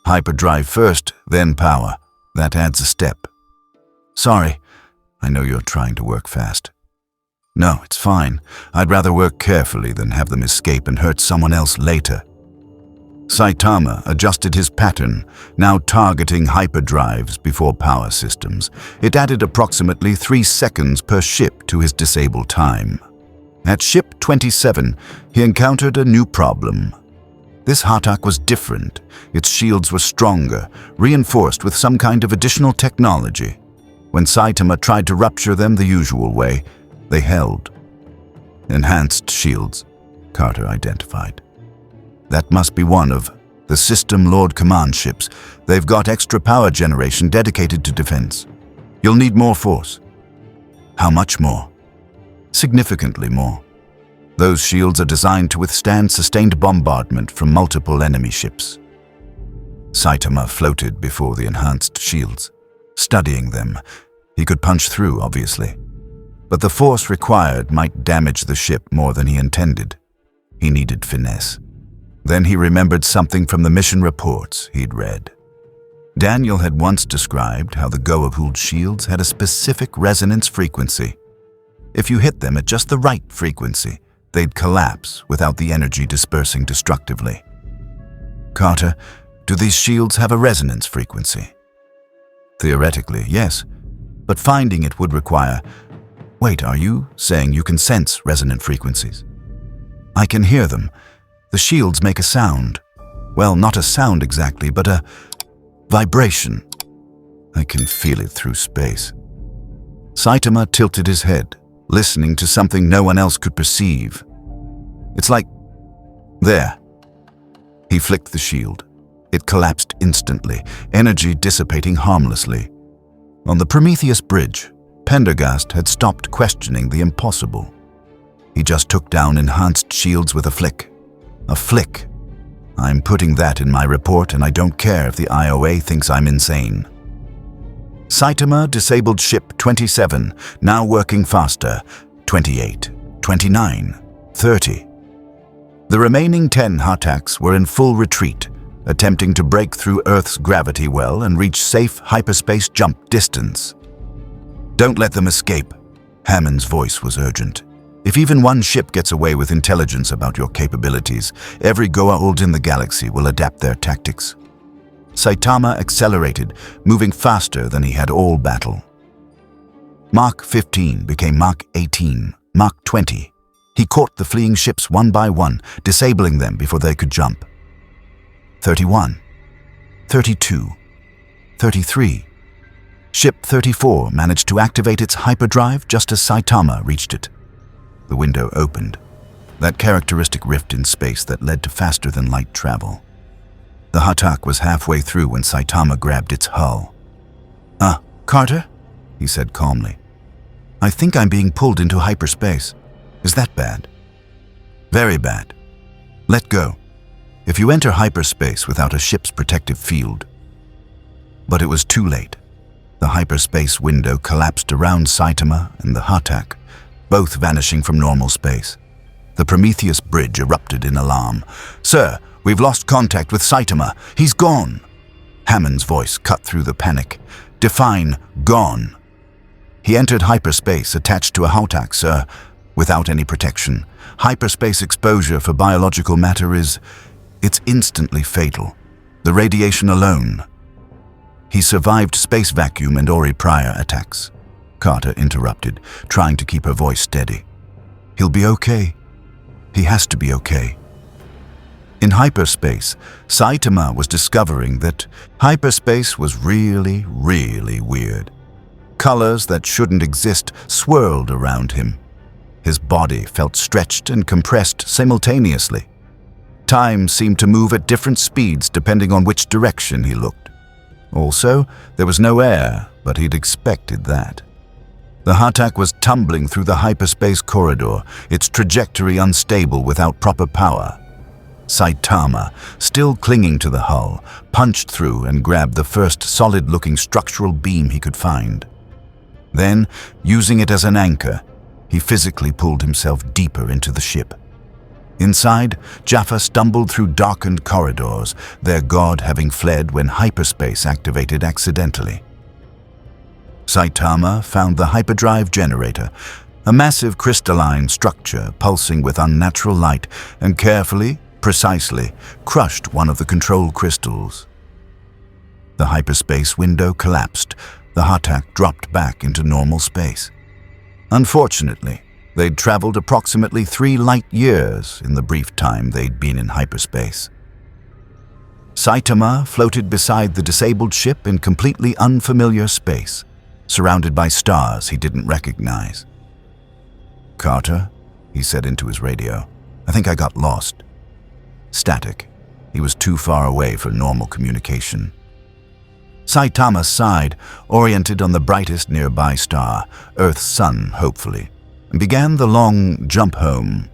Hyperdrive first, then power. That adds a step." "Sorry. I know you're trying to work fast." "No, it's fine. I'd rather work carefully than have them escape and hurt someone else later." Saitama adjusted his pattern, now targeting hyperdrives before power systems. It added approximately 3 seconds per ship to his disabled time. At Ship 27, he encountered a new problem. This Hatak was different. Its shields were stronger, reinforced with some kind of additional technology. When Saitama tried to rupture them the usual way, they held. "Enhanced shields," Carter identified. "That must be one of the System Lord command ships. They've got extra power generation dedicated to defense. You'll need more force." "How much more?" "Significantly more. Those shields are designed to withstand sustained bombardment from multiple enemy ships." Saitama floated before the enhanced shields, studying them. He could punch through, obviously. But the force required might damage the ship more than he intended. He needed finesse. Then he remembered something from the mission reports he'd read. Daniel had once described how the Goa'uld shields had a specific resonance frequency. If you hit them at just the right frequency, they'd collapse without the energy dispersing destructively. "Carter, do these shields have a resonance frequency?" "Theoretically, yes, but finding it would require—" "Wait, are you saying you can sense resonant frequencies?" "I can hear them. The shields make a sound. Well, not a sound exactly, but a vibration. I can feel it through space." Saitama tilted his head, listening to something no one else could perceive. "It's like... there." He flicked the shield. It collapsed instantly, energy dissipating harmlessly. On the Prometheus bridge, Pendergast had stopped questioning the impossible. He just took down enhanced shields with a flick. A flick. I'm putting that in my report, and I don't care if the IOA thinks I'm insane. Saitama disabled Ship 27, now working faster. 28, 29, 30. The remaining 10 Hataks were in full retreat, attempting to break through Earth's gravity well and reach safe hyperspace jump distance. "Don't let them escape." Hammond's voice was urgent. "If even one ship gets away with intelligence about your capabilities, every Goa'uld in the galaxy will adapt their tactics." Saitama accelerated, moving faster than he had all battle. Mach 15 became Mach 18, Mach 20. He caught the fleeing ships one by one, disabling them before they could jump. 31, 32, 33. Ship 34 managed to activate its hyperdrive just as Saitama reached it. The window opened, that characteristic rift in space that led to faster-than-light travel. The Hatak was halfway through when Saitama grabbed its hull. Carter?" he said calmly. "I think I'm being pulled into hyperspace. Is that bad?" "Very bad. Let go. If you enter hyperspace without a ship's protective field." But it was too late. The hyperspace window collapsed around Saitama and the Hatak, both vanishing from normal space. The Prometheus bridge erupted in alarm. "Sir, we've lost contact with Saitama. He's gone." Hammond's voice cut through the panic. "Define gone." "He entered hyperspace attached to a Hatak, sir, without any protection. Hyperspace exposure for biological matter it's instantly fatal. The radiation alone." "He survived space vacuum and Ori prior attacks," Carter interrupted, trying to keep her voice steady. "He'll be okay. He has to be okay." In hyperspace, Saitama was discovering that hyperspace was really, really weird. Colors that shouldn't exist swirled around him. His body felt stretched and compressed simultaneously. Time seemed to move at different speeds depending on which direction he looked. Also, there was no air, but he'd expected that. The Hatak was tumbling through the hyperspace corridor, its trajectory unstable without proper power. Saitama, still clinging to the hull, punched through and grabbed the first solid-looking structural beam he could find. Then, using it as an anchor, he physically pulled himself deeper into the ship. Inside, Jaffa stumbled through darkened corridors, their god having fled when hyperspace activated accidentally. Saitama found the hyperdrive generator, a massive crystalline structure pulsing with unnatural light, and carefully, precisely, crushed one of the control crystals. The hyperspace window collapsed. The Hatak dropped back into normal space. Unfortunately, they'd traveled approximately 3 light years in the brief time they'd been in hyperspace. Saitama floated beside the disabled ship in completely unfamiliar space, surrounded by stars he didn't recognize. "Carter," he said into his radio, "I think I got lost." Static. He was too far away for normal communication. Saitama sighed, oriented on the brightest nearby star, Earth's sun, hopefully, and began the long jump home.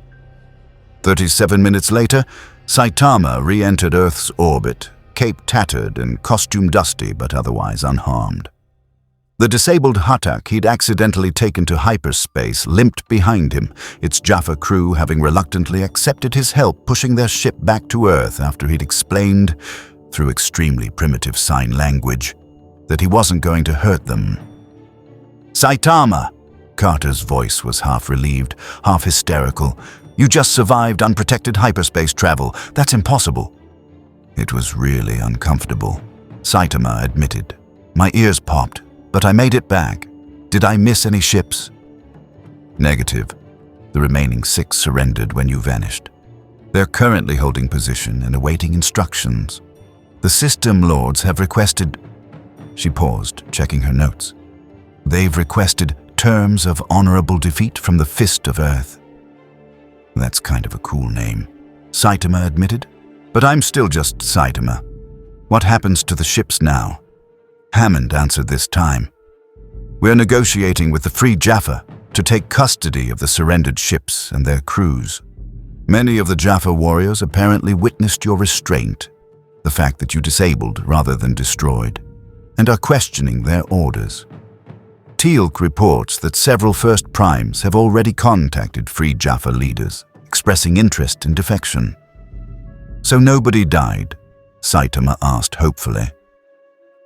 37 minutes later, Saitama re-entered Earth's orbit, cape tattered and costume dusty but otherwise unharmed. The disabled Hatak he'd accidentally taken to hyperspace limped behind him, its Jaffa crew having reluctantly accepted his help pushing their ship back to Earth after he'd explained, through extremely primitive sign language, that he wasn't going to hurt them. "Saitama!" Carter's voice was half relieved, half hysterical. "You just survived unprotected hyperspace travel. That's impossible." "It was really uncomfortable," Saitama admitted. "My ears popped, but I made it back. Did I miss any ships?" "Negative. The remaining 6 surrendered when you vanished. They're currently holding position and awaiting instructions. The system lords have requested..." She paused, checking her notes. "They've requested terms of honorable defeat from the Fist of Earth." "That's kind of a cool name," Saitama admitted. "But I'm still just Saitama. What happens to the ships now?" Hammond answered this time. "We're negotiating with the Free Jaffa to take custody of the surrendered ships and their crews. Many of the Jaffa warriors apparently witnessed your restraint, the fact that you disabled rather than destroyed, and are questioning their orders. Teal'c reports that several First Primes have already contacted Free Jaffa leaders, expressing interest in defection." "So nobody died?" Saitama asked hopefully.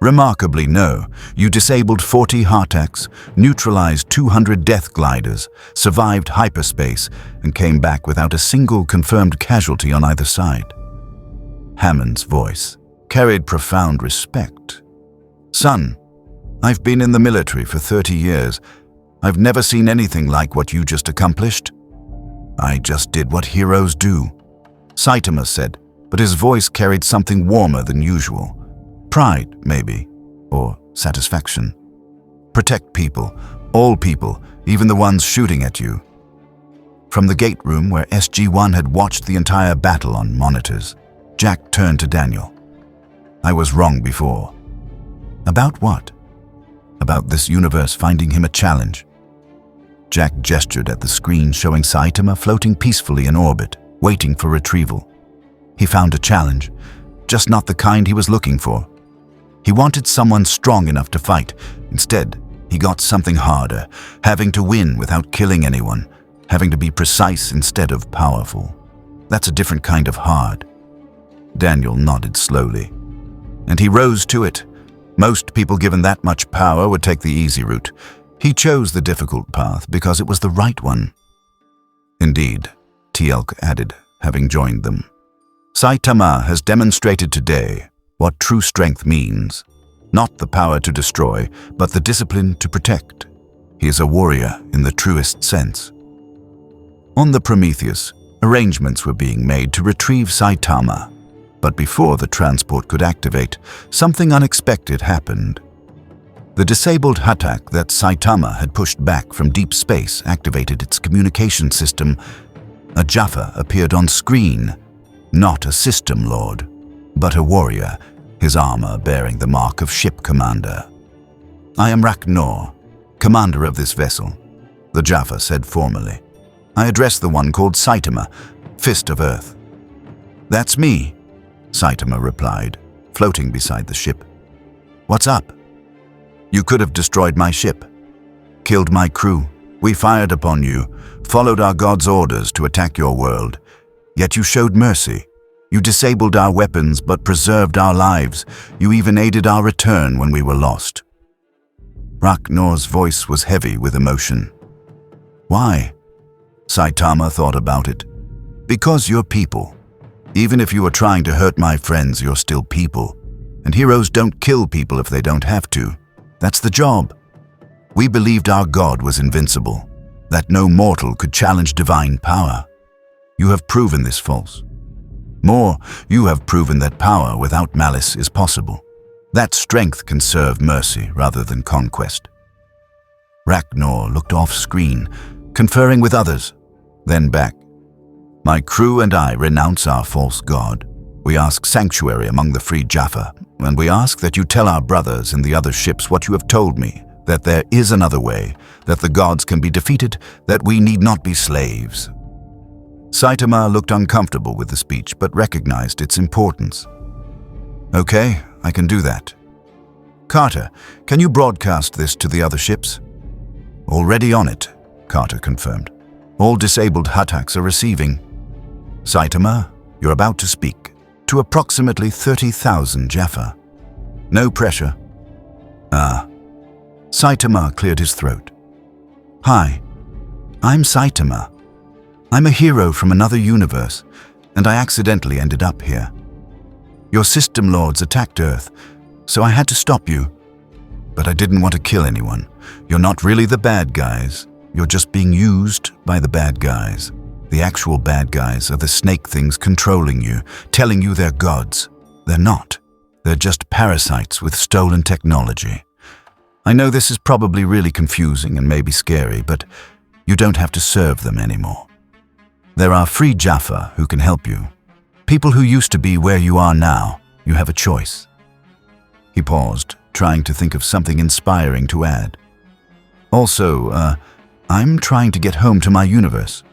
"Remarkably, no. You disabled 40 Hataks, neutralized 200 death gliders, survived hyperspace, and came back without a single confirmed casualty on either side." Hammond's voice carried profound respect. "Son, I've been in the military for 30 years. I've never seen anything like what you just accomplished." "I just did what heroes do," Saitama said, but his voice carried something warmer than usual. Pride, maybe, or satisfaction. "Protect people, all people, even the ones shooting at you." From the gate room where SG-1 had watched the entire battle on monitors, Jack turned to Daniel. "I was wrong before." "About what?" "About this universe finding him a challenge." Jack gestured at the screen showing Saitama floating peacefully in orbit, waiting for retrieval. He found a challenge, just not the kind he was looking for. He wanted someone strong enough to fight. Instead, he got something harder, having to win without killing anyone, having to be precise instead of powerful. That's a different kind of hard. Daniel nodded slowly. And he rose to it. Most people given that much power would take the easy route. He chose the difficult path because it was the right one. "Indeed," Teal'c added, having joined them. "Saitama has demonstrated today what true strength means. Not the power to destroy, but the discipline to protect. He is a warrior in the truest sense." On the Prometheus, arrangements were being made to retrieve Saitama. But before the transport could activate, something unexpected happened. The disabled Hatak that Saitama had pushed back from deep space activated its communication system. A Jaffa appeared on screen, not a system lord, but a warrior, his armor bearing the mark of ship commander. "I am Raknor, commander of this vessel," the Jaffa said formally. "I address the one called Saitama, Fist of Earth." "That's me," Saitama replied, floating beside the ship. "What's up?" "You could have destroyed my ship, killed my crew. We fired upon you, followed our god's orders to attack your world. Yet you showed mercy. You disabled our weapons but preserved our lives. You even aided our return when we were lost." Raknor's voice was heavy with emotion. "Why?" Saitama thought about it. "Because you're people. Even if you were trying to hurt my friends, you're still people. And heroes don't kill people if they don't have to. That's the job. We believed our God was invincible, that no mortal could challenge divine power. You have proven this false. More, you have proven that power without malice is possible. That strength can serve mercy rather than conquest." Raknor looked off-screen, conferring with others, then back. "My crew and I renounce our false god. We ask sanctuary among the free Jaffa, and we ask that you tell our brothers in the other ships what you have told me, that there is another way, that the gods can be defeated, that we need not be slaves." Saitama looked uncomfortable with the speech, but recognized its importance. "Okay, I can do that. Carter, can you broadcast this to the other ships?" "Already on it," Carter confirmed. "All disabled Hataks are receiving." "Saitama, you're about to speak to approximately 30,000 Jaffa. No pressure." Saitama cleared his throat. "Hi, I'm Saitama. I'm a hero from another universe, and I accidentally ended up here. Your system lords attacked Earth, so I had to stop you. But I didn't want to kill anyone. You're not really the bad guys. You're just being used by the bad guys. The actual bad guys are the snake things controlling you, telling you they're gods. They're not. They're just parasites with stolen technology. I know this is probably really confusing and maybe scary, but you don't have to serve them anymore. There are free Jaffa who can help you. People who used to be where you are now. You have a choice." He paused, trying to think of something inspiring to add. "Also, I'm trying to get home to my universe.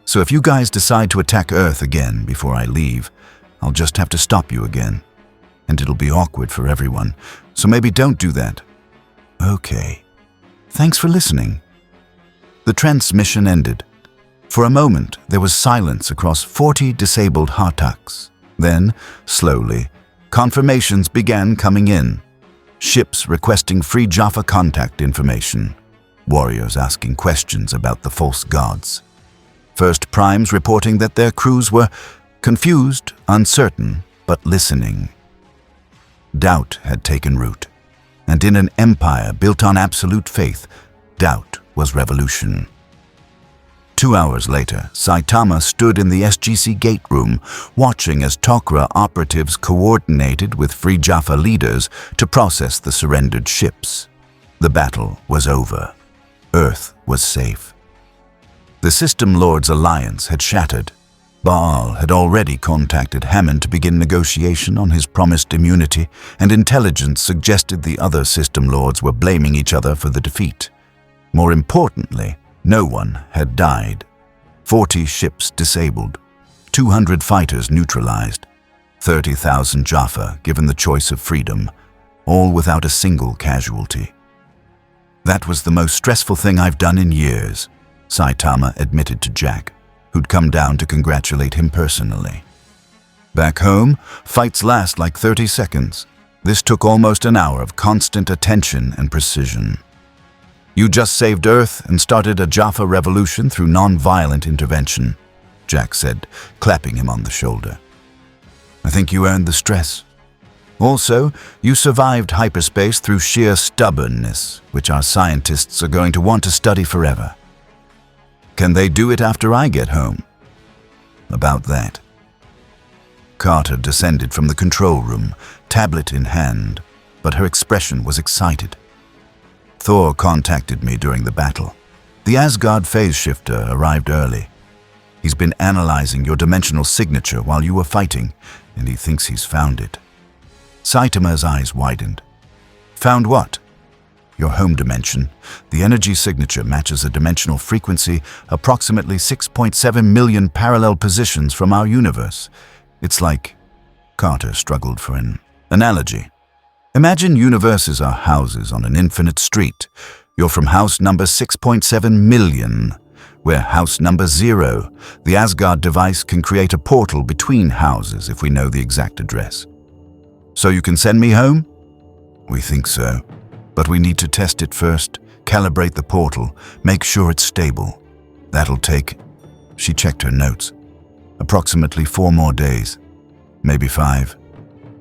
So if you guys decide to attack Earth again before I leave, I'll just have to stop you again. And it'll be awkward for everyone, so maybe don't do that." "Okay. Thanks for listening." The transmission ended. For a moment, there was silence across 40 disabled Hataks. Then, slowly, confirmations began coming in. Ships requesting free Jaffa contact information. Warriors asking questions about the false gods. First primes reporting that their crews were confused, uncertain, but listening. Doubt had taken root. And in an empire built on absolute faith, doubt was revolution. 2 hours later, Saitama stood in the SGC gate room, watching as Tok'ra operatives coordinated with Free Jaffa leaders to process the surrendered ships. The battle was over. Earth was safe. The System Lords' alliance had shattered. Baal had already contacted Hammond to begin negotiation on his promised immunity, and intelligence suggested the other System Lords were blaming each other for the defeat. More importantly, no one had died. 40 ships disabled, 200 fighters neutralized, 30,000 Jaffa given the choice of freedom, all without a single casualty. That was the most stressful thing I've done in years, Saitama admitted to Jack, who'd come down to congratulate him personally. Back home, fights last like 30 seconds. This took almost an hour of constant attention and precision. You just saved Earth and started a Jaffa revolution through non-violent intervention, Jack said, clapping him on the shoulder. I think you earned the stress. Also, you survived hyperspace through sheer stubbornness, which our scientists are going to want to study forever. Can they do it after I get home? About that. Carter descended from the control room, tablet in hand, but her expression was excited. Thor contacted me during the battle. The Asgard phase shifter arrived early. He's been analyzing your dimensional signature while you were fighting, and he thinks he's found it. Saitama's eyes widened. Found what? Your home dimension. The energy signature matches a dimensional frequency approximately 6.7 million parallel positions from our universe. It's like... Carter struggled for an analogy. Imagine universes are houses on an infinite street. You're from house number 6.7 million. We're house number 0. The Asgard device can create a portal between houses if we know the exact address. So you can send me home? We think so. But we need to test it first, calibrate the portal, make sure it's stable. That'll take... She checked her notes. Approximately 4 more days. Maybe 5.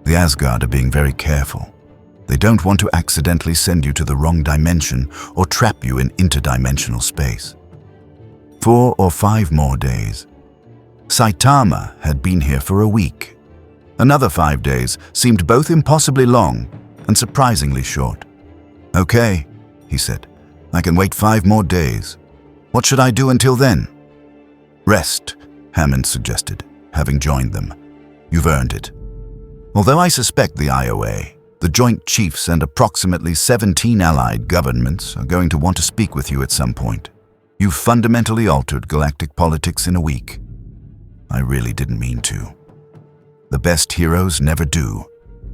The Asgard are being very careful. They don't want to accidentally send you to the wrong dimension or trap you in interdimensional space. 4 or 5 more days. Saitama had been here for a week. Another 5 days seemed both impossibly long and surprisingly short. Okay, he said. I can wait 5 more days. What should I do until then? Rest, Hammond suggested, having joined them. You've earned it. Although I suspect the IOA, the Joint Chiefs and approximately 17 allied governments are going to want to speak with you at some point. You've fundamentally altered galactic politics in a week. I really didn't mean to. The best heroes never do,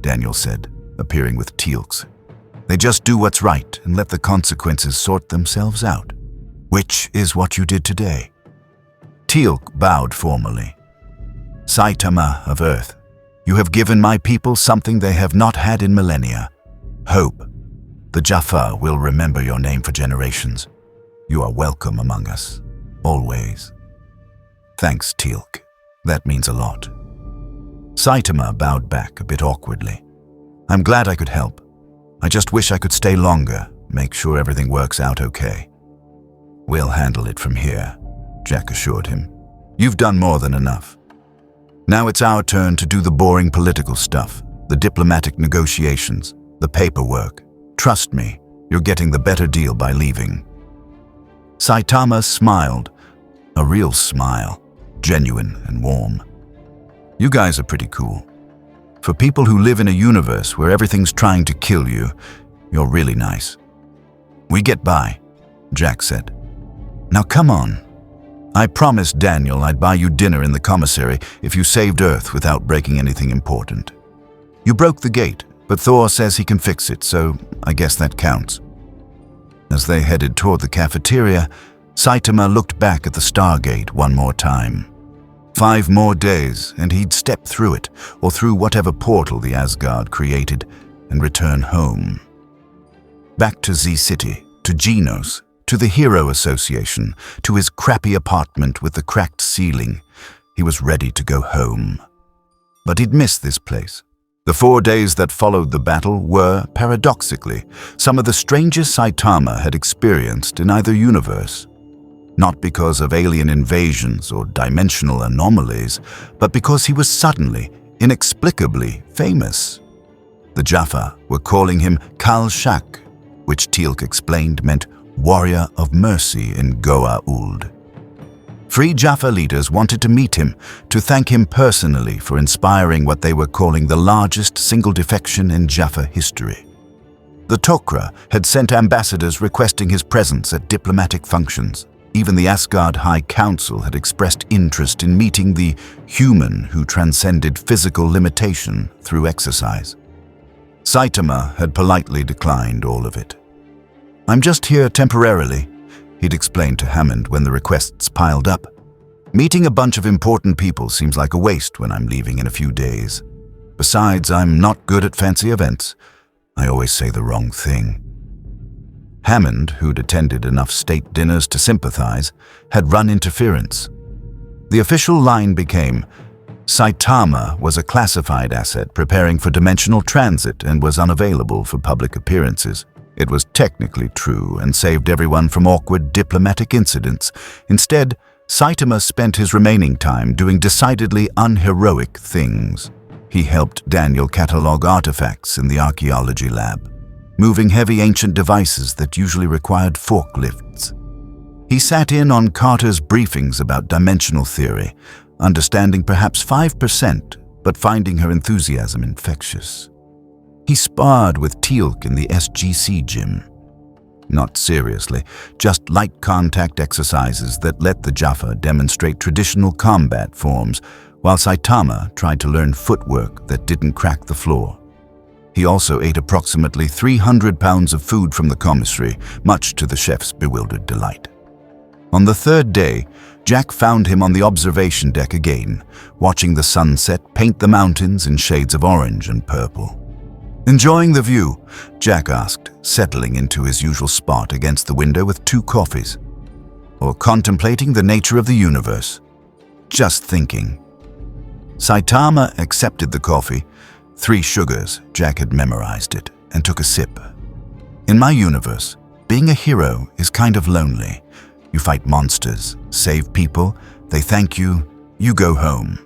Daniel said, appearing with Teal'c's. They just do what's right and let the consequences sort themselves out, which is what you did today. Teal'c bowed formally. Saitama of Earth, you have given my people something they have not had in millennia. Hope. The Jaffa will remember your name for generations. You are welcome among us, always. Thanks, Teal'c. That means a lot. Saitama bowed back a bit awkwardly. I'm glad I could help. I just wish I could stay longer, make sure everything works out okay. We'll handle it from here, Jack assured him. You've done more than enough. Now it's our turn to do the boring political stuff, the diplomatic negotiations, the paperwork. Trust me, you're getting the better deal by leaving. Saitama smiled, a real smile, genuine and warm. You guys are pretty cool. For people who live in a universe where everything's trying to kill you, you're really nice. We get by, Jack said. Now come on. I promised Daniel I'd buy you dinner in the commissary if you saved Earth without breaking anything important. You broke the gate, but Thor says he can fix it, so I guess that counts. As they headed toward the cafeteria, Saitama looked back at the Stargate one more time. 5 more days, and he'd step through it, or through whatever portal the Asgard created, and return home. Back to Z-City, to Genos, to the Hero Association, to his crappy apartment with the cracked ceiling. He was ready to go home. But he'd miss this place. The 4 days that followed the battle were, paradoxically, some of the strangest Saitama had experienced in either universe. Not because of alien invasions or dimensional anomalies, but because he was suddenly, inexplicably famous. The Jaffa were calling him Kal Shak, which Teal'c explained meant warrior of mercy in Goa Uld. Free Jaffa leaders wanted to meet him, to thank him personally for inspiring what they were calling the largest single defection in Jaffa history. The Tok'ra had sent ambassadors requesting his presence at diplomatic functions. Even the Asgard High Council had expressed interest in meeting the human who transcended physical limitation through exercise. Saitama had politely declined all of it. "I'm just here temporarily," he'd explained to Hammond when the requests piled up. "Meeting a bunch of important people seems like a waste when I'm leaving in a few days. Besides, I'm not good at fancy events. I always say the wrong thing." Hammond, who'd attended enough state dinners to sympathize, had run interference. The official line became, Saitama was a classified asset preparing for dimensional transit and was unavailable for public appearances. It was technically true and saved everyone from awkward diplomatic incidents. Instead, Saitama spent his remaining time doing decidedly unheroic things. He helped Daniel catalog artifacts in the archaeology lab, moving heavy ancient devices that usually required forklifts. He sat in on Carter's briefings about dimensional theory, understanding perhaps 5%, but finding her enthusiasm infectious. He sparred with Teal'c in the SGC gym. Not seriously, just light contact exercises that let the Jaffa demonstrate traditional combat forms, while Saitama tried to learn footwork that didn't crack the floor. He also ate approximately 300 pounds of food from the commissary, much to the chef's bewildered delight. On the 3rd day, Jack found him on the observation deck again, watching the sunset paint the mountains in shades of orange and purple. "Enjoying the view?" Jack asked, settling into his usual spot against the window with 2 coffees. "Or contemplating the nature of the universe?" "Just thinking." Saitama accepted the coffee, 3 sugars, Jack had memorized it, and took a sip. "In my universe, being a hero is kind of lonely. You fight monsters, save people, they thank you, you go home.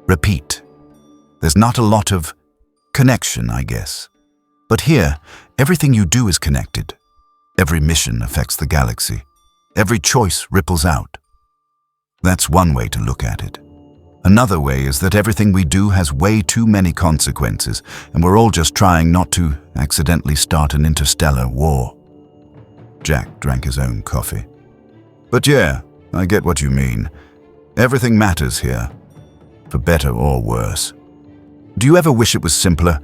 Repeat. There's not a lot of connection, I guess. But here, everything you do is connected. Every mission affects the galaxy. Every choice ripples out. That's one way to look at it. Another way is that everything we do has way too many consequences, and we're all just trying not to accidentally start an interstellar war." Jack drank his own coffee. "But yeah, I get what you mean. Everything matters here, for better or worse. Do you ever wish it was simpler?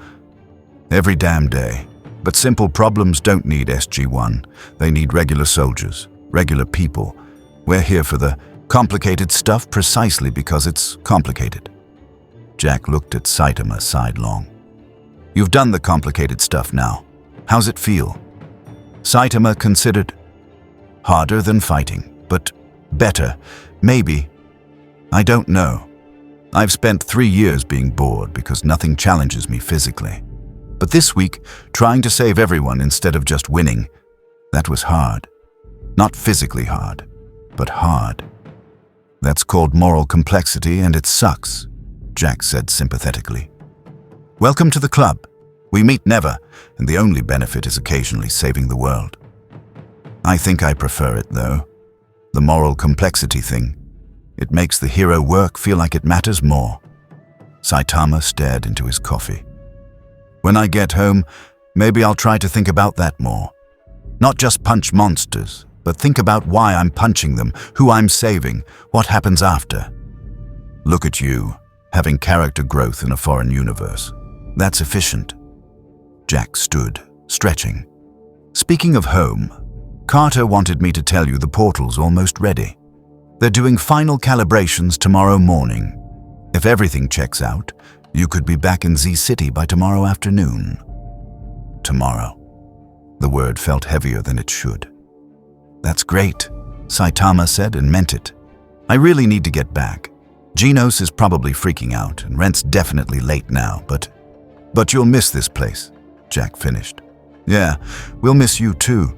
Every damn day. But simple problems don't need SG-1. They need regular soldiers, regular people. We're here for the complicated stuff precisely because it's complicated." Jack looked at Saitama sidelong. "You've done the complicated stuff now. How's it feel?" Saitama considered. "Harder than fighting, but better, maybe. I don't know. I've spent 3 years being bored because nothing challenges me physically. But this week, trying to save everyone instead of just winning, that was hard. Not physically hard, but hard. That's called moral complexity, and it sucks," Jack said sympathetically. "Welcome to the club. We meet never, and the only benefit is occasionally saving the world." "I think I prefer it, though. The moral complexity thing. It makes the hero work feel like it matters more." Saitama stared into his coffee. "When I get home, maybe I'll try to think about that more. Not just punch monsters, but think about why I'm punching them, who I'm saving, what happens after. Look at you, having character growth in a foreign universe. That's efficient." Jack stood, stretching. "Speaking of home, Carter wanted me to tell you the portal's almost ready. They're doing final calibrations tomorrow morning. If everything checks out, you could be back in Z-City by tomorrow afternoon." Tomorrow. The word felt heavier than it should. "That's great," Saitama said and meant it. "I really need to get back. Genos is probably freaking out, and rent's definitely late now, but But you'll miss this place, Jack finished. Yeah, we'll miss you too.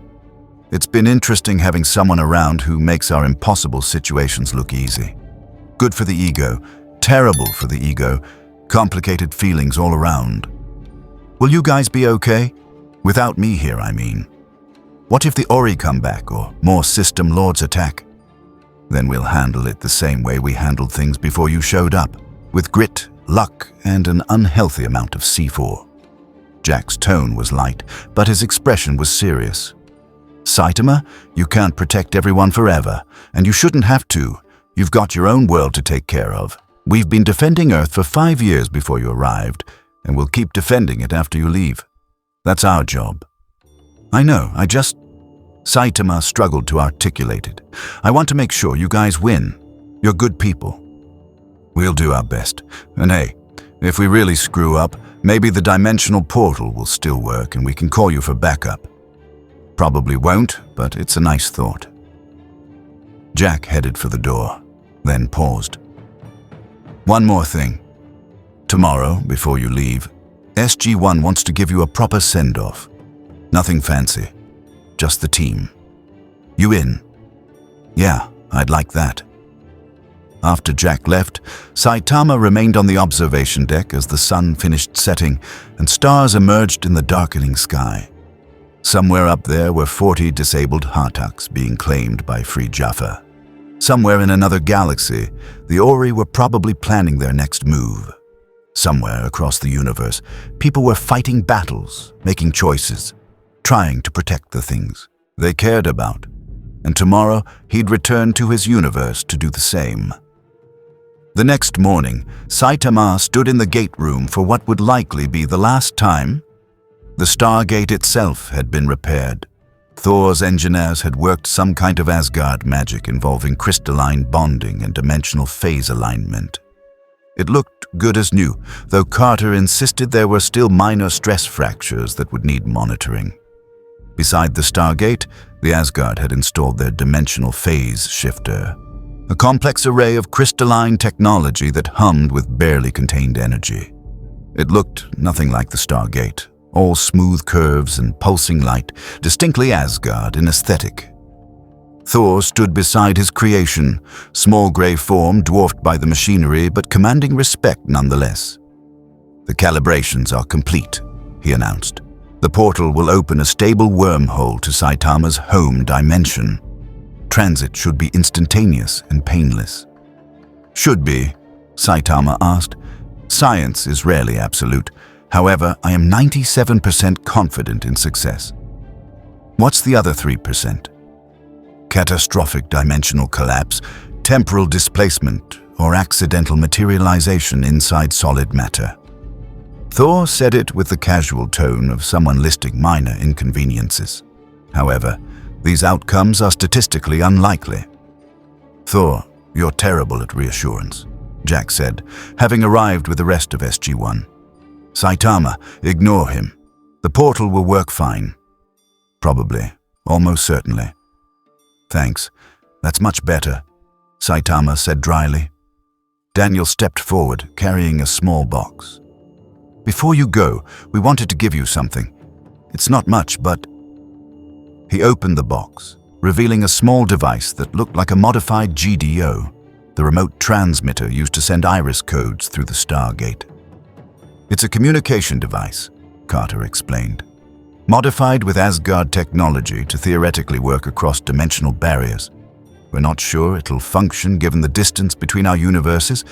It's been interesting having someone around who makes our impossible situations look easy. Good for the ego, terrible for the ego, complicated feelings all around. Will you guys be okay? Without me here, I mean. What if the Ori come back or more system lords attack? Then we'll handle it the same way we handled things before you showed up, with grit, luck, and an unhealthy amount of C4. Jack's tone was light, but his expression was serious. Saitama, you can't protect everyone forever, and you shouldn't have to. You've got your own world to take care of. We've been defending Earth for 5 years before you arrived, and we'll keep defending it after you leave. That's our job. I know, Saitama struggled to articulate it. I want to make sure you guys win. You're good people. We'll do our best. And hey, if we really screw up, maybe the dimensional portal will still work and we can call you for backup. Probably won't, but it's a nice thought. Jack headed for the door, then paused. One more thing. Tomorrow, before you leave, SG-1 wants to give you a proper send-off. Nothing fancy, just the team. You in? Yeah, I'd like that. After Jack left, Saitama remained on the observation deck as the sun finished setting and stars emerged in the darkening sky. Somewhere up there were 40 disabled Hartucks being claimed by Free Jaffa. Somewhere in another galaxy, the Ori were probably planning their next move. Somewhere across the universe, people were fighting battles, making choices, trying to protect the things they cared about. And tomorrow, he'd return to his universe to do the same. The next morning, Saitama stood in the gate room for what would likely be the last time. The Stargate itself had been repaired. Thor's engineers had worked some kind of Asgard magic involving crystalline bonding and dimensional phase alignment. It looked good as new, though Carter insisted there were still minor stress fractures that would need monitoring. Beside the Stargate, the Asgard had installed their dimensional phase shifter, a complex array of crystalline technology that hummed with barely contained energy. It looked nothing like the Stargate, all smooth curves and pulsing light, distinctly Asgard in aesthetic. Thor stood beside his creation, small gray form dwarfed by the machinery but commanding respect nonetheless. The calibrations are complete, he announced. The portal will open a stable wormhole to Saitama's home dimension. Transit should be instantaneous and painless. Should be, Saitama asked. Science is rarely absolute. However, I am 97% confident in success. What's the other 3%? Catastrophic dimensional collapse, temporal displacement, or accidental materialization inside solid matter. Thor said it with the casual tone of someone listing minor inconveniences. However, these outcomes are statistically unlikely. Thor, you're terrible at reassurance, Jack said, having arrived with the rest of SG-1. Saitama, ignore him. The portal will work fine. Probably, almost certainly. Thanks, that's much better, Saitama said dryly. Daniel stepped forward, carrying a small box. Before you go, we wanted to give you something. It's not much, but... He opened the box, revealing a small device that looked like a modified GDO, the remote transmitter used to send iris codes through the Stargate. It's a communication device, Carter explained. Modified with Asgard technology to theoretically work across dimensional barriers. We're not sure it'll function given the distance between our universes,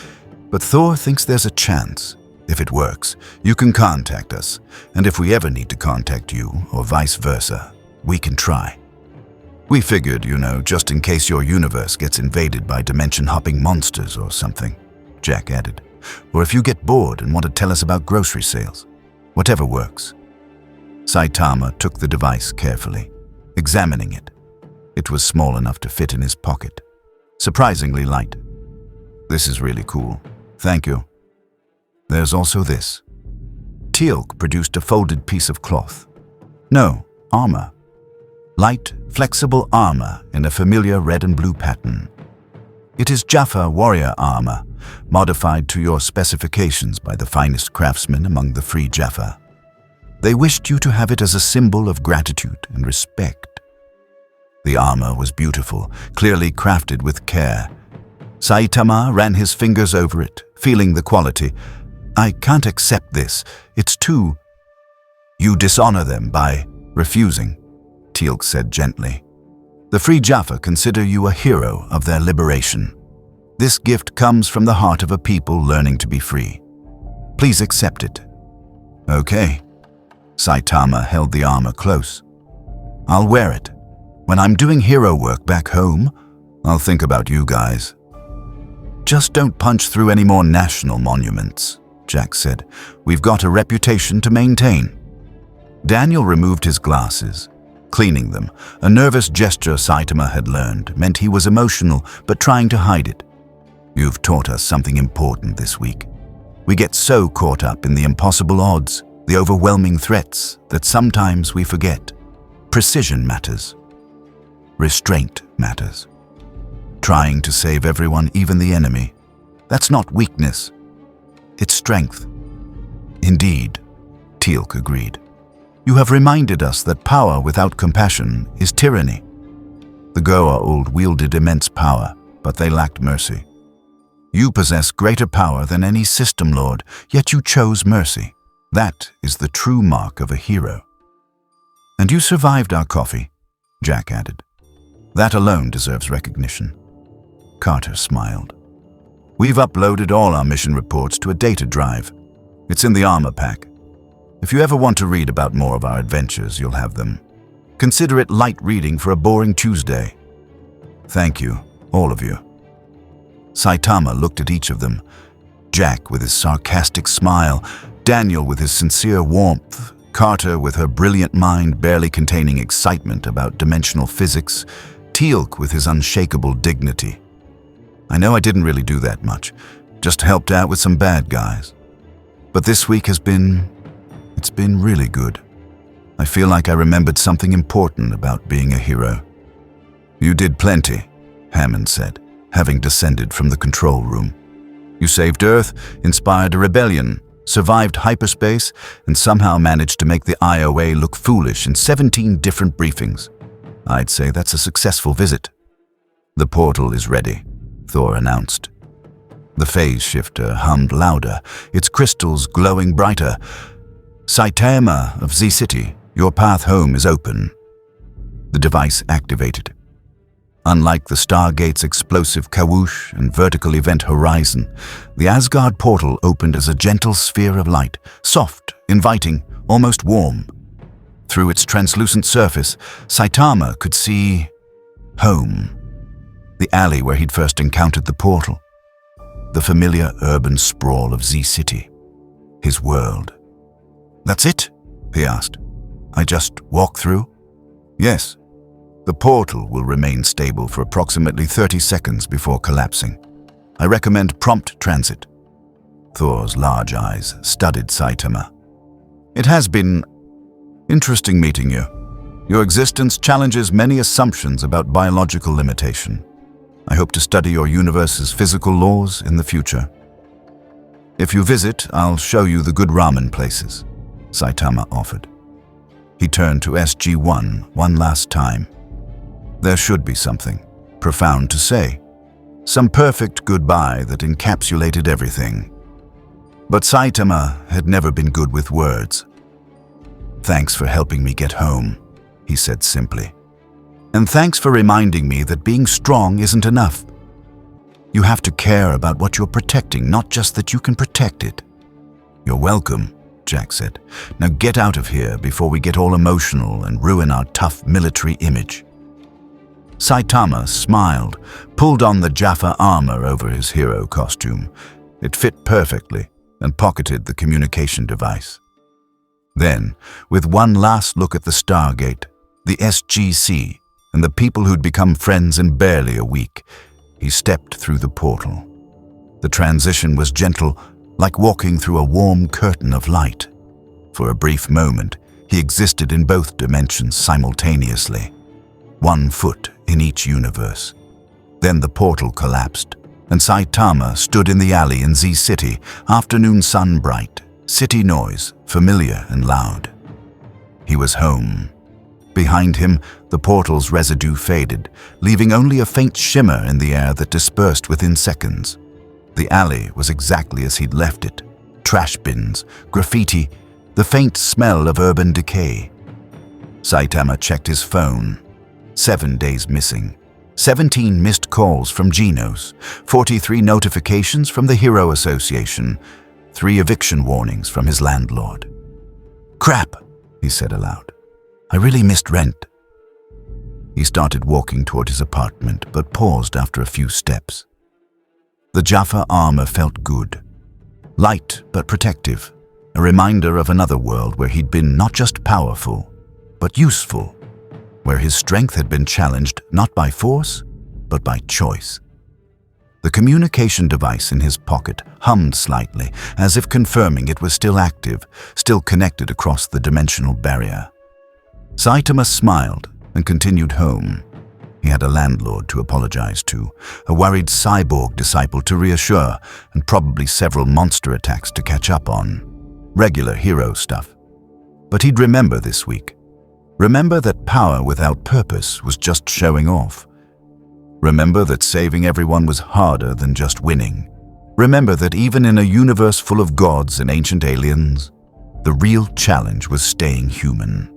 but Thor thinks there's a chance. If it works, you can contact us, and if we ever need to contact you, or vice versa, we can try. We figured, just in case your universe gets invaded by dimension-hopping monsters or something, Jack added. Or if you get bored and want to tell us about grocery sales. Whatever works. Saitama took the device carefully, examining it. It was small enough to fit in his pocket. Surprisingly light. This is really cool. Thank you. There's also this. Teal'c produced a folded piece of cloth. No, armor. Light, flexible armor in a familiar red and blue pattern. It is Jaffa warrior armor, modified to your specifications by the finest craftsmen among the Free Jaffa. They wished you to have it as a symbol of gratitude and respect. The armor was beautiful, clearly crafted with care. Saitama ran his fingers over it, feeling the quality. "I can't accept this. It's too—" "You dishonor them by refusing," Teal'c said gently. "The Free Jaffa consider you a hero of their liberation. This gift comes from the heart of a people learning to be free. Please accept it." "Okay." Saitama held the armor close. "I'll wear it. When I'm doing hero work back home, I'll think about you guys." "Just don't punch through any more national monuments," Jack said. "We've got a reputation to maintain." Daniel removed his glasses. Cleaning them, a nervous gesture Saitama had learned, meant he was emotional but trying to hide it. "You've taught us something important this week. We get so caught up in the impossible odds, the overwhelming threats, that sometimes we forget. Precision matters. Restraint matters. Trying to save everyone, even the enemy. That's not weakness. It's strength." "Indeed," Teal'c agreed. "You have reminded us that power without compassion is tyranny. The Goa'uld wielded immense power, but they lacked mercy. You possess greater power than any system lord, yet you chose mercy. That is the true mark of a hero." "And you survived our coffee," Jack added. "That alone deserves recognition." Carter smiled. "We've uploaded all our mission reports to a data drive. It's in the armor pack. If you ever want to read about more of our adventures, you'll have them. Consider it light reading for a boring Tuesday." "Thank you, all of you." Saitama looked at each of them. Jack with his sarcastic smile, Daniel with his sincere warmth, Carter with her brilliant mind barely containing excitement about dimensional physics, Teal'c with his unshakable dignity. "I know I didn't really do that much, just helped out with some bad guys. But this week it's been really good. I feel like I remembered something important about being a hero." "You did plenty," Hammond said, having descended from the control room. "You saved Earth, inspired a rebellion, survived hyperspace, and somehow managed to make the IOA look foolish in 17 different briefings. I'd say that's a successful visit." "The portal is ready," Thor announced. The phase shifter hummed louder, its crystals glowing brighter. "Saitama of Z-City, your path home is open." The device activated. Unlike the Stargate's explosive kawoosh and vertical event horizon, the Asgard portal opened as a gentle sphere of light, soft, inviting, almost warm. Through its translucent surface, Saitama could see home. The alley where he'd first encountered the portal. The familiar urban sprawl of Z-City. His world. "That's it?" he asked. "I just walk through?" "Yes. The portal will remain stable for approximately 30 seconds before collapsing. I recommend prompt transit." Thor's large eyes studied Saitama. "It has been interesting meeting you. Your existence challenges many assumptions about biological limitation. I hope to study your universe's physical laws in the future. If you visit, I'll show you the good ramen places," Saitama offered. He turned to SG-1 one last time. There should be something profound to say. Some perfect goodbye that encapsulated everything. But Saitama had never been good with words. "Thanks for helping me get home," he said simply. "And thanks for reminding me that being strong isn't enough. You have to care about what you're protecting, not just that you can protect it." "You're welcome," Jack said. "Now get out of here before we get all emotional and ruin our tough military image." Saitama smiled, pulled on the Jaffa armor over his hero costume. It fit perfectly, and pocketed the communication device. Then, with one last look at the Stargate, the SGC, and the people who'd become friends in barely a week, he stepped through the portal. The transition was gentle, like walking through a warm curtain of light. For a brief moment, he existed in both dimensions simultaneously, 1 foot in each universe. Then the portal collapsed, and Saitama stood in the alley in Z City, afternoon sun bright, city noise familiar and loud. He was home. Behind him, the portal's residue faded, leaving only a faint shimmer in the air that dispersed within seconds. The alley was exactly as he'd left it. Trash bins, graffiti, the faint smell of urban decay. Saitama checked his phone. 7 days missing. 17 missed calls from Genos, 43 notifications from the Hero Association, 3 eviction warnings from his landlord. "Crap," he said aloud. "I really missed rent." He started walking toward his apartment, but paused after a few steps. The Jaffa armor felt good. Light but protective, a reminder of another world where he'd been not just powerful, but useful, where his strength had been challenged not by force, but by choice. The communication device in his pocket hummed slightly, as if confirming it was still active, still connected across the dimensional barrier. Saitama smiled and continued home. He had a landlord to apologize to, a worried cyborg disciple to reassure, and probably several monster attacks to catch up on. Regular hero stuff. But he'd remember this week. Remember that power without purpose was just showing off. Remember that saving everyone was harder than just winning. Remember that even in a universe full of gods and ancient aliens, the real challenge was staying human.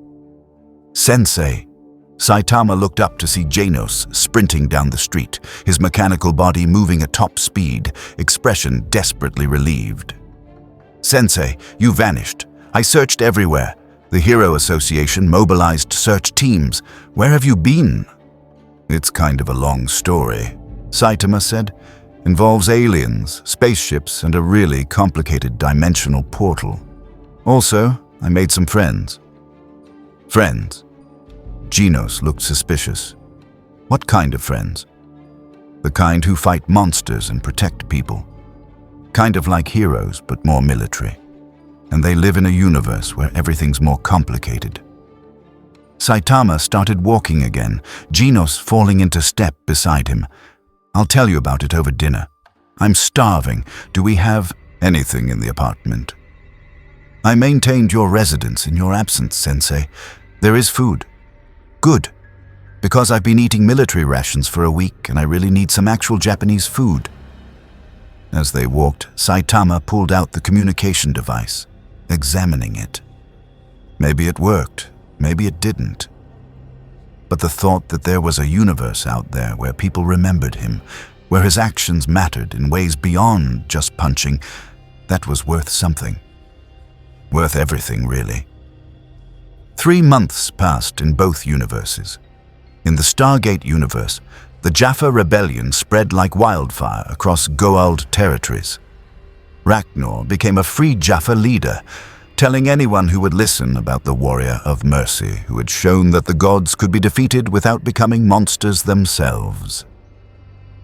"Sensei!" Saitama looked up to see Genos sprinting down the street, his mechanical body moving at top speed, expression desperately relieved. "Sensei, you vanished. I searched everywhere. The Hero Association mobilized search teams. Where have you been?" "It's kind of a long story," Saitama said. "Involves aliens, spaceships, and a really complicated dimensional portal. Also, I made some friends." "Friends?" Genos looked suspicious. "What kind of friends?" "The kind who fight monsters and protect people. Kind of like heroes, but more military. And they live in a universe where everything's more complicated." Saitama started walking again, Genos falling into step beside him. "I'll tell you about it over dinner. I'm starving. Do we have anything in the apartment?" "I maintained your residence in your absence, Sensei. There is food." "Good. Because I've been eating military rations for a week and I really need some actual Japanese food." As they walked, Saitama pulled out the communication device, examining it. Maybe it worked, maybe it didn't. But the thought that there was a universe out there where people remembered him, where his actions mattered in ways beyond just punching, that was worth something. Worth everything, really. 3 months passed in both universes. In the Stargate universe, the Jaffa rebellion spread like wildfire across Goa'uld territories. Ragnar became a free Jaffa leader, telling anyone who would listen about the warrior of mercy who had shown that the gods could be defeated without becoming monsters themselves.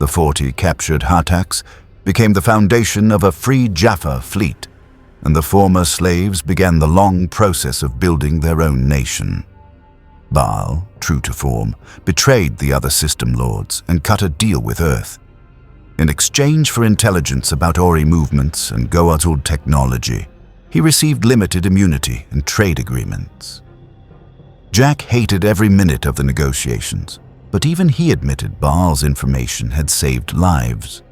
The 40 captured Hataks became the foundation of a free Jaffa fleet, and the former slaves began the long process of building their own nation. Baal, true to form, betrayed the other system lords and cut a deal with Earth. In exchange for intelligence about Ori movements and Goa'uld technology, he received limited immunity and trade agreements. Jack hated every minute of the negotiations, but even he admitted Baal's information had saved lives.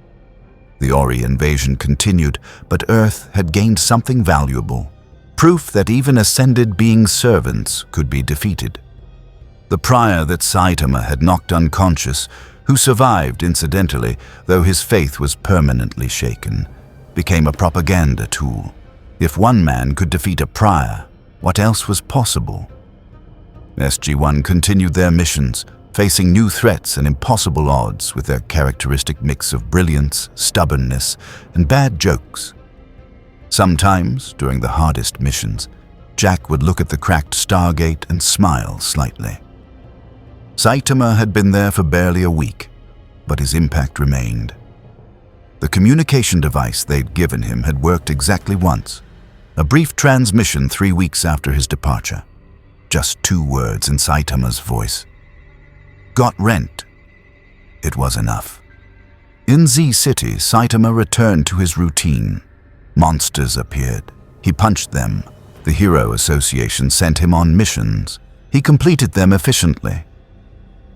The Ori invasion continued, but Earth had gained something valuable, proof that even ascended beings' servants could be defeated. The prior that Saitama had knocked unconscious, who survived incidentally, though his faith was permanently shaken, became a propaganda tool. If one man could defeat a prior, what else was possible? SG-1 continued their missions, facing new threats and impossible odds with their characteristic mix of brilliance, stubbornness, and bad jokes. Sometimes, during the hardest missions, Jack would look at the cracked Stargate and smile slightly. Saitama had been there for barely a week, but his impact remained. The communication device they'd given him had worked exactly once, a brief transmission 3 weeks after his departure. Just 2 words in Saitama's voice. "Got rent." It was enough. In Z City, Saitama returned to his routine. Monsters appeared. He punched them. The Hero Association sent him on missions. He completed them efficiently.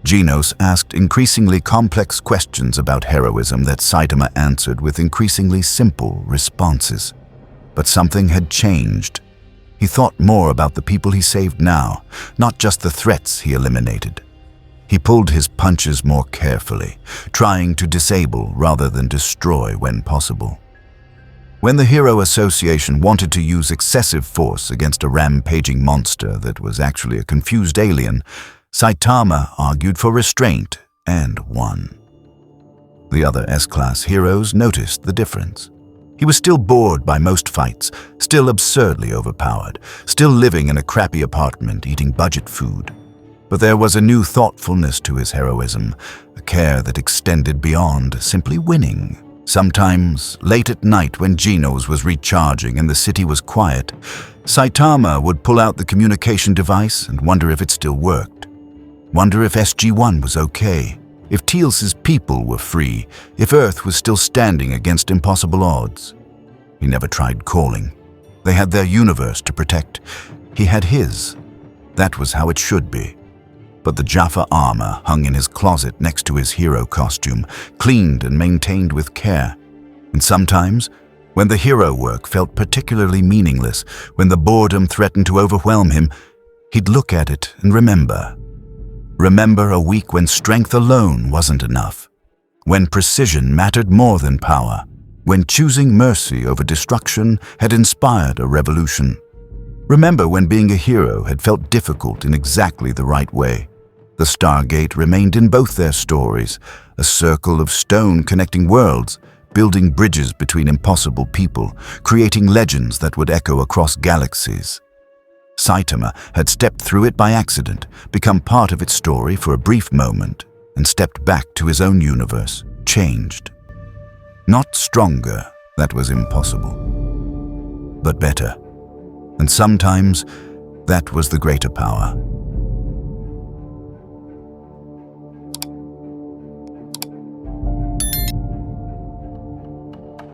Genos asked increasingly complex questions about heroism that Saitama answered with increasingly simple responses. But something had changed. He thought more about the people he saved now, not just the threats he eliminated. He pulled his punches more carefully, trying to disable rather than destroy when possible. When the Hero Association wanted to use excessive force against a rampaging monster that was actually a confused alien, Saitama argued for restraint and won. The other S-Class heroes noticed the difference. He was still bored by most fights, still absurdly overpowered, still living in a crappy apartment eating budget food. But there was a new thoughtfulness to his heroism, a care that extended beyond simply winning. Sometimes, late at night when Genos was recharging and the city was quiet, Saitama would pull out the communication device and wonder if it still worked. Wonder if SG-1 was okay, if Teal'c's people were free, if Earth was still standing against impossible odds. He never tried calling. They had their universe to protect. He had his. That was how it should be. But the Jaffa armor hung in his closet next to his hero costume, cleaned and maintained with care. And sometimes, when the hero work felt particularly meaningless, when the boredom threatened to overwhelm him, he'd look at it and remember. Remember a week when strength alone wasn't enough, when precision mattered more than power, when choosing mercy over destruction had inspired a revolution. Remember when being a hero had felt difficult in exactly the right way. The Stargate remained in both their stories, a circle of stone connecting worlds, building bridges between impossible people, creating legends that would echo across galaxies. Saitama had stepped through it by accident, become part of its story for a brief moment, and stepped back to his own universe, changed. Not stronger, that was impossible, but better. And sometimes, that was the greater power.